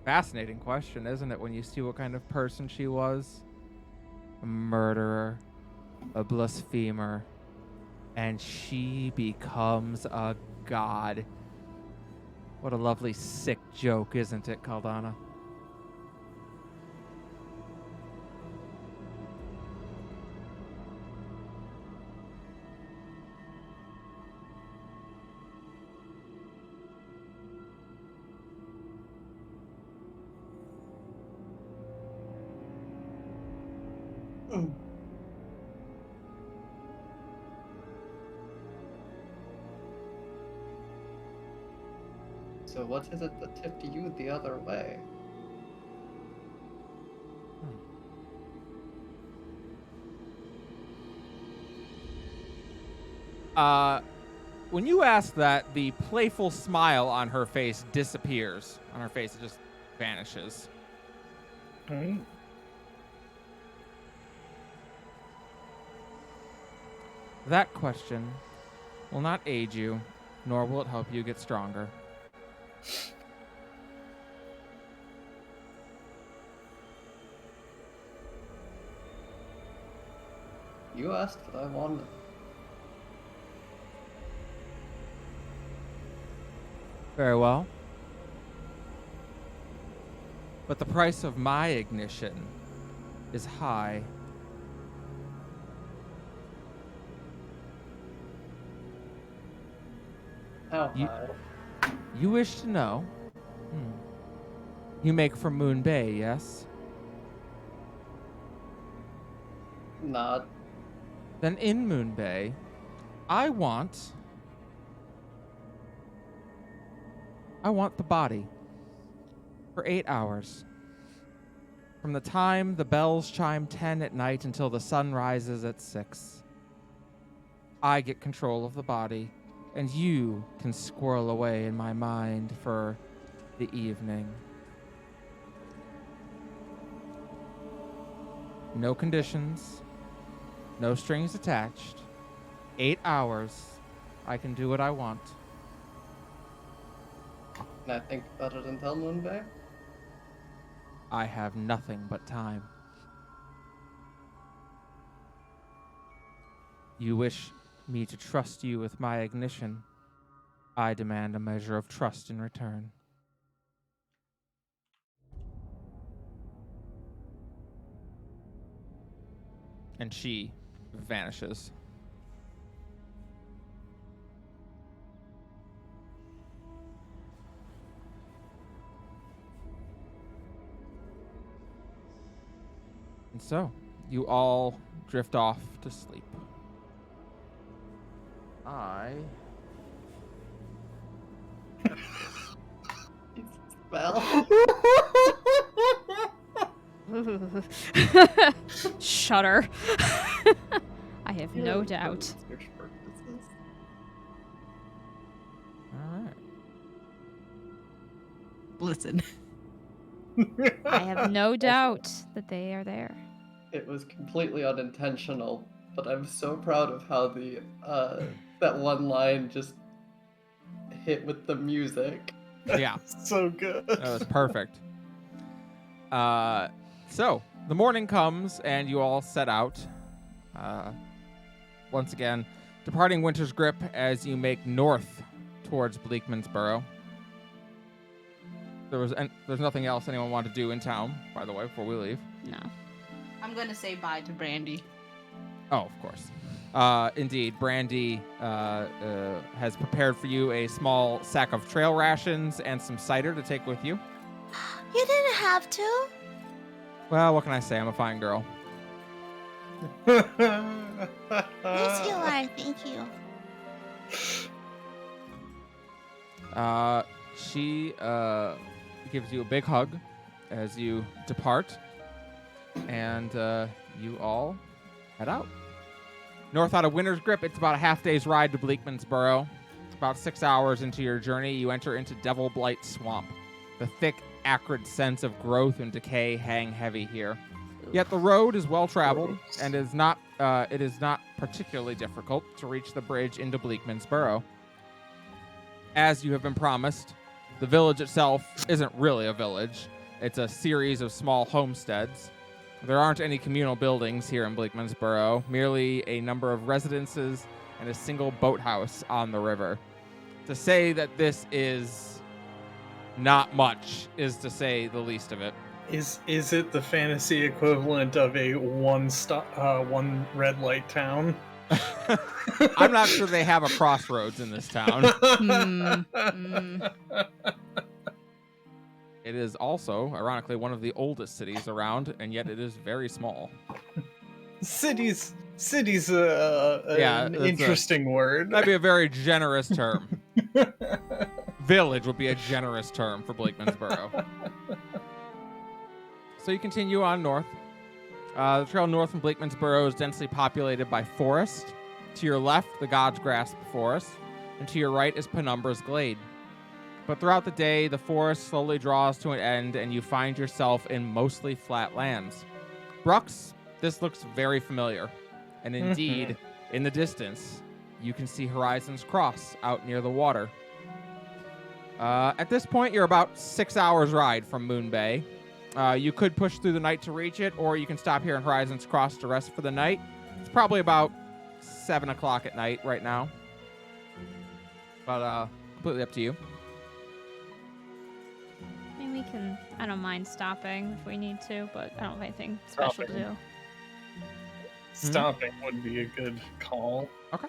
Fascinating question, isn't it, when you see what kind of person she was? A murderer, a blasphemer, and she becomes a god. What a lovely sick joke, isn't it, Caldana? So what is it that tipped you the other way? When you ask that, the playful smile on her face disappears. On her face, it just vanishes. Right? That question will not aid you, nor will it help you get stronger. You asked what I wanted. Very well. But the price of my ignition is high. How You- high? You wish to know? You make for Moonbay, yes? Nod. Then in Moonbay, I want the body for 8 hours. From the time the bells chime 10 at night until the sun rises at 6. I get control of the body, and you can squirrel away in my mind for the evening. No conditions, no strings attached. 8 hours, I can do what I want. Can I think about it until Moonbay? I have nothing but time. You wish me to trust you with my ignition. I demand a measure of trust in return. And she vanishes. And so, you all drift off to sleep. Spell. Shudder. I have no doubt. Research purposes. All right. Listen. I have no doubt that they are there. It was completely unintentional, but I'm so proud of how the that one line just hit with the music. Yeah, So good. that was perfect. So, the morning comes, and you all set out. Once again, departing Winter's Grip as you make north towards Bleakman's Burrow. There's nothing else anyone wanted to do in town, by the way, before we leave. No. I'm gonna say bye to Brandy. Oh, of course. Indeed, Brandy has prepared for you a small sack of trail rations and some cider to take with you. You didn't have to. Well, what can I say? I'm a fine girl. Yes, you are. Thank you. She gives you a big hug as you depart, and you all head out. North out of Winter's Grip, it's about a half-day's ride to Bleakman's Burrow. About 6 hours into your journey, you enter into Devil Blight Swamp. The thick, acrid scents of growth and decay hang heavy here. Yet the road is well-traveled, and it is not particularly difficult to reach the bridge into Bleakman's Burrow. As you have been promised, the village itself isn't really a village. It's a series of small homesteads. There aren't any communal buildings here in Bleakman's Burrow, merely a number of residences and a single boathouse on the river. To say that this is not much is to say the least of it. Is it the fantasy equivalent of a one red light town? I'm not sure they have a crossroads in this town. It is also, ironically, one of the oldest cities around, and yet it is very small. City's an it's interesting word. That'd be a very generous term. Village would be a generous term for Bleakman's Burrow. So you continue on north. The trail north from Bleakman's Burrow is densely populated by forest. To your left, the God's Grasp Forest, and to your right is Penumbra's Glade. But throughout the day, the forest slowly draws to an end, and you find yourself in mostly flat lands. Brux, this looks very familiar. And indeed, in the distance, you can see Horizon's Cross out near the water. At this point, you're about 6 hours ride from Moonbay. You could push through the night to reach it, or you can stop here in Horizon's Cross to rest for the night. It's probably about 7 o'clock at night right now. But completely up to you. I mean, I don't mind stopping if we need to, but I don't have anything special to do. Stopping would be a good call. Okay.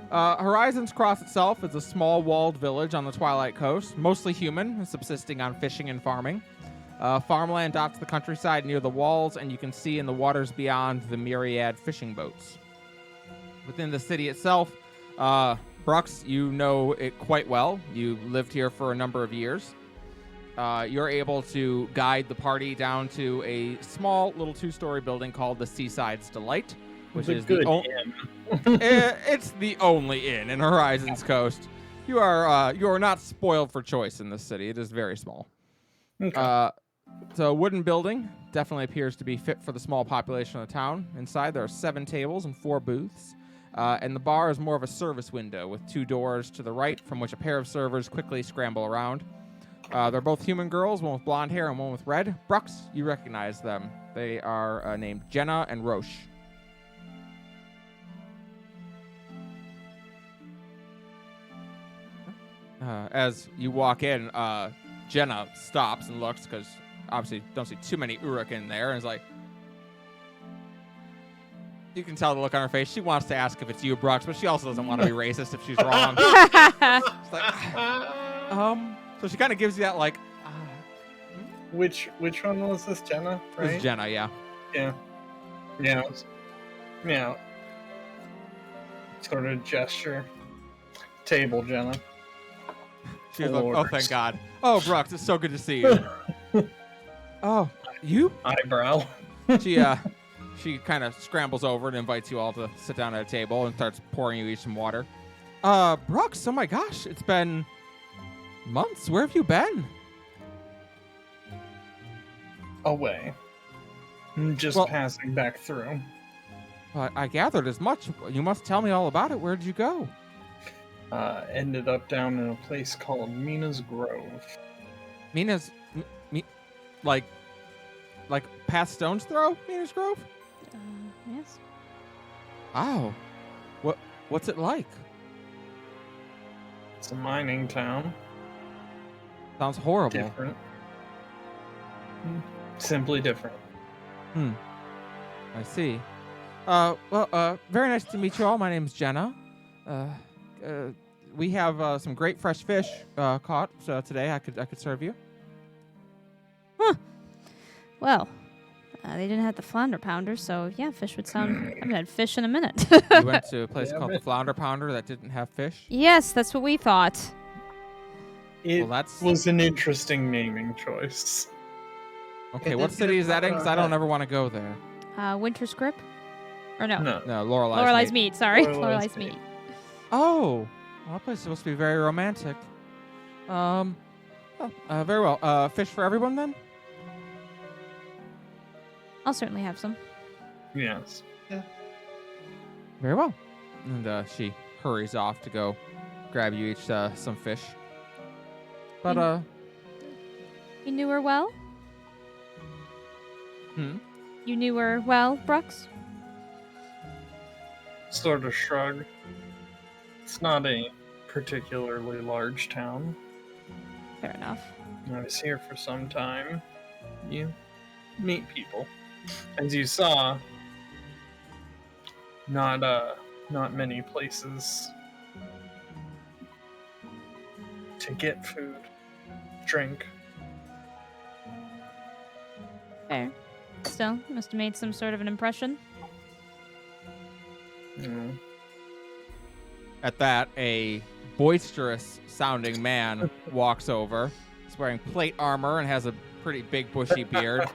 Horizon's Cross itself is a small walled village on the Twilight Coast, mostly human, subsisting on fishing and farming. Farmland dots the countryside near the walls, and you can see in the waters beyond the myriad fishing boats. Within the city itself, Brux, you know it quite well. You lived here for a number of years. You're able to guide the party down to a small little 2-story building called the Seaside's Delight, which is it's the only inn in Horizon's Coast. You are not spoiled for choice in this city. It is very small. Okay. So wooden building definitely appears to be fit for the small population of the town. Inside there are 7 tables and 4 booths. And the bar is more of a service window with 2 doors to the right from which a pair of servers quickly scramble around. They're both human girls, one with blonde hair and one with red. Brux, you recognize them. They are named Jenna and Roche. As you walk in, Jenna stops and looks because obviously don't see too many Uruk in there, and is like, you can tell the look on her face. She wants to ask if it's you, Brooks, but she also doesn't want to be racist if she's wrong. She's like, so she kind of gives you that like, Which one was this, Jenna? Right? This is Jenna, yeah. Yeah. Yeah. Yeah. Sort of gesture. Table, Jenna. She's like, oh, thank God. Oh, Brooks, it's so good to see you. Oh, you? Eyebrow. She kind of scrambles over and invites you all to sit down at a table and starts pouring you each some water. Brooks, oh my gosh, it's been months. Where have you been? Away. Just passing back through. I gathered as much. You must tell me all about it. Where did you go? Ended up down in a place called Mina's Grove. Mina's, like past Stone's Throw? Mina's Grove? Yes. Oh, what's it like? It's a mining town. Sounds horrible. Different. Simply different. I see. Very nice to meet you all. My name's Jenna. We have some great fresh fish caught today. I could serve you. Well, they didn't have the flounder pounder, so yeah, fish would sound. I haven't had fish in a minute. You went to a place called the Flounder Pounder that didn't have fish? Yes, that's what we thought. It was an interesting naming choice. Okay, what city is that in? Because I don't ever want to go there. Winter's Grip? Or no? No. No, Lorelei's Lorelei's Meat. Meat, sorry. Lorelei's Lorelei's Meat. Oh, well, that place is supposed to be very romantic. Very well. Fish for everyone then? I'll certainly have some. Yes. Very well. And she hurries off to go grab you each some fish. But You knew her well? You knew her well, Brooks? Sort of shrug. It's not a particularly large town. Fair enough. I was here for some time. You meet people. As you saw, not many places to get food, drink. Fair. Still, must have made some sort of an impression. at that, a boisterous-sounding man walks over. He's wearing plate armor and has a pretty big bushy beard.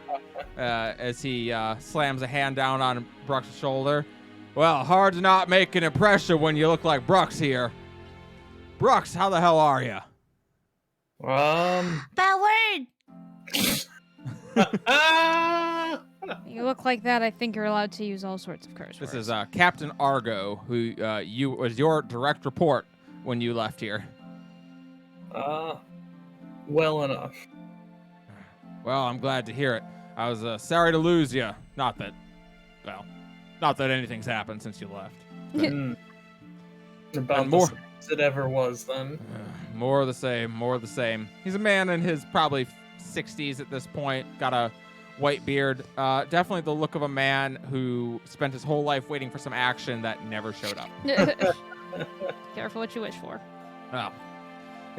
As he slams a hand down on Bruck's shoulder. Well, hard to not make an impression when you look like Bruck's here. Brooks, how the hell are you? Bad word. You look like that, I think you're allowed to use all sorts of curse words. This is Captain Argo, who was your direct report when you left here. Well enough. Well, I'm glad to hear it. I was sorry to lose you. Not that anything's happened since you left. About more the same as it ever was then. More of the same, more of the same. He's a man in his probably 60s at this point. Got a white beard. Definitely the look of a man who spent his whole life waiting for some action that never showed up. Careful what you wish for. Well,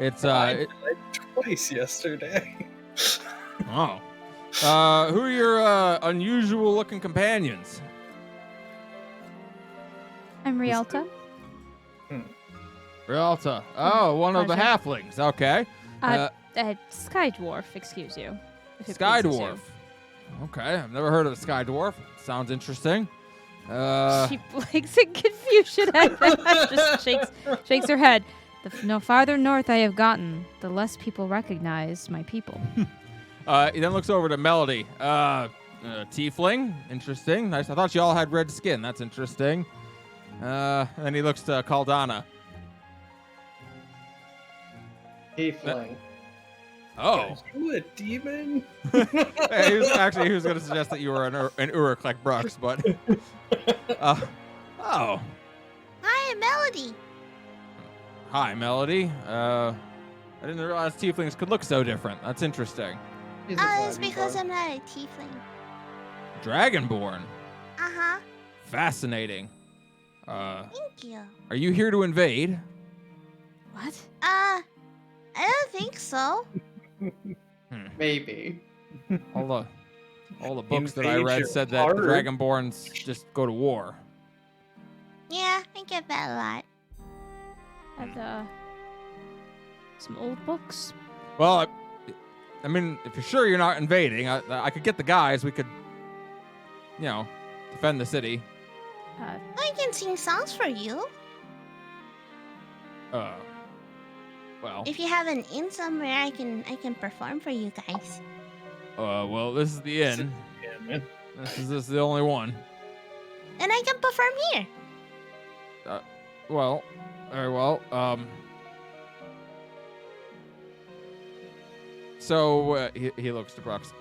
it's I died twice yesterday. Oh. Who are your unusual looking companions? I'm Rialta. Rialta. Oh, one of the Pleasure. halflings. Okay. Sky Dwarf, excuse you. if it Sky pleases Dwarf. Okay, I've never heard of a Sky Dwarf. Sounds interesting. She blinks in confusion at that. Just shakes her head. No farther north I have gotten, the less people recognize my people. He then looks over to Melody. Tiefling. Interesting. Nice. I thought you all had red skin. That's interesting. And then he looks to Caldana. Tiefling. Oh. Are you a demon? Hey, he was going to suggest that you were an Uruk like Brooks, but... oh. Hi, I'm Melody. Hi, Melody. I didn't realize tieflings could look so different. That's interesting. He's a It's because dragonborn. I'm not a tiefling. Dragonborn. Uh-huh. Fascinating. Thank you. Are you here to invade? What? I don't think so. Maybe. All the books that I Invade read your said that the heart. Dragonborns just go to war. Yeah, I get that a lot. Have some old books. Well, I mean, if you're sure you're not invading, I could get the guys. We could, defend the city. I can sing songs for you. Well, If you have an inn somewhere, I can perform for you guys. well, this is the inn. Yeah, man. This is the only one. And I can perform here. Well, very well. So he looks to Brooks.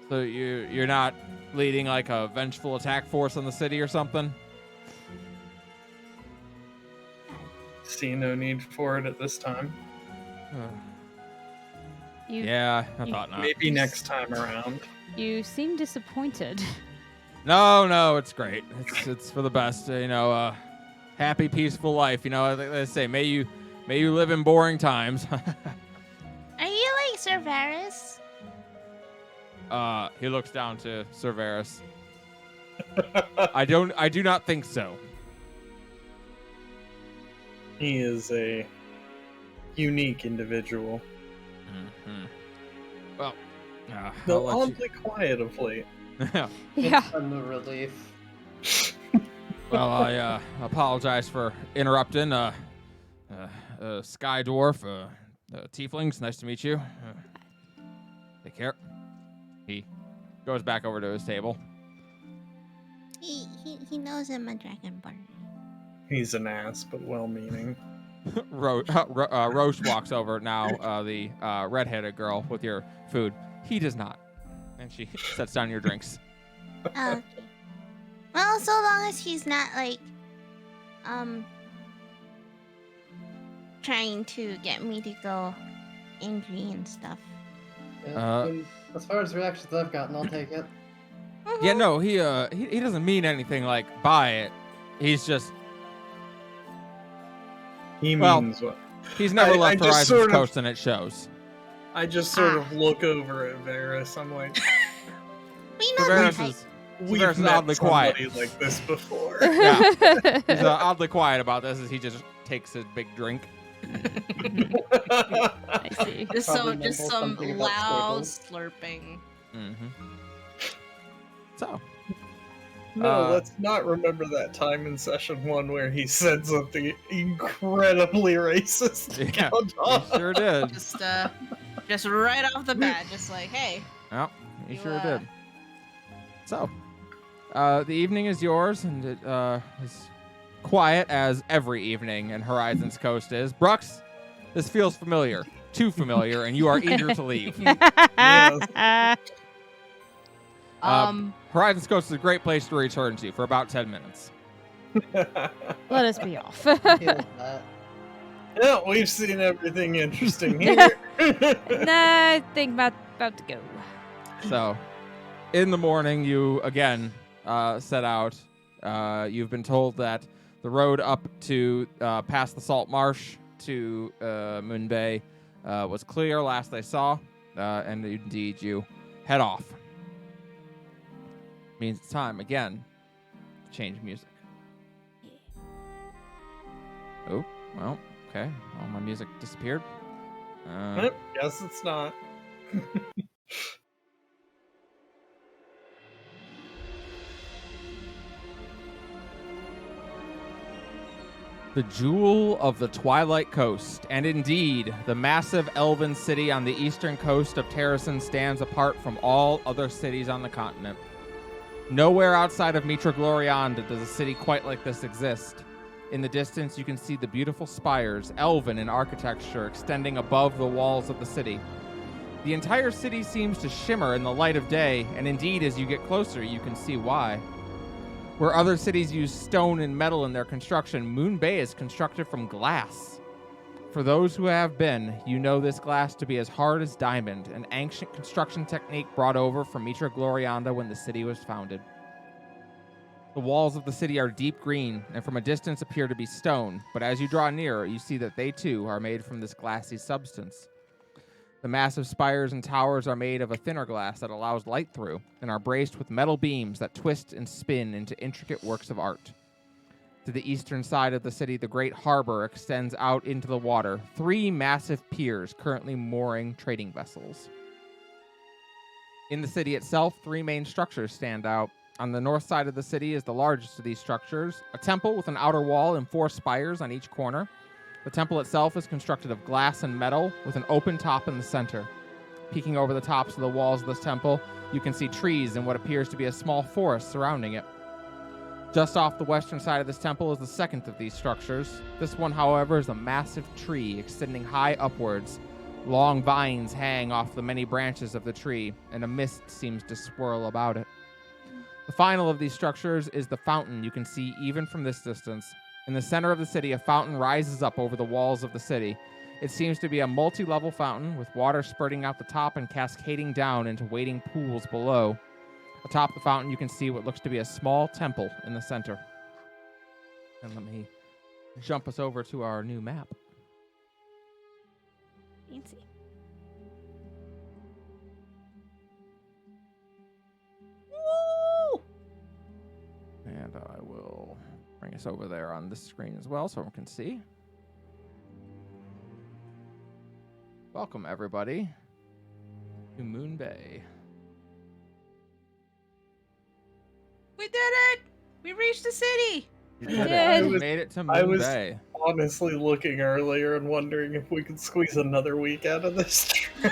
So you're not leading like a vengeful attack force on the city or something? See no need for it at this time. Yeah, I thought not. Maybe next time around. You seem disappointed. No, it's great. It's for the best. Happy, peaceful life. They say, may you live in boring times. Are you like Sir Varys? He looks down to Sir Varys. I do not think so. He is a unique individual. Mm-hmm. Well, Though I'll let oddly quiet of late. you. Yeah. I'm the relief. Well, I apologize for interrupting. Sky Dwarf, Tieflings, nice to meet you. Take care. He goes back over to his table. He knows I'm a dragonborn. He's an ass, but well-meaning. Roche walks over now, the red-headed girl with your food. He does not. And she sets down your drinks. Okay. Well, so long as he's not like, trying to get me to go angry and stuff. Yeah, I mean, as far as reactions I've gotten, I'll take it. Mm-hmm. Yeah, no, he doesn't mean anything like by it. He's just He Well, means what? he's never I left just Horizon's sort of- Coast, and it shows. I just sort of look over at Varys. I'm like, We know Varys that. is we've Varys is met oddly somebody quiet. like this before. Yeah, he's oddly quiet about this as he just takes a big drink. I see. Just Probably just mumble some something about loud squiggles. slurping. Mm-hmm. So, No, let's not remember that time in session 1 where he said something incredibly racist. to yeah, Count he Dog. sure did. Just right off the bat, just like, hey. Yep, he You, sure did. So, the evening is yours, and it is quiet as every evening in Horizon's Coast is. Brooks, this feels familiar. Too familiar, and you are eager to leave. Yes. Horizon's Coast is a great place to return to for about 10 minutes. Let us be off. Feel that. Yeah, we've seen everything interesting here. Nah, I think about to go. So, in the morning, you again set out. You've been told that the road up to past the Salt Marsh to Moonbay was clear last they saw, and indeed you head off. Means it's time again to change music. Oh, well, okay. All my music disappeared. Guess it's not. The jewel of the Twilight Coast, and indeed, the massive elven city on the eastern coast of Terrasen stands apart from all other cities on the continent. Nowhere outside of Mitra Glorianda does a city quite like this exist. In the distance, you can see the beautiful spires, elven in architecture, extending above the walls of the city. The entire city seems to shimmer in the light of day, and indeed, as you get closer, you can see why. Where other cities use stone and metal in their construction, Moonbay is constructed from glass. For those who have been, you know this glass to be as hard as diamond, an ancient construction technique brought over from Mitra Glorianda when the city was founded. The walls of the city are deep green, and from a distance appear to be stone, but as you draw nearer, you see that they too are made from this glassy substance. The massive spires and towers are made of a thinner glass that allows light through, and are braced with metal beams that twist and spin into intricate works of art. To the eastern side of the city, the great harbor extends out into the water, 3 massive piers currently mooring trading vessels. In the city itself, 3 main structures stand out. On the north side of the city is the largest of these structures, a temple with an outer wall and 4 spires on each corner. The temple itself is constructed of glass and metal with an open top in the center. Peeking over the tops of the walls of this temple, you can see trees and what appears to be a small forest surrounding it. Just off the western side of this temple is the second of these structures. This one, however, is a massive tree extending high upwards. Long vines hang off the many branches of the tree, and a mist seems to swirl about it. The final of these structures is the fountain you can see even from this distance. In the center of the city, a fountain rises up over the walls of the city. It seems to be a multi-level fountain with water spurting out the top and cascading down into waiting pools below. Atop the fountain, you can see what looks to be a small temple in the center. And let me jump us over to our new map. Fancy. Woo! And I will bring us over there on this screen as well so everyone can see. Welcome, everybody, to Moonbay. We did it! We reached the city! You did it. it. You made it to I was- Moonbay. Honestly, looking earlier and wondering if we could squeeze another week out of this trip.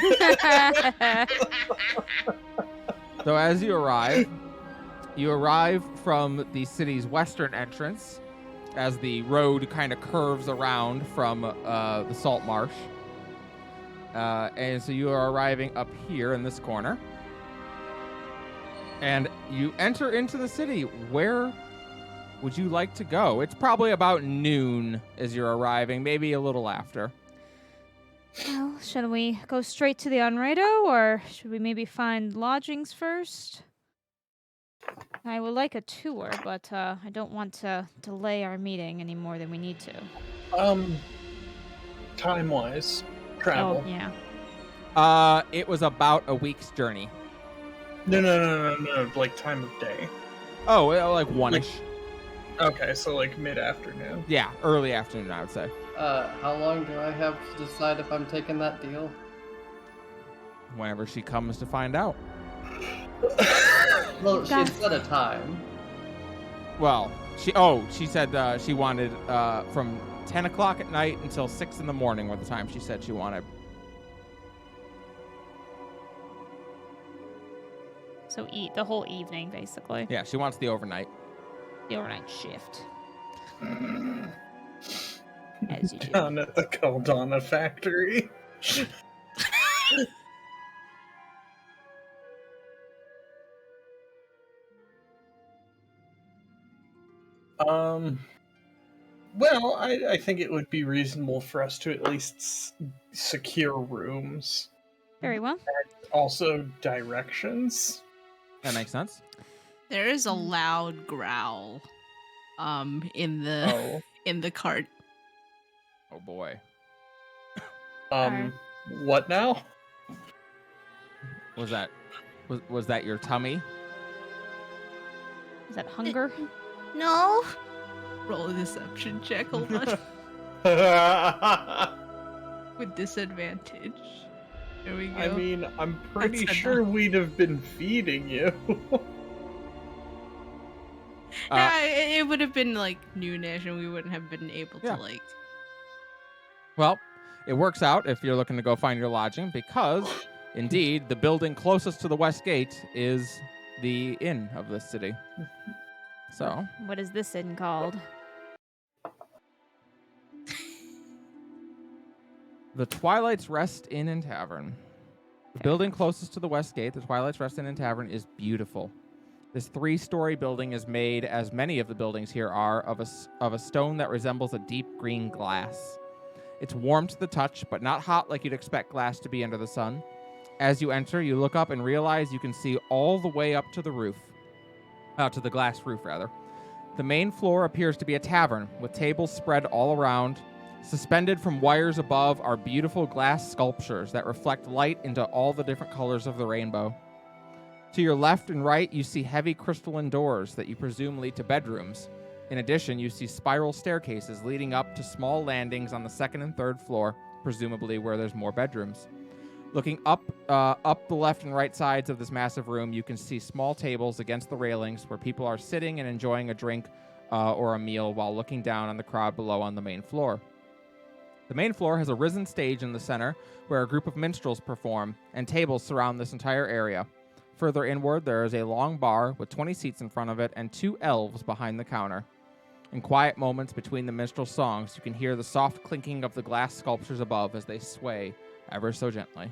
So as you arrive from the city's western entrance as the road kind of curves around from the salt marsh. And so you are arriving up here in this corner. And you enter into the city. Where would you like to go? It's probably about noon as you're arriving, maybe a little after. Well, should we go straight to the Unredo, or should we maybe find lodgings first? I would like a tour, but I don't want to delay our meeting any more than we need to. Time-wise, travel. Oh, yeah. It was about a week's journey. No, like time of day. Oh, well, like one-ish. Okay, so like mid-afternoon. Yeah, early afternoon, I would say. How long do I have to decide if I'm taking that deal? Whenever she comes to find out. Well, she had set a time. Well, she said she wanted from 10 o'clock at night until 6 in the morning were the time she said she wanted. So eat the whole evening, basically. Yeah, she wants the overnight. The overnight shift. As you do. Down at the Caldana factory. Well, I think it would be reasonable for us to at least secure rooms. Very well. Also, directions. That makes sense. There is a loud growl in the cart. Oh boy. What now? Was that your tummy? Is that hunger? No. Roll a deception check, hold on. With disadvantage. There we go. I mean, I'm pretty That's sure we'd have been feeding you. It would have been like noonish and we wouldn't have been able Yeah. to like... Well, it works out if you're looking to go find your lodging because, indeed, the building closest to the west gate is the inn of this city. So, What is this inn called? the Twilight's Rest Inn and Tavern. The building closest to the west gate, the Twilight's Rest Inn and Tavern, is beautiful. This 3-story building is made, as many of the buildings here are, of a stone that resembles a deep green glass. It's warm to the touch, but not hot like you'd expect glass to be under the sun. As you enter, you look up and realize you can see all the way up to the roof. To the glass roof, rather. The main floor appears to be a tavern, with tables spread all around. Suspended from wires above are beautiful glass sculptures that reflect light into all the different colors of the rainbow. To your left and right, you see heavy crystalline doors that you presume lead to bedrooms. In addition, you see spiral staircases leading up to small landings on the second and third floor, presumably where there's more bedrooms. Looking up the left and right sides of this massive room, you can see small tables against the railings where people are sitting and enjoying a drink or a meal while looking down on the crowd below on the main floor. The main floor has a risen stage in the center where a group of minstrels perform, and tables surround this entire area. Further inward, there is a long bar with 20 seats in front of it and 2 elves behind the counter. In quiet moments between the minstrel songs, you can hear the soft clinking of the glass sculptures above as they sway ever so gently.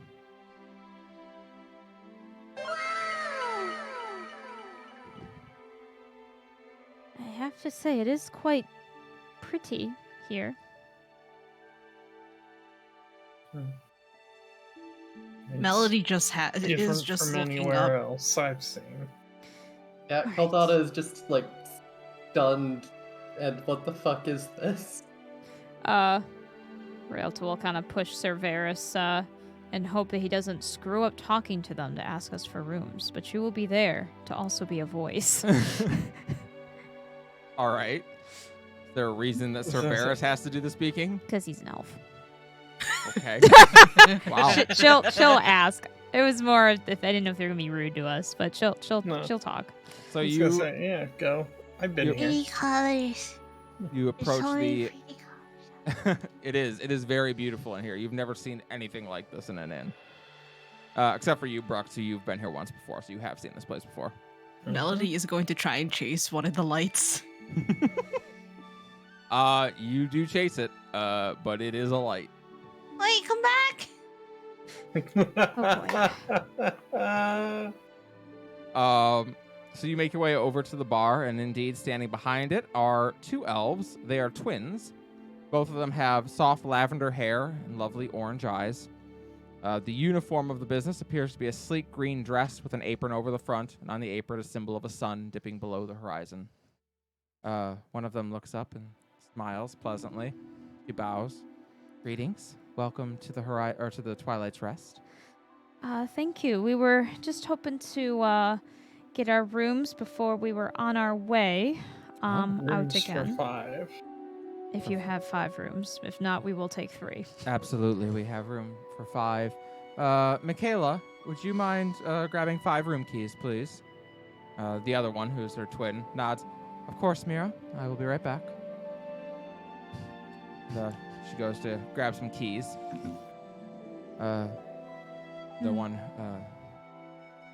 I have to say, it is quite pretty here. Melody just is different just from looking anywhere up. else I've seen. Yeah, Right. Caldana is just like stunned. And what the fuck is this? Realtor will kind of push Cerberus and hope that he doesn't screw up talking to them to ask us for rooms. But you will be there to also be a voice. All right. Is there a reason that Cerberus has to do the speaking? Because he's an elf. Okay. Wow. She'll ask. It was more if I didn't know if they're gonna be rude to us, but she'll No. talk. So I was gonna you say, yeah, go. I've been You- here. Pretty colors. you There's approach so many the. pretty colors. It is very beautiful in here. You've never seen anything like this in an inn, except for you, Brooke. So you've been here once before, so you have seen this place before. Melody is going to try and chase one of the lights. You do chase it, but it is a light. Wait, come back! So you make your way over to the bar, and indeed, standing behind it are 2 elves. They are twins. Both of them have soft lavender hair and lovely orange eyes. The uniform of the business appears to be a sleek green dress with an apron over the front, and on the apron a symbol of a sun dipping below the horizon. One of them looks up and smiles pleasantly. He bows. Greetings. Welcome to the Twilight's Rest. Thank you. We were just hoping to get our rooms before we were on our way out Rooms again. for 5. If you have 5 rooms. If not, we will take 3. Absolutely, we have room for 5. Michaela, would you mind grabbing 5 room keys, please? The other one, who's her twin, nods. Of course, Mira. I will be right back. She goes to grab some keys.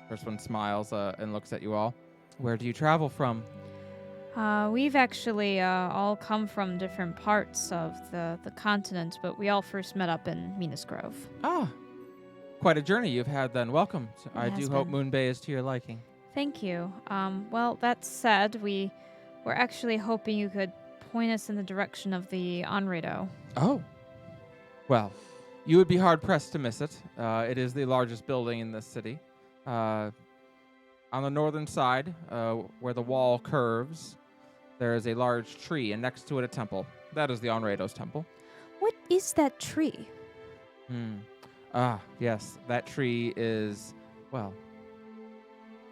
First one smiles and looks at you all. Where do you travel from? We've actually all come from different parts of the continent, but we all first met up in Minas Grove. Ah, quite a journey you've had then. Welcome. I has do hope been. Moonbay is to your liking. Thank you. Well, that said, we were actually hoping you could point us in the direction of the Onredo. Oh. Well, you would be hard-pressed to miss it. It is the largest building in this city. On the northern side, where the wall curves, there is a large tree, and next to it a temple. That is the Onredo's temple. What is that tree? Yes, that tree is, well,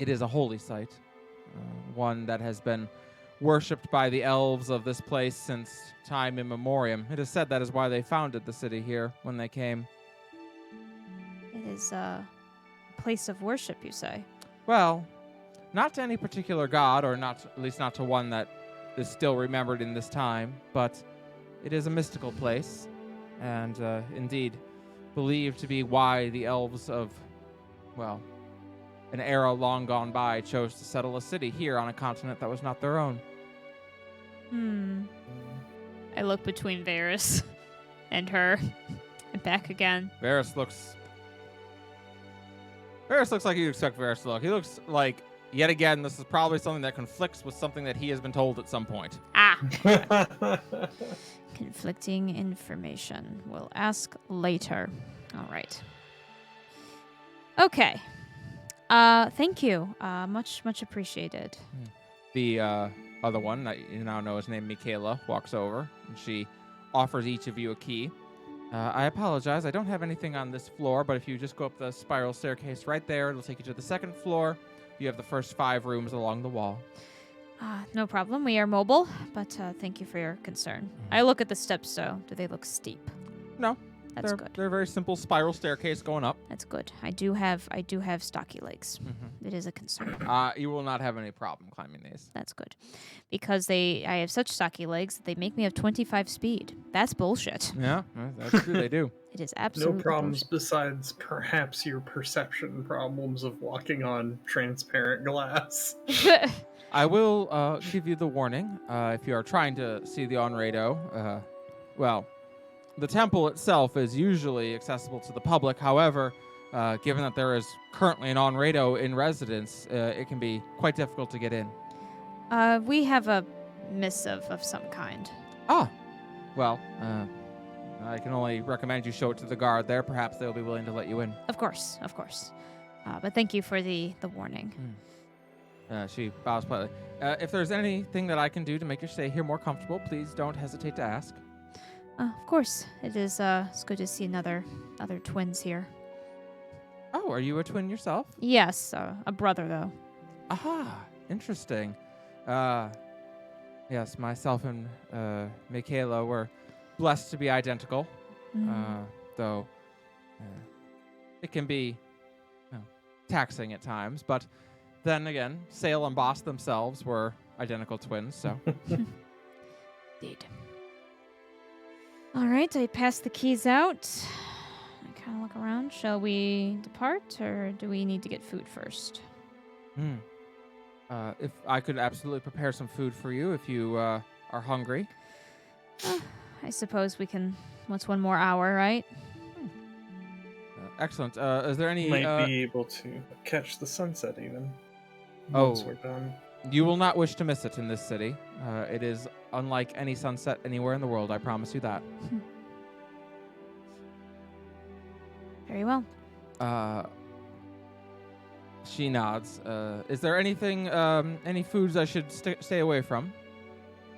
it is a holy site. One that has been worshipped by the elves of this place since time immemorial. It is said that is why they founded the city here when they came. It is a place of worship, you say? Well, not to any particular god, or not, at least not to one that is still remembered in this time, but it is a mystical place, and indeed believed to be why the elves of, well, an era long gone by chose to settle a city here on a continent that was not their own. I look between Varys and her and back again. Varys looks like you'd expect Varys to look. He looks like, yet again, this is probably something that conflicts with something that he has been told at some point. Ah! Conflicting information. We'll ask later. All right. Okay. Thank you. Much appreciated. The other one that you now know is named Michaela walks over, and she offers each of you a key. I apologize. I don't have anything on this floor, but if you just go up the spiral staircase right there, it'll take you to the second floor. You have the first 5 rooms along the wall. No problem. We are mobile, but thank you for your concern. I look at the steps, though. Do they look steep? No. That's good. They're a very simple spiral staircase going up. That's good. I do have stocky legs. It is a concern. You will not have any problem climbing these. That's good. Because I have such stocky legs that they make me have 25 speed. That's bullshit. Yeah, that's true. They do. It is absolutely No problems bullshit. besides perhaps your perception problems of walking on transparent glass. I will give you the warning. If you are trying to see the Onrado, well, the temple itself is usually accessible to the public. However, given that there is currently an Onrado in residence, it can be quite difficult to get in. We have a missive of some kind. Ah, well, I can only recommend you show it to the guard there. Perhaps they'll be willing to let you in. Of course. But thank you for the warning. She bows politely. If there's anything that I can do to make your stay here more comfortable, please don't hesitate to ask. Of course. It's good to see other twins here. Oh, are you a twin yourself? Yes, a brother, though. Aha, interesting. Yes, myself and Michaela were blessed to be identical, though it can be taxing at times. But then again, Sale and Boss themselves were identical twins, so. Indeed. All right, I pass the keys out. I kind of look around. Shall we depart, or do we need to get food first? If I could absolutely prepare some food for you if you are hungry. I suppose we can. What's one more hour, right? Excellent. Is there any... Might be able to catch the sunset even. Oh. Once we're done. You will not wish to miss it in this city. It is unlike any sunset anywhere in the world, I promise you that. Very well. She nods. Is there anything, any foods I should stay away from?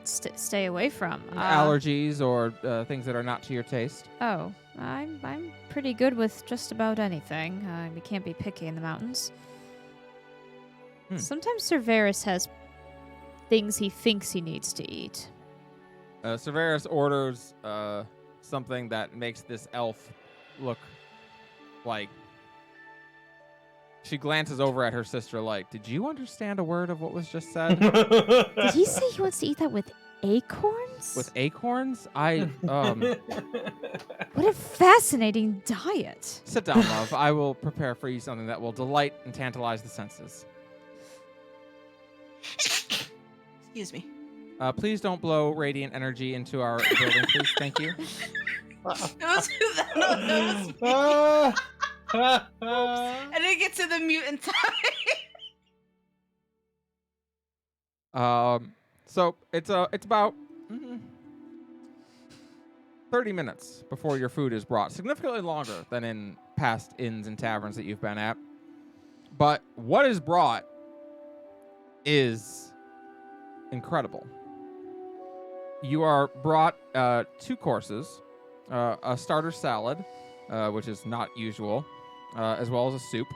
Stay away from? Allergies or things that are not to your taste? Oh, I'm pretty good with just about anything. We can't be picky in the mountains. Sometimes Cerberus has things he thinks he needs to eat. Cerberus orders something that makes this elf look like... She glances over at her sister like, did you understand a word of what was just said? Did he say he wants to eat that with acorns? With acorns? What a fascinating diet. Sit down, love. I will prepare for you something that will delight and tantalize the senses. Excuse me. Please don't blow radiant energy into our building, please. Thank you. That was I didn't get to the mute in time. So it's about 30 minutes before your food is brought. Significantly longer than in past inns and taverns that you've been at. But what is brought is incredible. You are brought 2 courses, a starter salad, which is not usual, as well as a soup.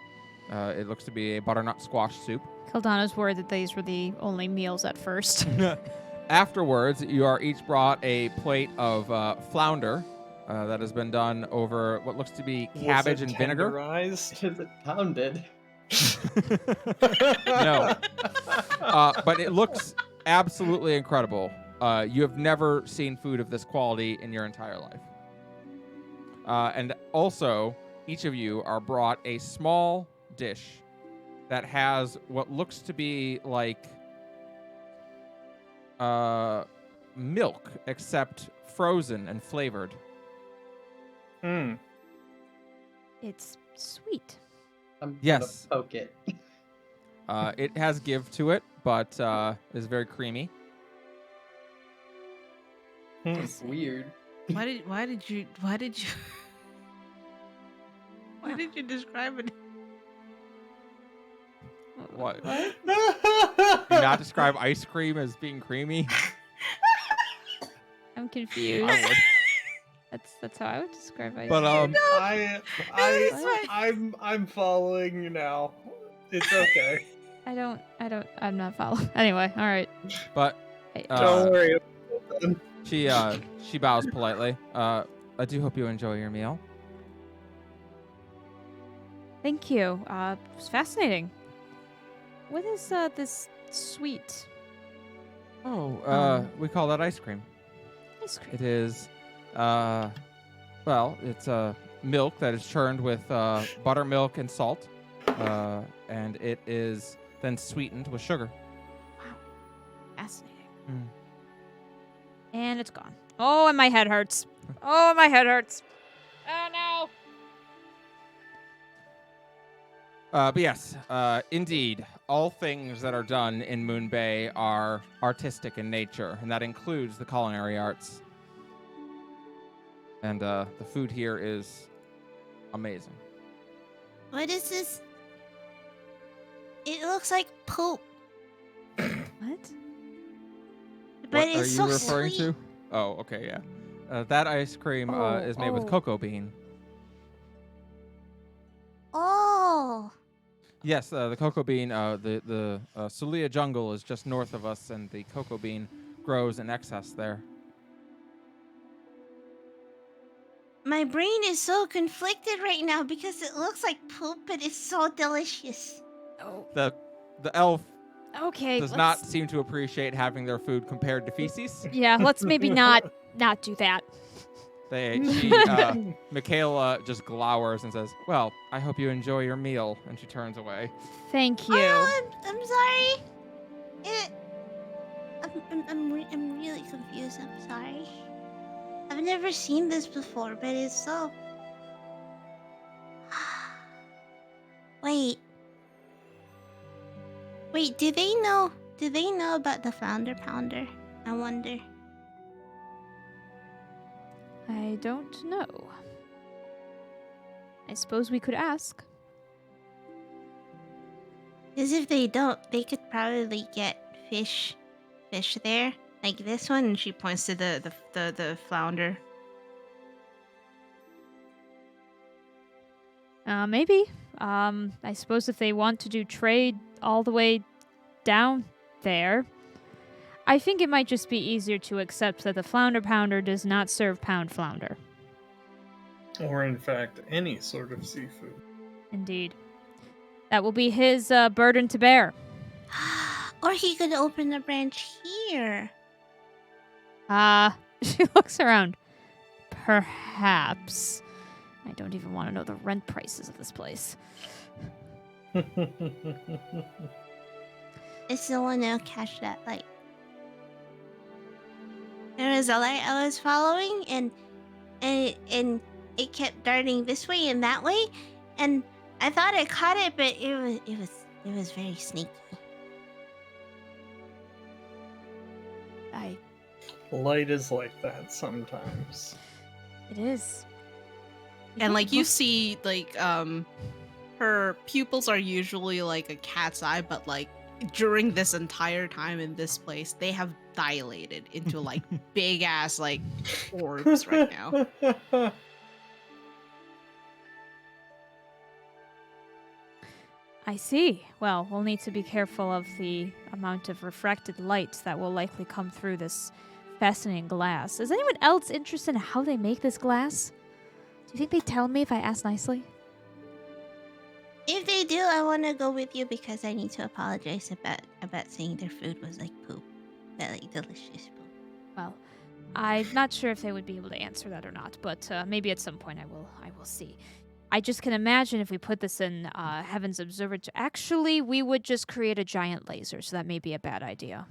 It looks to be a butternut squash soup. Caldana's worried that these were the only meals at first. Afterwards, you are each brought a plate of flounder that has been done over what looks to be cabbage and vinegar. Is it pounded? No. But it looks absolutely incredible. You have never seen food of this quality in your entire life. And also, each of you are brought a small dish that has what looks to be like milk, except frozen and flavored. It's sweet. I'm Yes. gonna poke it. It has give to it, but is very creamy. It's weird. Why did you describe it? What? What? Do you not describe ice cream as being creamy? I'm confused. I would. That's how I would describe it. But I'm following you now. It's okay. I'm not following. Anyway, all right. but Don't worry about that. she bows politely. I do hope you enjoy your meal. Thank you. It was fascinating. What is this sweet Oh, we call that ice cream. ice cream? It is, well, it's milk that is churned with buttermilk and salt, and it is then sweetened with sugar. Wow, fascinating. Mm. And it's gone. Oh, and my head hurts. Oh, my head hurts. Oh no. But yes, indeed, all things that are done in Moonbay are artistic in nature, and that includes the culinary arts. And the food here is amazing. What is this? It looks like poop, What? but What it's are so you referring sweet. to? Oh, okay, yeah. That ice cream is made with Oh. cocoa bean. Oh, Yes, the cocoa bean, the Sulia jungle is just north of us, and the cocoa bean grows in excess there. my brain is so conflicted right now because it looks like poop, but it's so delicious. Oh, The elf okay. does not seem to appreciate having their food compared to feces. Yeah, let's maybe not do that. Michaela just glowers and says, "Well, I hope you enjoy your meal," and she turns away. Thank you. Oh, I'm sorry. I'm really confused. I'm sorry. I've never seen this before, but it's so. Wait. Do they know? Do they know about the Flounder Pounder? I wonder. I don't know. I suppose we could ask. Because if they don't, they could probably get fish there, like this one. And she points to the flounder. Maybe. I suppose if they want to do trade all the way down there, I think it might just be easier to accept that the Flounder Pounder does not serve pound flounder. Or in fact, any sort of seafood. Indeed. That will be his burden to bear. Or he could open a branch here. She looks around. Perhaps. I don't even want to know the rent prices of this place. It's the one that'll catch that light. There was a light I was following, and it kept darting this way and that way, and I thought I caught it, but it was very sneaky. Light is like that sometimes. It is. And like you see, like her pupils are usually like a cat's eye, but like during this entire time in this place, they have dilated into like big ass like orbs right now. I see. Well, we'll need to be careful of the amount of refracted light that will likely come through this fascinating glass. Is anyone else interested in how they make this glass? Do you think they'd tell me if I asked nicely? If they do, I want to go with you because I need to apologize about saying their food was like poop, that like delicious poop. Well, I'm not sure if they would be able to answer that or not, but maybe at some point I will see. I just can imagine if we put this in Heaven's Observatory. Actually, we would just create a giant laser, so that may be a bad idea.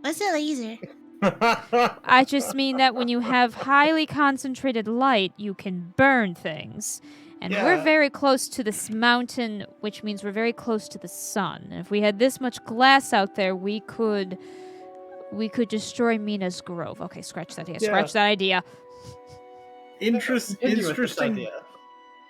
What's a laser? I just mean that when you have highly concentrated light, you can burn things. And we're Yeah. very close to this mountain, which means we're very close to the sun. And if we had this much glass out there, we could We could destroy Mina's grove. Okay, scratch that idea. Yeah. Scratch that idea. Continue with this Interesting. idea.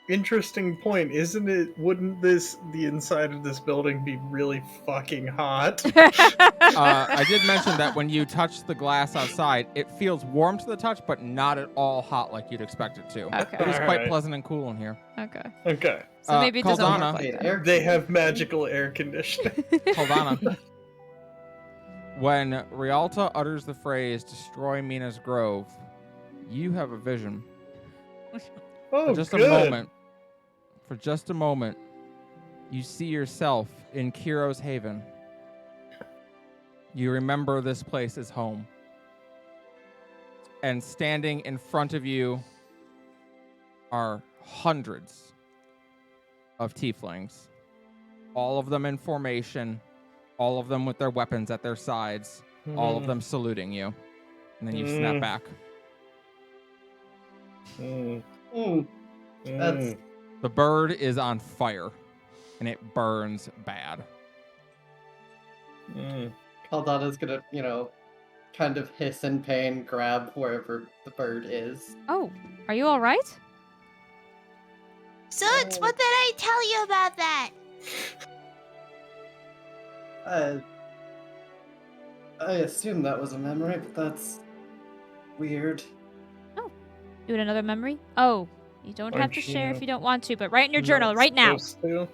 Interesting point, isn't it? Wouldn't the inside of this building be really fucking hot? I did mention that when you touch the glass outside, it feels warm to the touch, but not at all hot like you'd expect it to. Okay. It is quite Alright. pleasant and cool in here. Okay. Okay, So maybe it doesn't Caldana. work like that. Air they have magical air conditioning. Hold on. When Rialta utters the phrase "destroy Mina's grove," you have a vision. Oh, For just good. a moment. For just a moment, you see yourself in Kiro's Haven. You remember this place as home. And standing in front of you are hundreds of tieflings. All of them in formation, all of them with their weapons at their sides, all of them saluting you. And then you snap back. Mm, That's mm. The bird is on fire, and it burns bad. Mm. Caldana's gonna, kind of hiss in pain, grab wherever the bird is. Oh, are you all right? So it's what did I tell you about that? I assume that was a memory, but that's weird. Do another memory? Oh, you don't have Aren't to share you if you don't want to, but write in your Not journal right now. supposed to?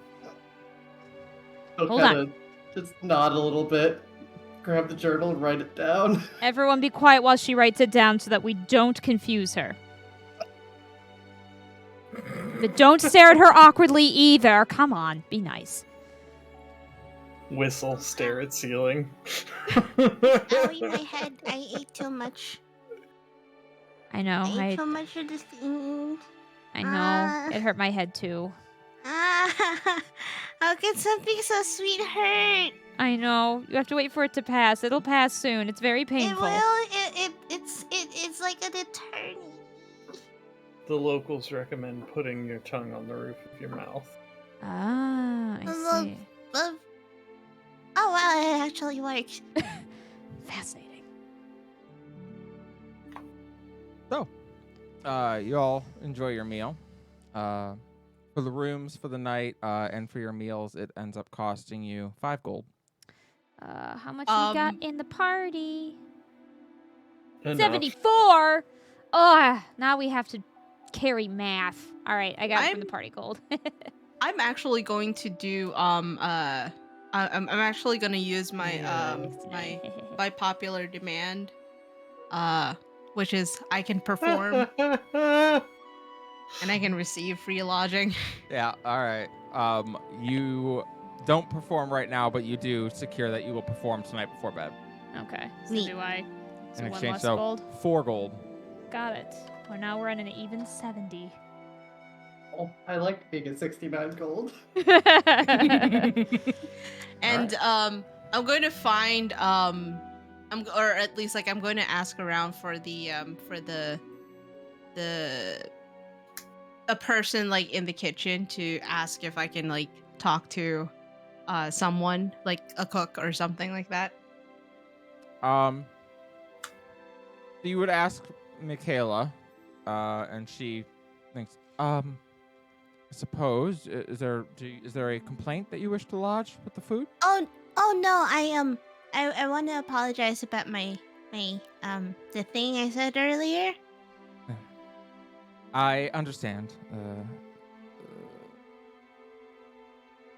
I'll Hold on. kinda just nod a little bit, grab the journal, and write it down. Everyone be quiet while she writes it down so that we don't confuse her. But don't stare at her awkwardly either. Come on, be nice. Whistle, stare at ceiling. Owie, my head. I ate too much. I know. I ate too much of this thing. I know. It hurt my head too. How can something so sweet hurt? I know. You have to wait for it to pass. It'll pass soon. It's very painful. It will. It's like an eternity. The locals recommend putting your tongue on the roof of your mouth. Ah, I see. Oh well, it actually works. Fascinating. You all enjoy your meal. For the rooms for the night and for your meals, it ends up costing you 5 gold. How much you got in the party? Enough. 74. Oh, now we have to carry math. All right, I got it from the party gold. I'm actually going to do I'm actually going to use my my by popular demand, which is I can perform and I can receive free lodging. Yeah, all right. You don't perform right now, but you do secure that you will perform tonight before bed. Okay. So Neat. do I? So In one exchange, less so gold. 4 gold. Got it. Well, now we're at an even 70. Oh, I like being at 69 gold. And I'm going to find or at least like I'm going to ask around for a person like in the kitchen to ask if I can like talk to someone like a cook or something like that. You would ask Michaela, and she thinks, I suppose, is there a complaint that you wish to lodge with the food? Oh no, I want to apologize about my the thing I said earlier. I understand.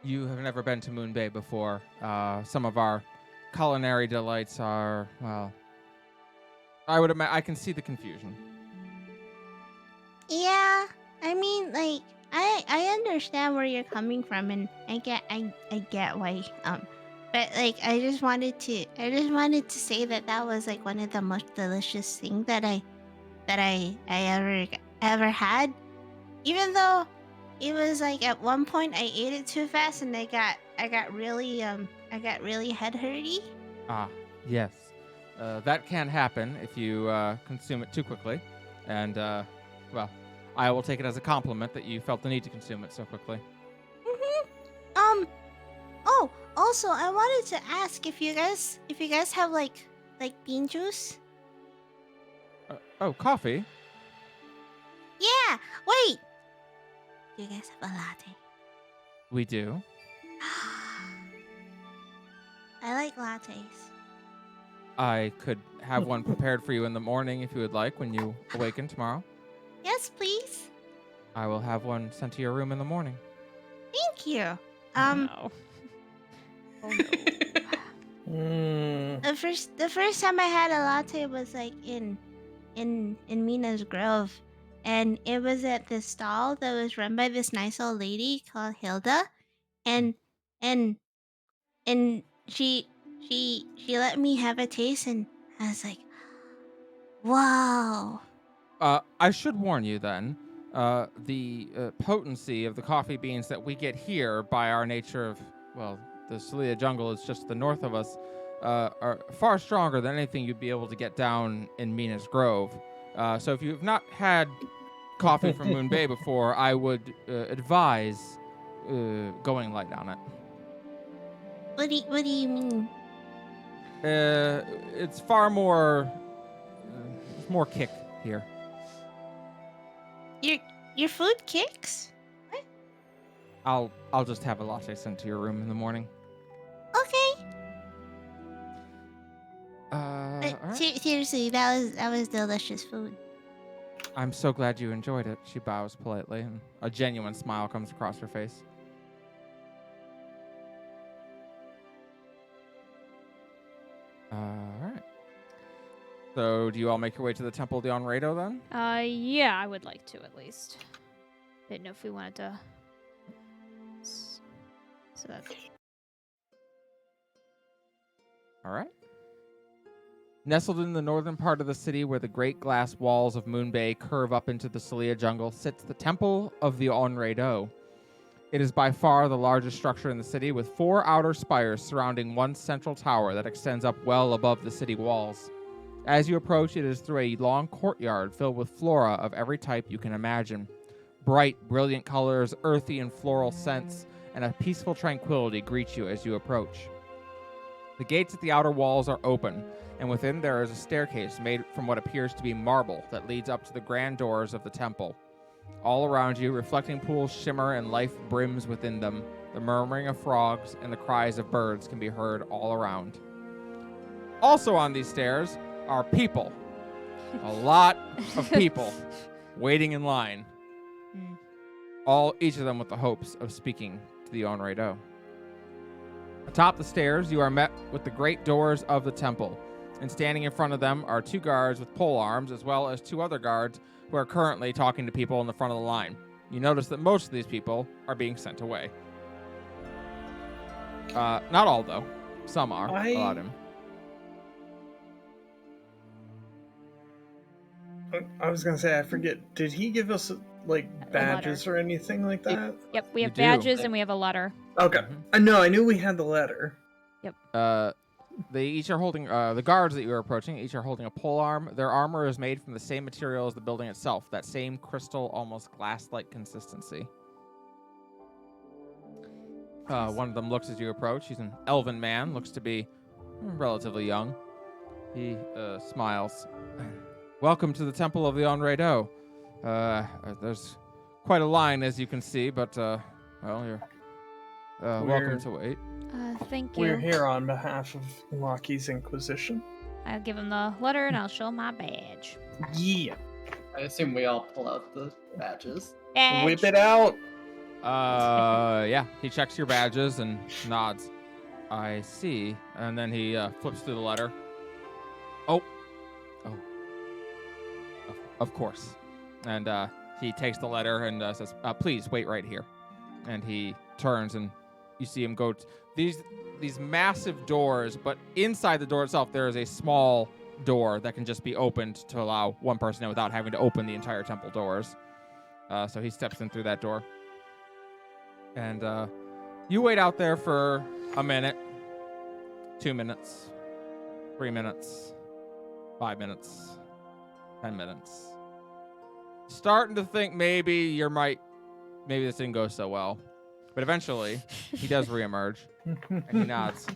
You have never been to Moonbay before. Some of our culinary delights are, well, I can see the confusion. Yeah, I mean, like, I understand where you're coming from, and I get why. But like, I just wanted to say that was like one of the most delicious things that I ever had. Even though it was like at one point I ate it too fast and I got really head hurty. Ah, yes. That can happen if you consume it too quickly. And, well, I will take it as a compliment that you felt the need to consume it so quickly. Oh, also, I wanted to ask if you guys have like like bean juice? Oh, coffee. Yeah. Wait. Do you guys have a latte? We do. I like lattes. I could have one prepared for you in the morning if you would like when you awaken tomorrow. Yes, please. I will have one sent to your room in the morning. Thank you. No. Oh no. The first time I had a latte was like in Mina's Grove, and it was at this stall that was run by this nice old lady called Hilda, and and and she let me have a taste, and I was like, wow. I should warn you then, the potency of the coffee beans that we get here by our nature of, well, the Celia jungle is just to the north of us, are far stronger than anything you'd be able to get down in Mina's Grove. So if you've not had coffee from Moonbay before, I would advise going light on it. What do you mean? It's far more, more kick here. Your food kicks? I'll just have a latte sent to your room in the morning. Okay. All right. Seriously, that was delicious food. I'm so glad you enjoyed it. She bows politely, and a genuine smile comes across her face. All right. So, do you all make your way to the Temple of the Onrado then? Yeah, I would like to at least. Didn't know if we wanted to. So that. All right. Nestled in the northern part of the city where the great glass walls of Moonbay curve up into the Celia jungle sits the Temple of the Onrado. It is by far the largest structure in the city, with 4 outer spires surrounding one central tower that extends up well above the city walls. As you approach, it is through a long courtyard filled with flora of every type you can imagine. Bright, brilliant colors, earthy and floral scents, and a peaceful tranquility greet you as you approach. The gates at the outer walls are open, and within there is a staircase made from what appears to be marble that leads up to the grand doors of the temple. All around you, reflecting pools shimmer and life brims within them. The murmuring of frogs and the cries of birds can be heard all around. Also on these stairs are people. A lot of people waiting in line. Each of them with the hopes of speaking to the Onrado. Atop the stairs, you are met with the great doors of the temple, and standing in front of them are 2 guards with pole arms, as well as 2 other guards who are currently talking to people in the front of the line. You notice that most of these people are being sent away. Not all, though. Some are. Allowed him. I was gonna say, I forget. Did he give us like badges or anything like that? Yep, we have do. badges and we have a letter. Okay. I know. I knew we had the letter. Yep. They each are holding, the guards that you are approaching, each are holding a pole arm. Their armor is made from the same material as the building itself, that same crystal, almost glass-like consistency. One of them looks as you approach. He's an elven man, looks to be relatively young. He smiles. Welcome to the Temple of the Onrado. There's quite a line, as you can see, but, well, you're welcome to wait. Thank you. We're here on behalf of Lockie's Inquisition. I'll give him the letter and I'll show him my badge. Yeah. I assume we all pull out the badges. Badge. Whip it out. Yeah. He checks your badges and nods. I see. And then he flips through the letter. Oh. Of course. And he takes the letter and says, please wait right here. And he turns and you see him go these massive doors, but inside the door itself there is a small door that can just be opened to allow one person in without having to open the entire temple doors. So he steps in through that door. And you wait out there for a minute, 2 minutes, 3 minutes, 5 minutes, 10 minutes. Starting to think maybe this didn't go so well. But eventually, he does reemerge, and he nods.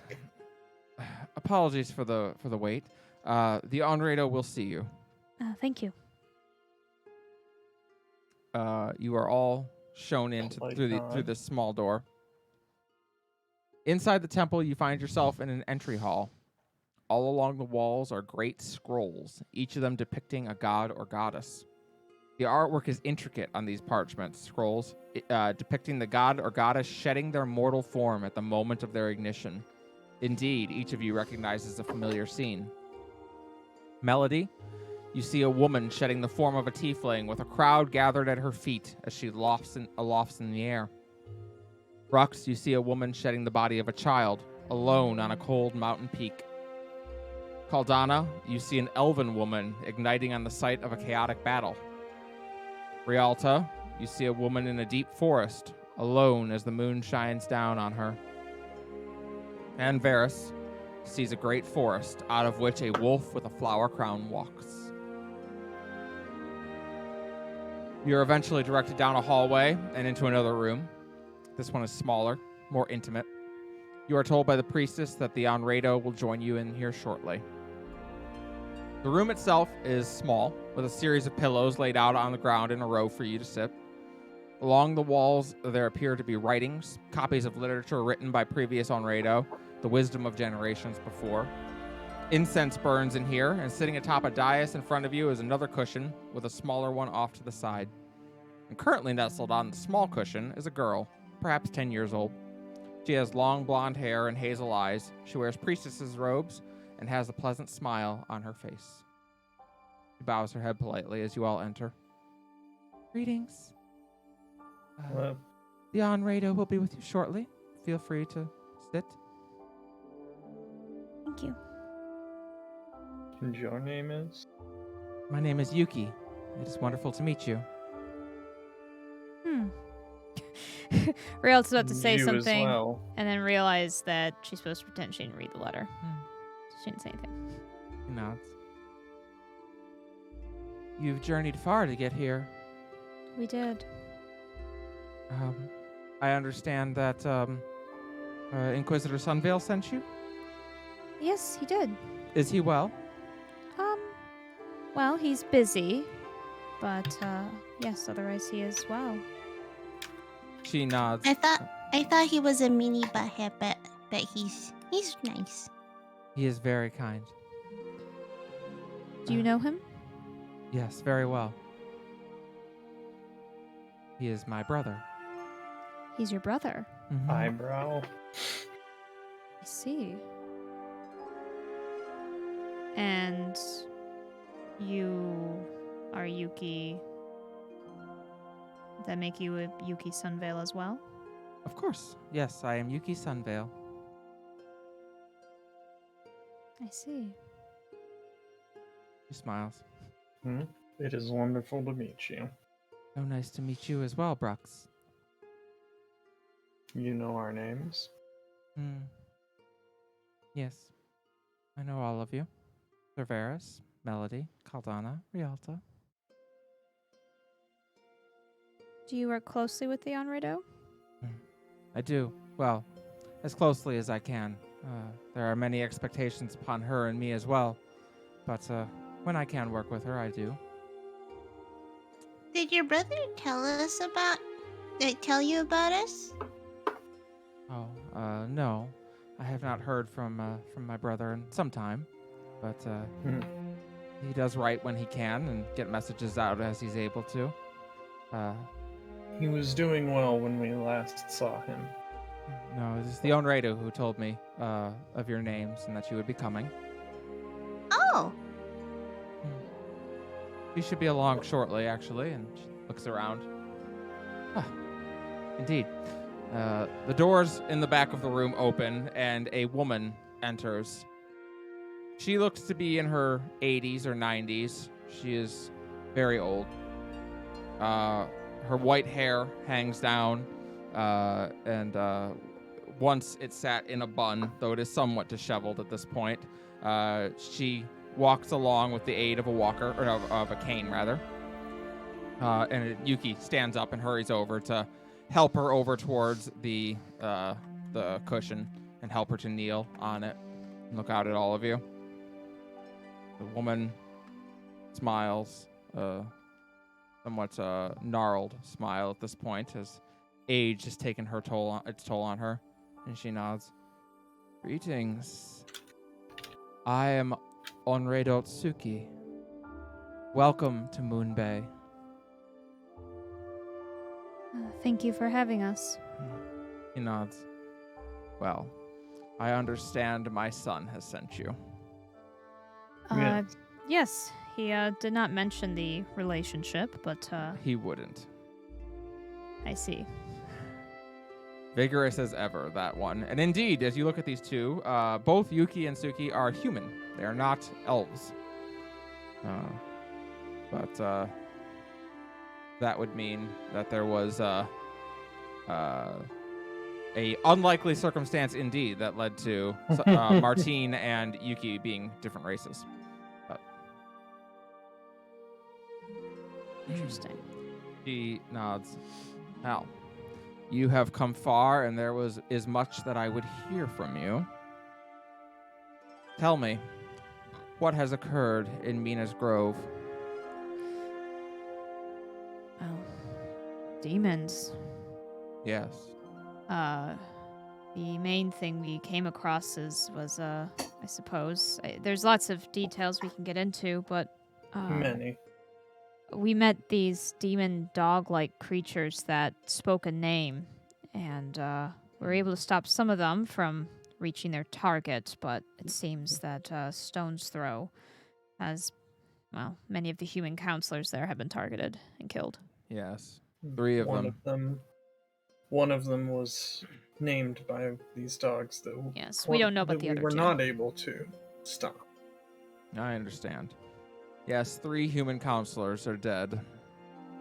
Apologies for the wait. The Onredo will see you. Thank you. You are all shown in through this small door. Inside the temple, you find yourself in an entry hall. All along the walls are great scrolls, each of them depicting a god or goddess. The artwork is intricate on these parchment scrolls, depicting the god or goddess shedding their mortal form at the moment of their ignition. Indeed, each of you recognizes a familiar scene. Melody, you see a woman shedding the form of a tiefling with a crowd gathered at her feet as she lofts in the air. Rux, you see a woman shedding the body of a child, alone on a cold mountain peak. Caldana, you see an elven woman igniting on the site of a chaotic battle. Rialta, you see a woman in a deep forest, alone as the moon shines down on her. And Varus sees a great forest, out of which a wolf with a flower crown walks. You're eventually directed down a hallway and into another room. This one is smaller, more intimate. You are told by the priestess that the Onredo will join you in here shortly. The room itself is small, with a series of pillows laid out on the ground in a row for you to sit. Along the walls, there appear to be writings, copies of literature written by previous Onredo, the wisdom of generations before. Incense burns in here, and sitting atop a dais in front of you is another cushion with a smaller one off to the side. And currently nestled on the small cushion is a girl, perhaps 10 years old. She has long blonde hair and hazel eyes. She wears priestess's robes and has a pleasant smile on her face. She bows her head politely as you all enter. Greetings. Hello. The Onredo will be with you shortly. Feel free to sit. Thank you. And your name is? My name is Yuki. It is wonderful to meet you. Rial's about to say You as something, well. and then realize that she's supposed to pretend she didn't read the letter. She didn't say anything. He nods. You've journeyed far to get here. We did. I understand that Inquisitor Sunvale sent you? Yes, he did. Is he well? Well, he's busy, but yes, otherwise he is well. She nods. I thought he was a mini butthead, but he's nice. He is very kind. Do you know him? Yes, very well. He is my brother. He's your brother. Mhm. Eyebrow. I see. And you are Yuki. Does that make you a Yuki Sunvale as well? Of course. Yes, I am Yuki Sunvale. I see. She smiles. It is wonderful to meet you. So nice to meet you as well, Brux. You know our names? Yes. I know all of you. Cerberus, Melody, Caldana, Rialta. Do you work closely with the Onredo? I do. Well, as closely as I can. There are many expectations upon her and me as well. But when I can work with her, I do. Did your brother tell you about us? Oh, no. I have not heard from my brother in some time. But he does write when he can and get messages out as he's able to. He was doing well when we last saw him. No, it is the Onredo who told me of your names and that you would be coming. Oh, You should be along shortly, actually, and she looks around. Ah, indeed. The doors in the back of the room open, and a woman enters. She looks to be in her 80s or 90s. She is very old. Her white hair hangs down, and once it sat in a bun, though it is somewhat disheveled at this point. She walks along with the aid of a walker, or of a cane, rather. And Yuki stands up and hurries over to help her over towards the cushion and help her to kneel on it and look out at all of you. The woman smiles, somewhat gnarled smile at this point, as age has taken its toll on her, and she nods. Greetings. I am Onredo Tsuki. Welcome to Moonbay. Thank you for having us. He nods. Well, I understand my son has sent you. Yes. Yes, he did not mention the relationship, but He wouldn't. I see. Vigorous as ever, that one. And indeed, as you look at these two, both Yuki and Suki are human. They are not elves. But that would mean that there was a unlikely circumstance indeed that led to Martine and Yuki being different races. But Interesting. he nods. Well, you have come far, and there is much that I would hear from you. Tell me, what has occurred in Mina's Grove? Oh, demons. Yes. The main thing we came across was I suppose there's lots of details we can get into, but Many. we met these demon dog-like creatures that spoke a name, and we were able to stop some of them from reaching their target, but it seems that Stone's Throw has, well, many of the human counselors there have been targeted and killed. Yes. 3 of them. One of them was named by these dogs that Yes, we don't know about that the we other were two. not able to stop. I understand. Yes, 3 human counselors are dead,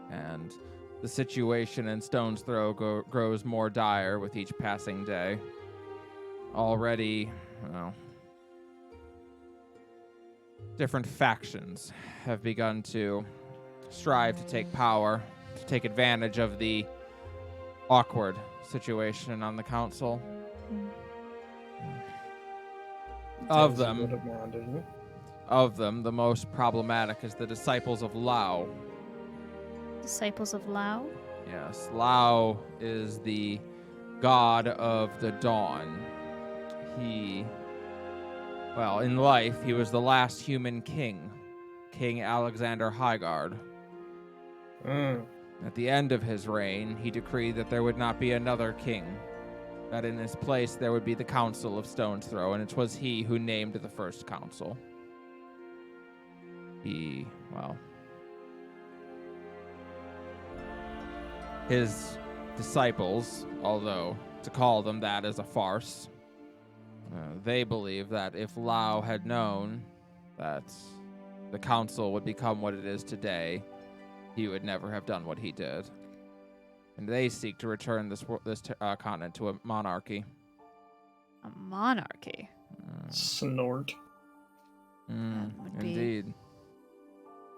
and the situation in Stone's Throw grows more dire with each passing day. Already, well, different factions have begun to strive to take power, to take advantage of the awkward situation on the council. Of Tells you them, what it meant, doesn't it? Of them, the most problematic is the disciples of Lao. Disciples of Lao? Yes, Lao is the god of the dawn. Well, in life, he was the last human king, King Alexander Highguard. At the end of his reign, he decreed that there would not be another king, that in his place there would be the Council of Stone's Throw, and it was he who named the first council. His disciples, although to call them that is a farce, they believe that if Lao had known that the council would become what it is today, he would never have done what he did. And they seek to return this continent to a monarchy. A monarchy? Snort. would be- Indeed.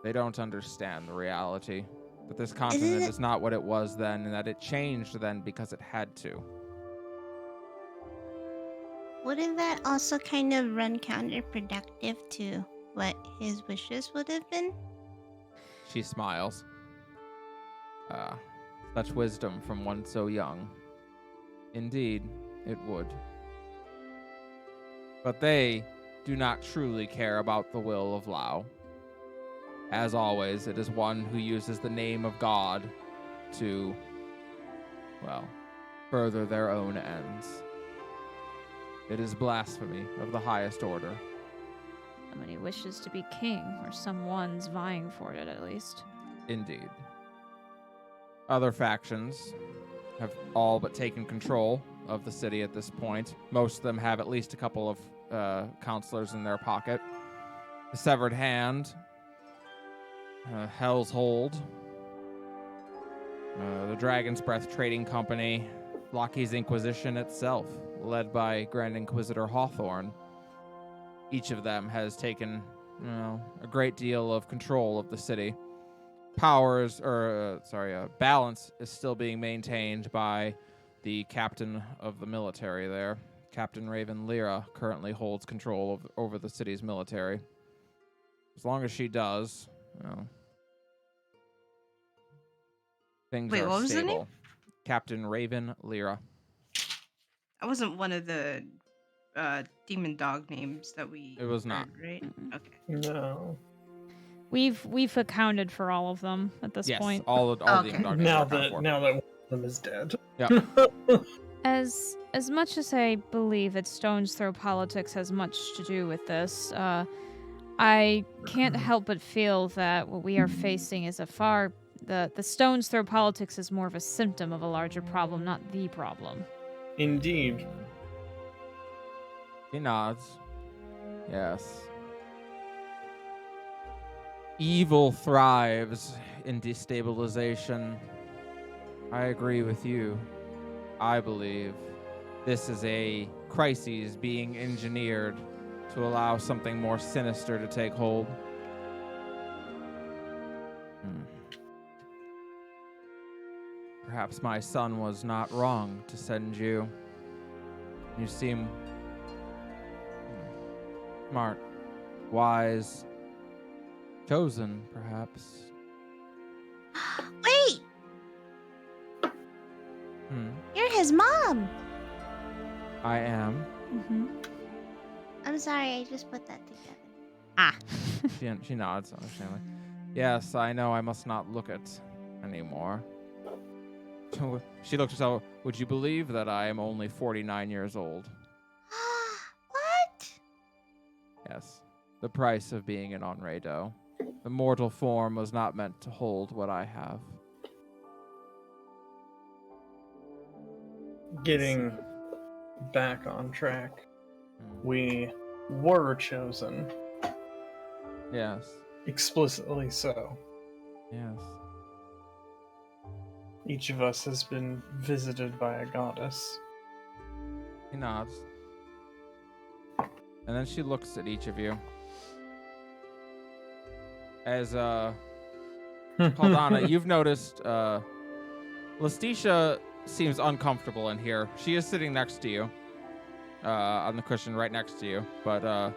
They don't understand the reality that this continent is not what it was then, and that it changed then because it had to. Wouldn't that also kind of run counterproductive to what his wishes would have been? She smiles. Such wisdom from one so young. Indeed, it would. But they do not truly care about the will of Lao. As always, it is one who uses the name of God to, well, further their own ends. It is blasphemy of the highest order. Somebody wishes to be king, or someone's vying for it at least. Indeed. Other factions have all but taken control of the city at this point. Most of them have at least a couple of counselors in their pocket. The Severed Hand, Hell's Hold, the Dragon's Breath Trading Company, Lockheed's Inquisition itself, led by Grand Inquisitor Hawthorne. Each of them has taken, a great deal of control of the city. Balance is still being maintained by the captain of the military there. Captain Raven Lyra currently holds control over the city's military. As long as she does, well, things Wait, are what was the name? stable. Captain Raven Lyra. That wasn't one of the demon dog names that we It was not. heard, right? Mm-mm. Okay. No. We've accounted for all of them at this Yes, point. all the Okay. dog names are accounted for. Now that one of them is dead. Yeah. As much as I believe that Stone's Throw politics has much to do with this, I can't help but feel that what we are facing is the Stone's Throw politics is more of a symptom of a larger problem, not the problem. Indeed. He nods. Yes. Evil thrives in destabilization. I agree with you. I believe this is a crisis being engineered to allow something more sinister to take hold. Perhaps my son was not wrong to send you. You seem smart, wise, chosen, perhaps. Wait, you're his mom. I am. Mm-hmm. I'm sorry, I just put that together. Ah. She nods understandingly. Yes, I know I must not look it anymore. She looks herself. Would you believe that I am only 49 years old? What? Yes. The price of being an Onredo. The mortal form was not meant to hold what I have. Getting back on track. We were chosen. Yes. Explicitly so. Yes. Each of us has been visited by a goddess. He nods. And then she looks at each of you. As, Caldana, you've noticed, Lestitia seems uncomfortable in here. She is sitting next to you, on the cushion right next to you, but,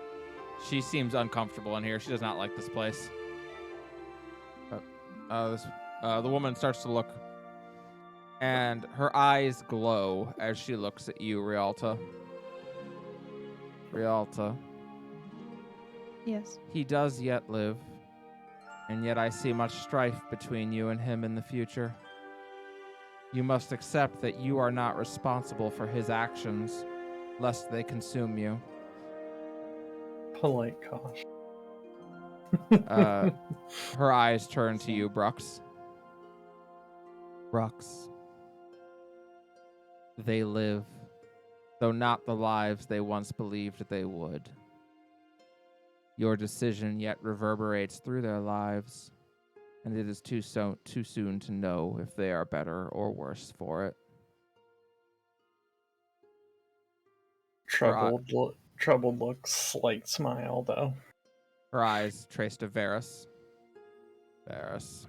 she seems uncomfortable in here. She does not like this place. But, the woman starts to look, and her eyes glow as she looks at you, Rialta. Rialta. Yes. He does yet live, and yet I see much strife between you and him in the future. You must accept that you are not responsible for his actions, lest they consume you. Polite caution. Her eyes turn to you, Brux. Brux. They live, though not the lives they once believed they would. Your decision yet reverberates through their lives, and it is too soon to know if they are better or worse for it. Troubled look, slight smile, though. Her eyes trace to Varys. Varys.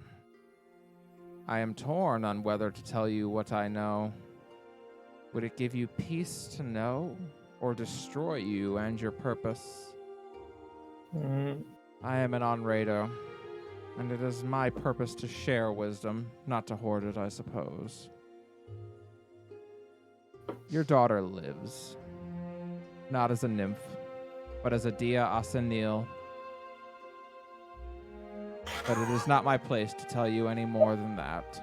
I am torn on whether to tell you what I know. Would it give you peace to know, or destroy you and your purpose? I am an Onredo, and it is my purpose to share wisdom, not to hoard it, I suppose. Your daughter lives, not as a nymph, but as a Dia Asenil. But it is not my place to tell you any more than that.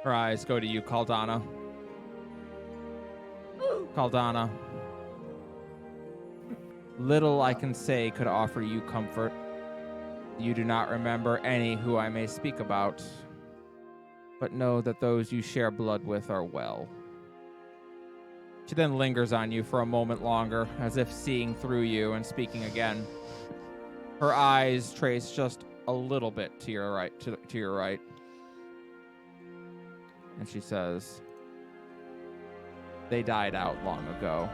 Her eyes go to you, Caldana. Caldana. Little I can say could offer you comfort. You do not remember any who I may speak about, but know that those you share blood with are well. She then lingers on you for a moment longer, as if seeing through you and speaking again. Her eyes trace just a little bit to your right, to your right. And she says, "They died out long ago.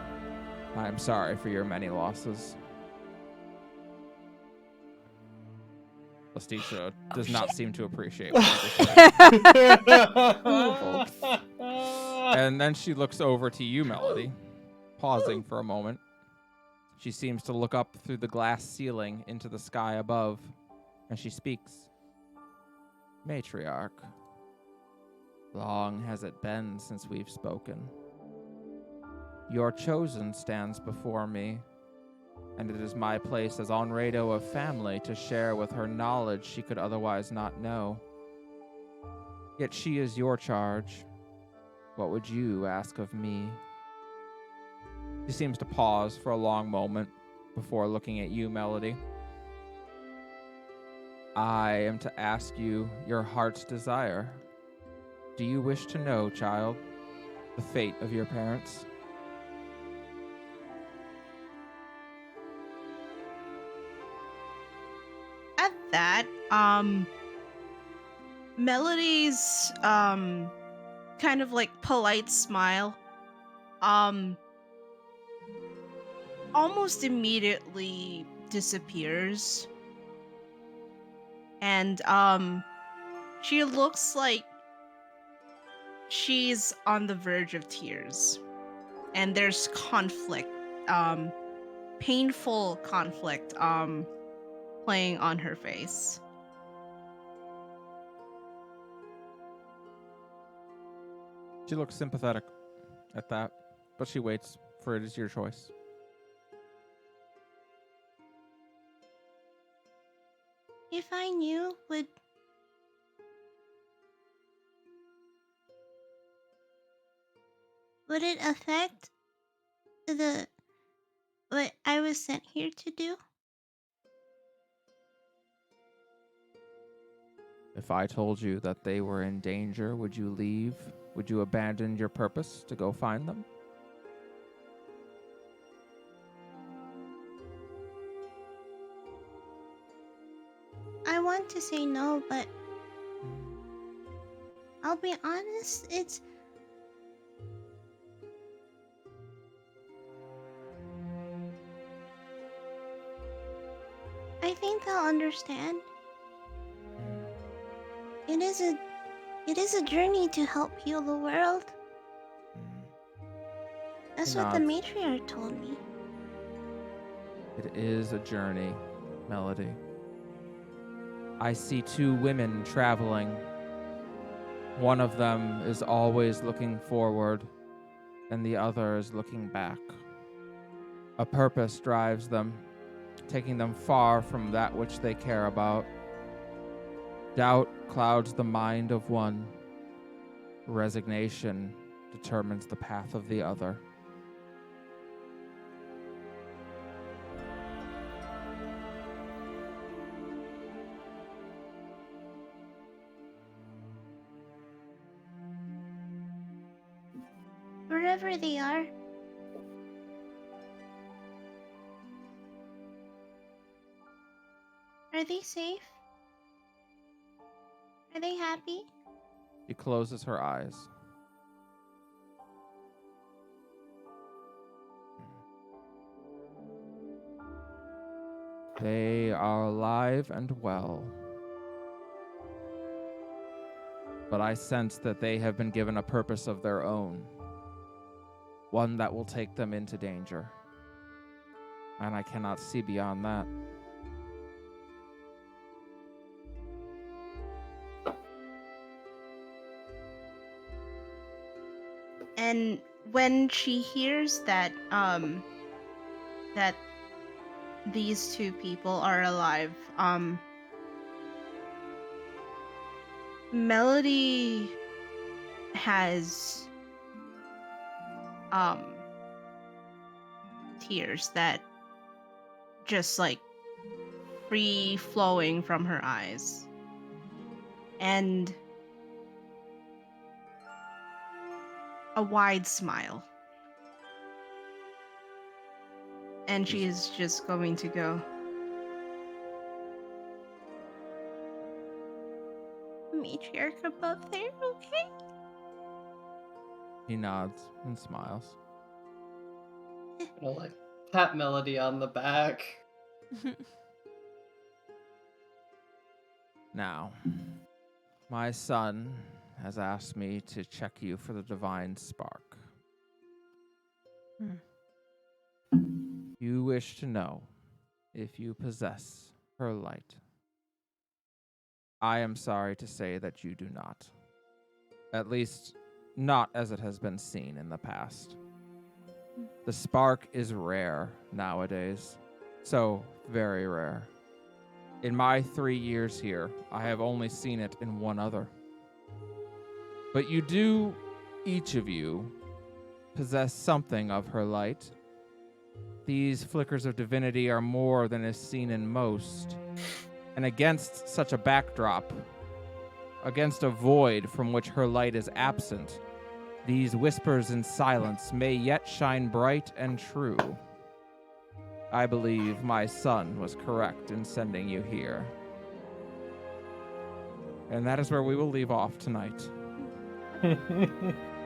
I am sorry for your many losses." Lestitia does not seem to appreciate what you just said. And then she looks over to you, Melody, pausing for a moment. She seems to look up through the glass ceiling into the sky above, and she speaks. Matriarch, long has it been since we've spoken. Your chosen stands before me, and it is my place as Onredo of family to share with her knowledge she could otherwise not know. Yet she is your charge. What would you ask of me? She seems to pause for a long moment before looking at you, Melody. I am to ask you your heart's desire. Do you wish to know, child, the fate of your parents? At that, Melody's kind of like polite smile almost immediately disappears. And she looks like she's on the verge of tears. And there's conflict, painful conflict playing on her face. She looks sympathetic at that, but she waits, for it is your choice. If I knew, would it affect what I was sent here to do? If I told you that they were in danger, would you leave? Would you abandon your purpose to go find them? I want to say no, but I'll be honest, I think they'll understand. It is a journey to help heal the world. That's what the nods. matriarch told me. It is a journey, Melody. I see two women traveling. One of them is always looking forward, and the other is looking back. A purpose drives them, taking them far from that which they care about. Doubt clouds the mind of one. Resignation determines the path of the other. Wherever they are. Are they safe? Are they happy? She closes her eyes. They are alive and well. But I sense that they have been given a purpose of their own. One that will take them into danger. And I cannot see beyond that. And when she hears that that these two people are alive, Melody has tears that just like free flowing from her eyes. And a wide smile. And she is just going to go, Matriarch above there, okay? He nods and smiles. Gonna like tap Melody on the back. Now, my son has asked me to check you for the divine spark. You wish to know if you possess her light. I am sorry to say that you do not. At least, not as it has been seen in the past. The spark is rare nowadays. So very rare. In my 3 years here, I have only seen it in one other. But you do, each of you, possess something of her light. These flickers of divinity are more than is seen in most. And against such a backdrop, against a void from which her light is absent, these whispers in silence may yet shine bright and true. I believe my son was correct in sending you here. And that is where we will leave off tonight.